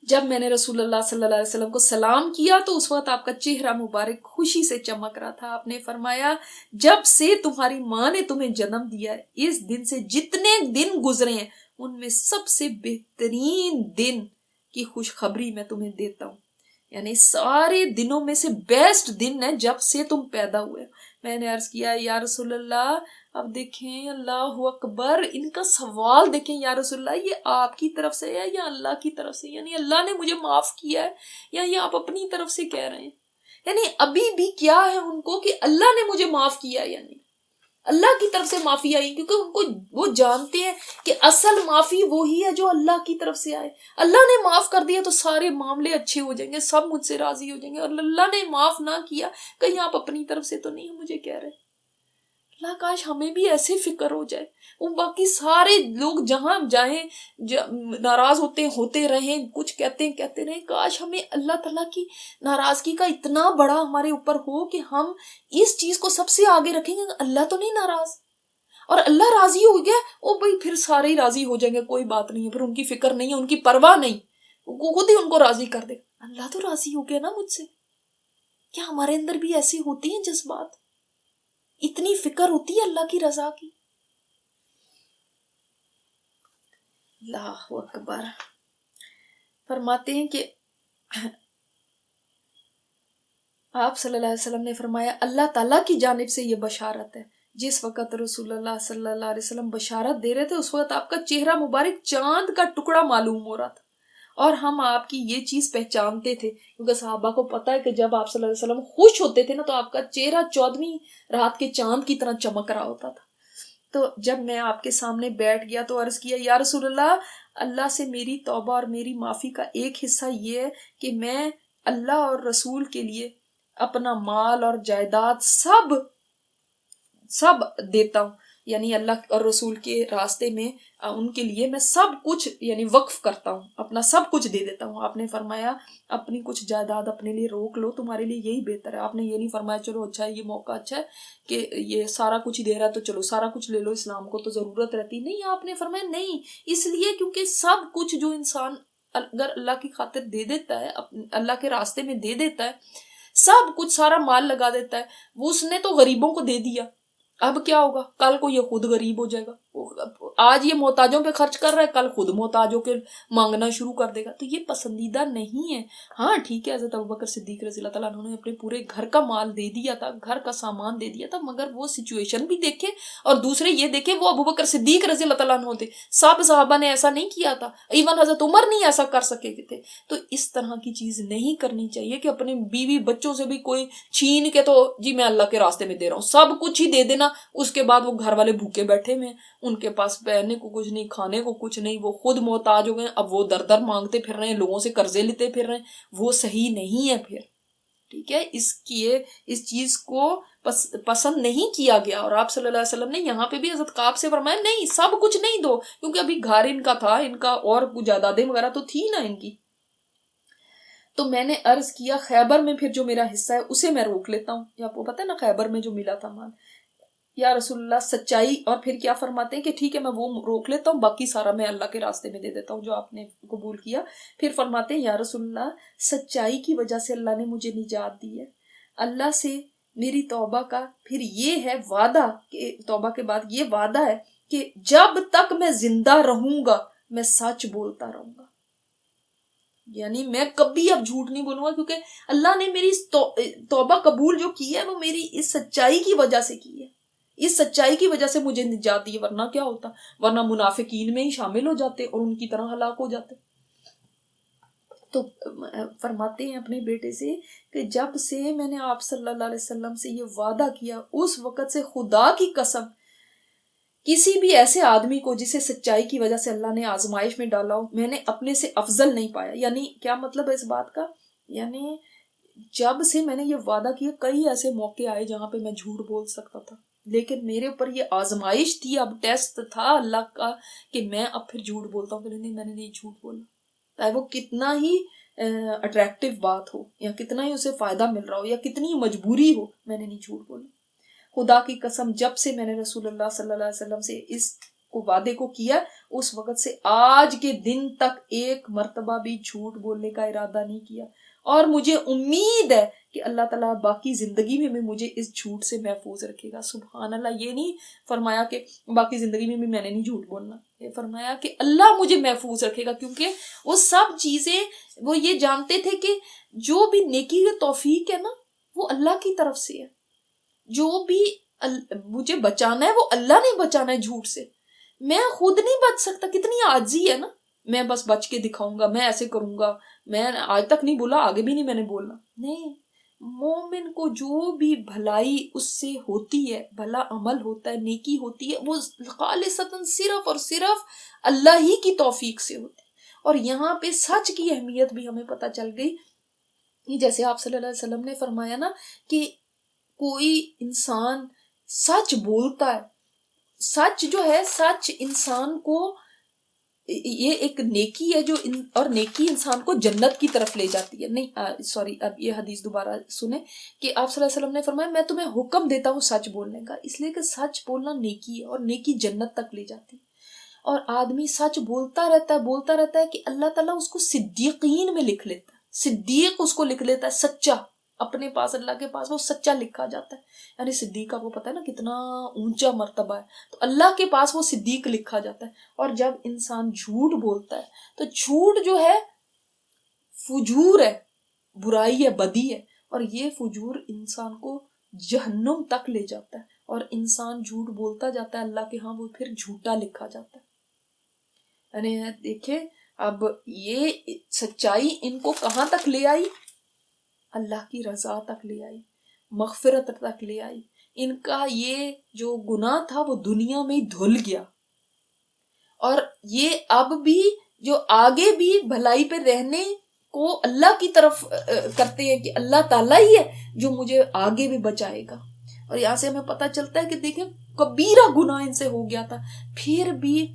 جب میں نے رسول اللہ صلی اللہ علیہ وسلم کو سلام کیا تو اس وقت آپ کا چہرہ مبارک خوشی سے چمک رہا تھا. آپ نے فرمایا جب سے تمہاری ماں نے تمہیں جنم دیا ہے، اس دن سے جتنے دن گزرے ہیں ان میں سب سے بہترین دن کی خوشخبری میں تمہیں دیتا ہوں. یعنی سارے دنوں میں سے بیسٹ دن ہے جب سے تم پیدا ہوئے. میں نے عرض کیا یا رسول اللہ، اب دیکھیں اللہ اکبر، ان کا سوال دیکھیں یا رسول اللہ، یہ آپ کی طرف سے ہے یا اللہ کی طرف سے؟ یعنی اللہ نے مجھے معاف کیا ہے یا یہ آپ اپنی طرف سے کہہ رہے ہیں؟ یعنی ابھی بھی کیا ہے ان کو کہ اللہ نے مجھے معاف کیا ہے، یعنی اللہ کی طرف سے معافی آئی، کیونکہ ان کو وہ جانتے ہیں کہ اصل معافی وہی ہے جو اللہ کی طرف سے آئے. اللہ نے معاف کر دیا تو سارے معاملے اچھے ہو جائیں گے، سب مجھ سے راضی ہو جائیں گے. اور اللہ نے معاف نہ کیا، کہیں آپ اپنی طرف سے تو نہیں مجھے کہہ رہے. اللہ کاش ہمیں بھی ایسے فکر ہو جائے. وہ باقی سارے لوگ جہاں جائیں ناراض ہوتے رہیں، کچھ کہتے رہیں. کاش ہمیں اللہ تعالیٰ کی ناراضگی کا اتنا بڑا ہمارے اوپر ہو کہ ہم اس چیز کو سب سے آگے رکھیں گے. اللہ تو نہیں ناراض، اور اللہ راضی ہو گیا، او بھائی پھر سارے ہی راضی ہو جائیں گے، کوئی بات نہیں ہے، پھر ان کی فکر نہیں ہے، ان کی پرواہ نہیں، وہ خود ہی ان کو راضی کر دے. اللہ تو راضی ہو گیا نا مجھ سے. کیا ہمارے اندر بھی ایسی ہوتی ہیں جذبات؟ اتنی فکر ہوتی ہے اللہ کی رضا کی؟ اللہ اکبر. فرماتے ہیں کہ آپ صلی اللہ علیہ وسلم نے فرمایا اللہ تعالیٰ کی جانب سے یہ بشارت ہے. جس وقت رسول اللہ صلی اللہ علیہ وسلم بشارت دے رہے تھے اس وقت آپ کا چہرہ مبارک چاند کا ٹکڑا معلوم ہو رہا تھا، اور ہم آپ کی یہ چیز پہچانتے تھے کیونکہ صحابہ کو پتا ہے کہ جب آپ صلی اللہ علیہ وسلم خوش ہوتے تھے نا تو آپ کا چہرہ 14ویں رات کے چاند کی طرح چمک رہا ہوتا تھا. تو جب میں آپ کے سامنے بیٹھ گیا تو عرض کیا یا رسول اللہ، اللہ سے میری توبہ اور میری معافی کا ایک حصہ یہ ہے کہ میں اللہ اور رسول کے لیے اپنا مال اور جائیداد سب دیتا ہوں، یعنی اللہ اور رسول کے راستے میں ان کے لیے میں سب کچھ یعنی وقف کرتا ہوں، اپنا سب کچھ دے دیتا ہوں. آپ نے فرمایا اپنی کچھ جائیداد اپنے لیے روک لو، تمہارے لیے یہی بہتر ہے. آپ نے یہ نہیں فرمایا چلو اچھا ہے یہ موقع اچھا ہے کہ یہ سارا کچھ دے رہا ہے تو چلو سارا کچھ لے لو، اسلام کو تو ضرورت رہتی نہیں. آپ نے فرمایا نہیں، اس لیے کیونکہ سب کچھ جو انسان اگر اللہ کی خاطر دے دیتا ہے، اللہ کے راستے میں دے دیتا ہے، سب کچھ سارا مال لگا دیتا ہے، وہ اس نے تو غریبوں کو دے دیا، اب کیا ہوگا؟ کل کو یہ خود غریب ہو جائے گا. آج یہ محتاجوں پہ خرچ کر رہا ہے، کل خود محتاجوں کے مانگنا شروع کر دے گا. تو یہ پسندیدہ نہیں ہے. ہاں ٹھیک ہے، حضرت ابوبکر صدیق رضی اللہ تعالیٰ عنہ نے اپنے پورے گھر کا مال دے دیا تھا، گھر کا سامان دے دیا تھا، مگر وہ سچویشن بھی دیکھے اور دوسرے یہ دیکھے وہ ابوبکر صدیق رضی اللہ تعالیٰ عنہ تھے. سب صحابہ نے ایسا نہیں کیا تھا، ایون حضرت عمر نہیں ایسا کر سکے تھے. تو اس طرح کی چیز نہیں کرنی چاہیے کہ اپنے بیوی بچوں سے بھی کوئی چھین کے تو جی میں اللہ کے راستے میں دے رہا ہوں، سب کچھ ہی دے دینا، اس کے بعد وہ گھر والے بھوکے بیٹھے ہوئے، ان کے پاس پہننے کو کچھ نہیں، کھانے کو کچھ نہیں، وہ خود محتاج ہو گئے، اب وہ در در مانگتے پھر رہے ہیں، لوگوں سے قرضے لیتے پھر رہے ہیں. وہ صحیح نہیں ہے پھر. ٹھیک ہے، اس چیز کو پسند نہیں کیا گیا. اور آپ صلی اللہ علیہ وسلم نے یہاں پہ بھی حضرت کعب سے فرمایا نہیں سب کچھ نہیں دو، کیونکہ ابھی گھر ان کا تھا، ان کا اور جائیدادیں وغیرہ تو تھی نا ان کی. تو میں نے عرض کیا خیبر میں پھر جو میرا حصہ ہے اسے میں روک لیتا ہوں. آپ کو پتہ ہے نا خیبر میں جو ملا تھا مال، یا رسول اللہ سچائی، اور پھر کیا فرماتے ہیں کہ ٹھیک ہے میں وہ روک لیتا ہوں، باقی سارا میں اللہ کے راستے میں دے دیتا ہوں جو آپ نے قبول کیا. پھر فرماتے ہیں یا رسول اللہ سچائی کی وجہ سے اللہ نے مجھے نجات دی ہے، اللہ سے میری توبہ کا پھر یہ ہے وعدہ کہ توبہ کے بعد یہ وعدہ ہے کہ جب تک میں زندہ رہوں گا میں سچ بولتا رہوں گا. یعنی میں کبھی اب جھوٹ نہیں بولوں گا، کیونکہ اللہ نے میری توبہ قبول جو کی ہے وہ میری اس سچائی کی وجہ سے کی ہے، اس سچائی کی وجہ سے مجھے نجات دی ہے، ورنہ کیا ہوتا، ورنہ منافقین میں ہی شامل ہو جاتے اور ان کی طرح ہلاک ہو جاتے. تو فرماتے ہیں اپنے بیٹے سے کہ جب سے میں نے آپ صلی اللہ علیہ وسلم سے یہ وعدہ کیا اس وقت سے خدا کی قسم کسی بھی ایسے آدمی کو جسے سچائی کی وجہ سے اللہ نے آزمائش میں ڈالا ہو میں نے اپنے سے افضل نہیں پایا. یعنی کیا مطلب ہے اس بات کا، یعنی جب سے میں نے یہ وعدہ کیا کئی ایسے موقع آئے جہاں پہ میں جھوٹ بول سکتا تھا، لیکن میرے اوپر یہ آزمائش تھی، اب ٹیسٹ تھا اللہ کا کہ میں اب پھر جھوٹ بولتا ہوں کہ نہیں میں نے نہیں جھوٹ بولا، چاہے وہ کتنا ہی اٹریکٹیو بات ہو یا کتنا ہی اسے فائدہ مل رہا ہو یا کتنی مجبوری ہو، میں نے نہیں جھوٹ بولا. خدا کی قسم جب سے میں نے رسول اللہ صلی اللہ علیہ وسلم سے اس کو وعدے کو کیا اس وقت سے آج کے دن تک ایک مرتبہ بھی جھوٹ بولنے کا ارادہ نہیں کیا، اور مجھے امید ہے کہ اللہ تعالیٰ باقی زندگی میں مجھے اس جھوٹ سے محفوظ رکھے گا. سبحان اللہ. یہ نہیں فرمایا کہ باقی زندگی میں بھی میں نے نہیں جھوٹ بولنا، یہ فرمایا کہ اللہ مجھے محفوظ رکھے گا، کیونکہ وہ سب چیزیں وہ یہ جانتے تھے کہ جو بھی نیکی کی توفیق ہے نا وہ اللہ کی طرف سے ہے، جو بھی مجھے بچانا ہے وہ اللہ نے بچانا ہے جھوٹ سے، میں خود نہیں بچ سکتا. کتنی عاجزی ہے نا، میں بس بچ کے دکھاؤں گا، میں ایسے کروں گا، میں آج تک نہیں بولا آگے بھی نہیں میں نے بولنا. نہیں، مومن کو جو بھی بھلائی اس سے ہوتی ہے، بھلا عمل ہوتا ہے، نیکی ہوتی ہے، وہ خالصتاً صرف اور صرف اللہ ہی کی توفیق سے ہوتی ہے. اور یہاں پہ سچ کی اہمیت بھی ہمیں پتہ چل گئی، جیسے آپ صلی اللہ علیہ وسلم نے فرمایا نا کہ کوئی انسان سچ بولتا ہے، سچ جو ہے سچ انسان کو یہ ایک نیکی ہے جو اور نیکی انسان کو جنت کی طرف لے جاتی ہے. نہیں سوری، اب یہ حدیث دوبارہ سنیں کہ آپ صلی اللہ علیہ وسلم نے فرمایا میں تمہیں حکم دیتا ہوں سچ بولنے کا، اس لیے کہ سچ بولنا نیکی ہے اور نیکی جنت تک لے جاتی ہے. اور آدمی سچ بولتا رہتا ہے کہ اللہ تعالیٰ اس کو صدیقین میں لکھ لیتا ہے، صدیق اس کو لکھ لیتا ہے، سچا اپنے پاس، اللہ کے پاس وہ سچا لکھا جاتا ہے. یعنی صدیق کا وہ پتہ ہے نا کتنا اونچا مرتبہ ہے، تو اللہ کے پاس وہ صدیق لکھا جاتا ہے. اور جب انسان جھوٹ بولتا ہے تو جھوٹ جو ہے فجور ہے، برائی ہے، بدی ہے، اور یہ فجور انسان کو جہنم تک لے جاتا ہے. اور انسان جھوٹ بولتا جاتا ہے اللہ کے ہاں وہ پھر جھوٹا لکھا جاتا ہے. یعنی دیکھیں اب یہ سچائی ان کو کہاں تک لے آئی، اللہ کی رضا تک لے آئی، مغفرت تک لے آئی. ان کا یہ جو گناہ تھا وہ دنیا میں دھل گیا، اور یہ اب بھی جو آگے بھی بھلائی پہ رہنے کو اللہ کی طرف کرتے ہیں کہ اللہ تعالیٰ ہی ہے جو مجھے آگے بھی بچائے گا. اور یہاں سے ہمیں پتہ چلتا ہے کہ دیکھیں کبیرہ گناہ ان سے ہو گیا تھا، پھر بھی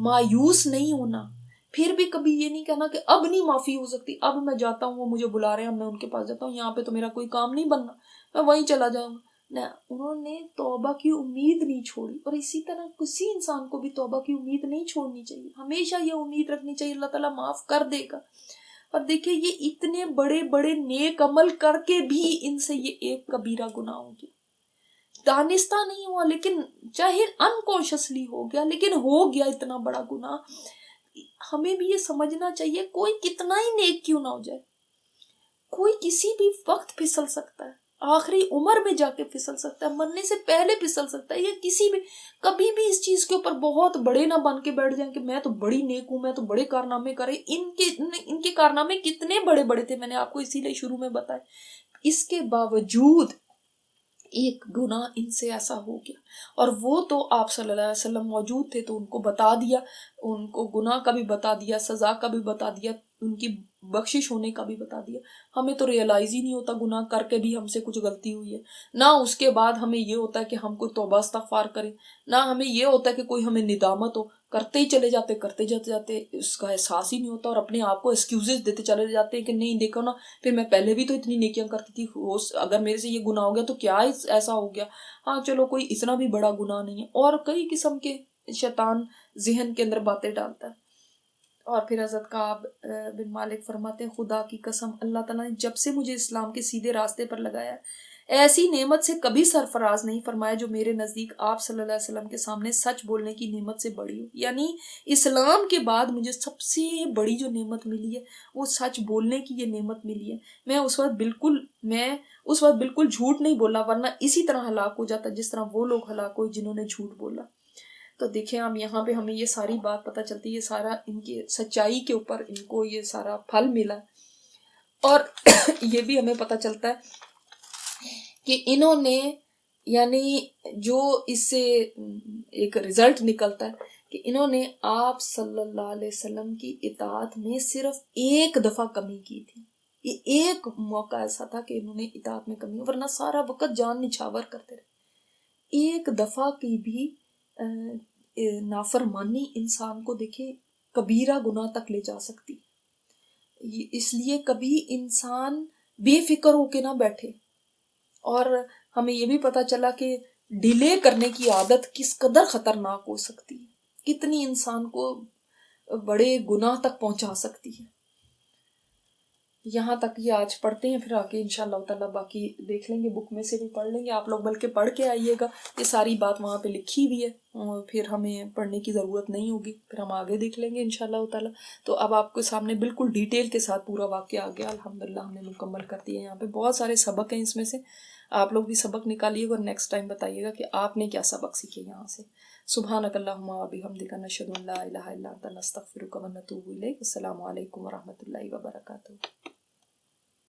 مایوس نہیں ہونا، پھر بھی کبھی یہ نہیں کہنا کہ اب نہیں معافی ہو سکتی، اب میں جاتا ہوں وہ مجھے بلا رہے ہیں میں ان کے پاس جاتا ہوں، یہاں پہ تو میرا کوئی کام نہیں بننا، میں وہیں چلا جاؤں گا. نہ، انہوں نے توبہ کی امید نہیں چھوڑی. اور اسی طرح کسی انسان کو بھی توبہ کی امید نہیں چھوڑنی چاہیے، ہمیشہ یہ امید رکھنی چاہیے اللہ تعالیٰ معاف کر دے گا. اور دیکھیں یہ اتنے بڑے بڑے نیک عمل کر کے بھی ان سے یہ ایک کبیرہ گناہ ہو گیا، دانستہ نہیں ہوا لیکن چاہے انکانشسلی ہو گیا لیکن ہو گیا اتنا بڑا گناہ. ہمیں بھی یہ سمجھنا چاہیے کوئی کتنا ہی نیک کیوں نہ ہو جائے، کوئی کسی بھی وقت پھسل سکتا ہے، آخری عمر میں جا کے پھسل سکتا ہے، مرنے سے پہلے پھسل سکتا ہے. یہ کسی بھی کبھی بھی اس چیز کے اوپر بہت بڑے نہ بن کے بیٹھ جائیں کہ میں تو بڑی نیک ہوں، میں تو بڑے کارنامے کرے. ان کے کارنامے کتنے بڑے بڑے تھے، میں نے آپ کو اسی لیے شروع میں بتایا. اس کے باوجود ایک گناہ ان سے ایسا ہو گیا، اور وہ تو آپ صلی اللہ علیہ وسلم موجود تھے تو ان کو بتا دیا، ان کو گناہ کا بھی بتا دیا، سزا کا بھی بتا دیا، ان کی بخشش ہونے کا بھی بتا دیا. ہمیں تو ریئلائز ہی نہیں ہوتا گناہ کر کے بھی ہم سے کچھ غلطی ہوئی ہے، نہ اس کے بعد ہمیں یہ ہوتا ہے کہ ہم کوئی توبہ استغفار کریں، نہ ہمیں یہ ہوتا ہے کہ کوئی ہمیں ندامت ہو. کرتے ہی چلے جاتے اس کا احساس ہی نہیں ہوتا، اور اپنے آپ کو ایکسکیوزز دیتے چلے جاتے ہیں کہ نہیں دیکھو نا، پھر میں پہلے بھی تو اتنی نیکیاں کرتی تھی، اگر میرے سے یہ گناہ ہو گیا تو کیا ایسا ہو گیا، ہاں چلو کوئی اتنا بھی بڑا گناہ نہیں ہے، اور کئی قسم کے شیطان ذہن کے اندر باتیں ڈالتا ہے۔ اور پھر حضرت کعب بن مالک فرماتے ہیں خدا کی قسم اللہ تعالیٰ نے جب سے مجھے اسلام کے سیدھے راستے پر لگایا ایسی نعمت سے کبھی سرفراز نہیں فرمایا جو میرے نزدیک آپ صلی اللہ علیہ وسلم کے سامنے سچ بولنے کی نعمت سے بڑی ہو۔ یعنی اسلام کے بعد مجھے سب سے بڑی جو نعمت ملی ہے وہ سچ بولنے کی یہ نعمت ملی ہے۔ میں اس وقت بالکل جھوٹ نہیں بولا، ورنہ اسی طرح ہلاک ہو جاتا جس طرح وہ لوگ ہلاک ہوئے جنہوں نے جھوٹ بولا۔ تو دیکھیں ہم یہاں پہ ہمیں یہ ساری بات پتہ چلتی ہے، یہ سارا ان کی سچائی کے اوپر ان کو یہ سارا پھل ملا، اور یہ بھی ہمیں پتہ چلتا ہے کہ انہوں نے یعنی جو اس سے ایک رزلٹ نکلتا ہے کہ انہوں نے آپ صلی اللہ علیہ وسلم کی اطاعت میں صرف ایک دفعہ کمی کی تھی۔ یہ ایک موقع ایسا تھا کہ انہوں نے اطاعت میں کمی، ورنہ سارا وقت جان نچھاور کرتے رہے۔ ایک دفعہ کی بھی نافرمانی انسان کو دیکھے کبیرہ گناہ تک لے جا سکتی، اس لیے کبھی انسان بے فکر ہو کے نہ بیٹھے۔ اور ہمیں یہ بھی پتہ چلا کہ ڈیلے کرنے کی عادت کس قدر خطرناک ہو سکتی ہے، کتنی انسان کو بڑے گناہ تک پہنچا سکتی ہے۔ یہاں تک یہ آج پڑھتے ہیں، پھر آگے انشاءاللہ تعالیٰ باقی دیکھ لیں گے، بک میں سے بھی پڑھ لیں گے، آپ لوگ بلکہ پڑھ کے آئیے گا، یہ ساری بات وہاں پہ لکھی ہوئی ہے، اور پھر ہمیں پڑھنے کی ضرورت نہیں ہوگی، پھر ہم آگے دیکھ لیں گے انشاءاللہ تعالیٰ۔ تو اب آپ کے سامنے بالکل ڈیٹیل کے ساتھ پورا واقعہ آ گیا، الحمدللہ ہم نے مکمل کر دیا۔ یہاں پہ بہت سارے سبق ہیں، اس میں سے آپ لوگ بھی سبق نکالیے گا اور نیکسٹ ٹائم بتائیے گا کہ آپ نے کیا سبق سیکھے یہاں سے۔ سبحانک اللہم و بحمدک نشہد ان لا الہ الا انت نستغفرک و نتوب الیک۔ السلام علیکم و رحمۃ اللہ وبرکاتہ۔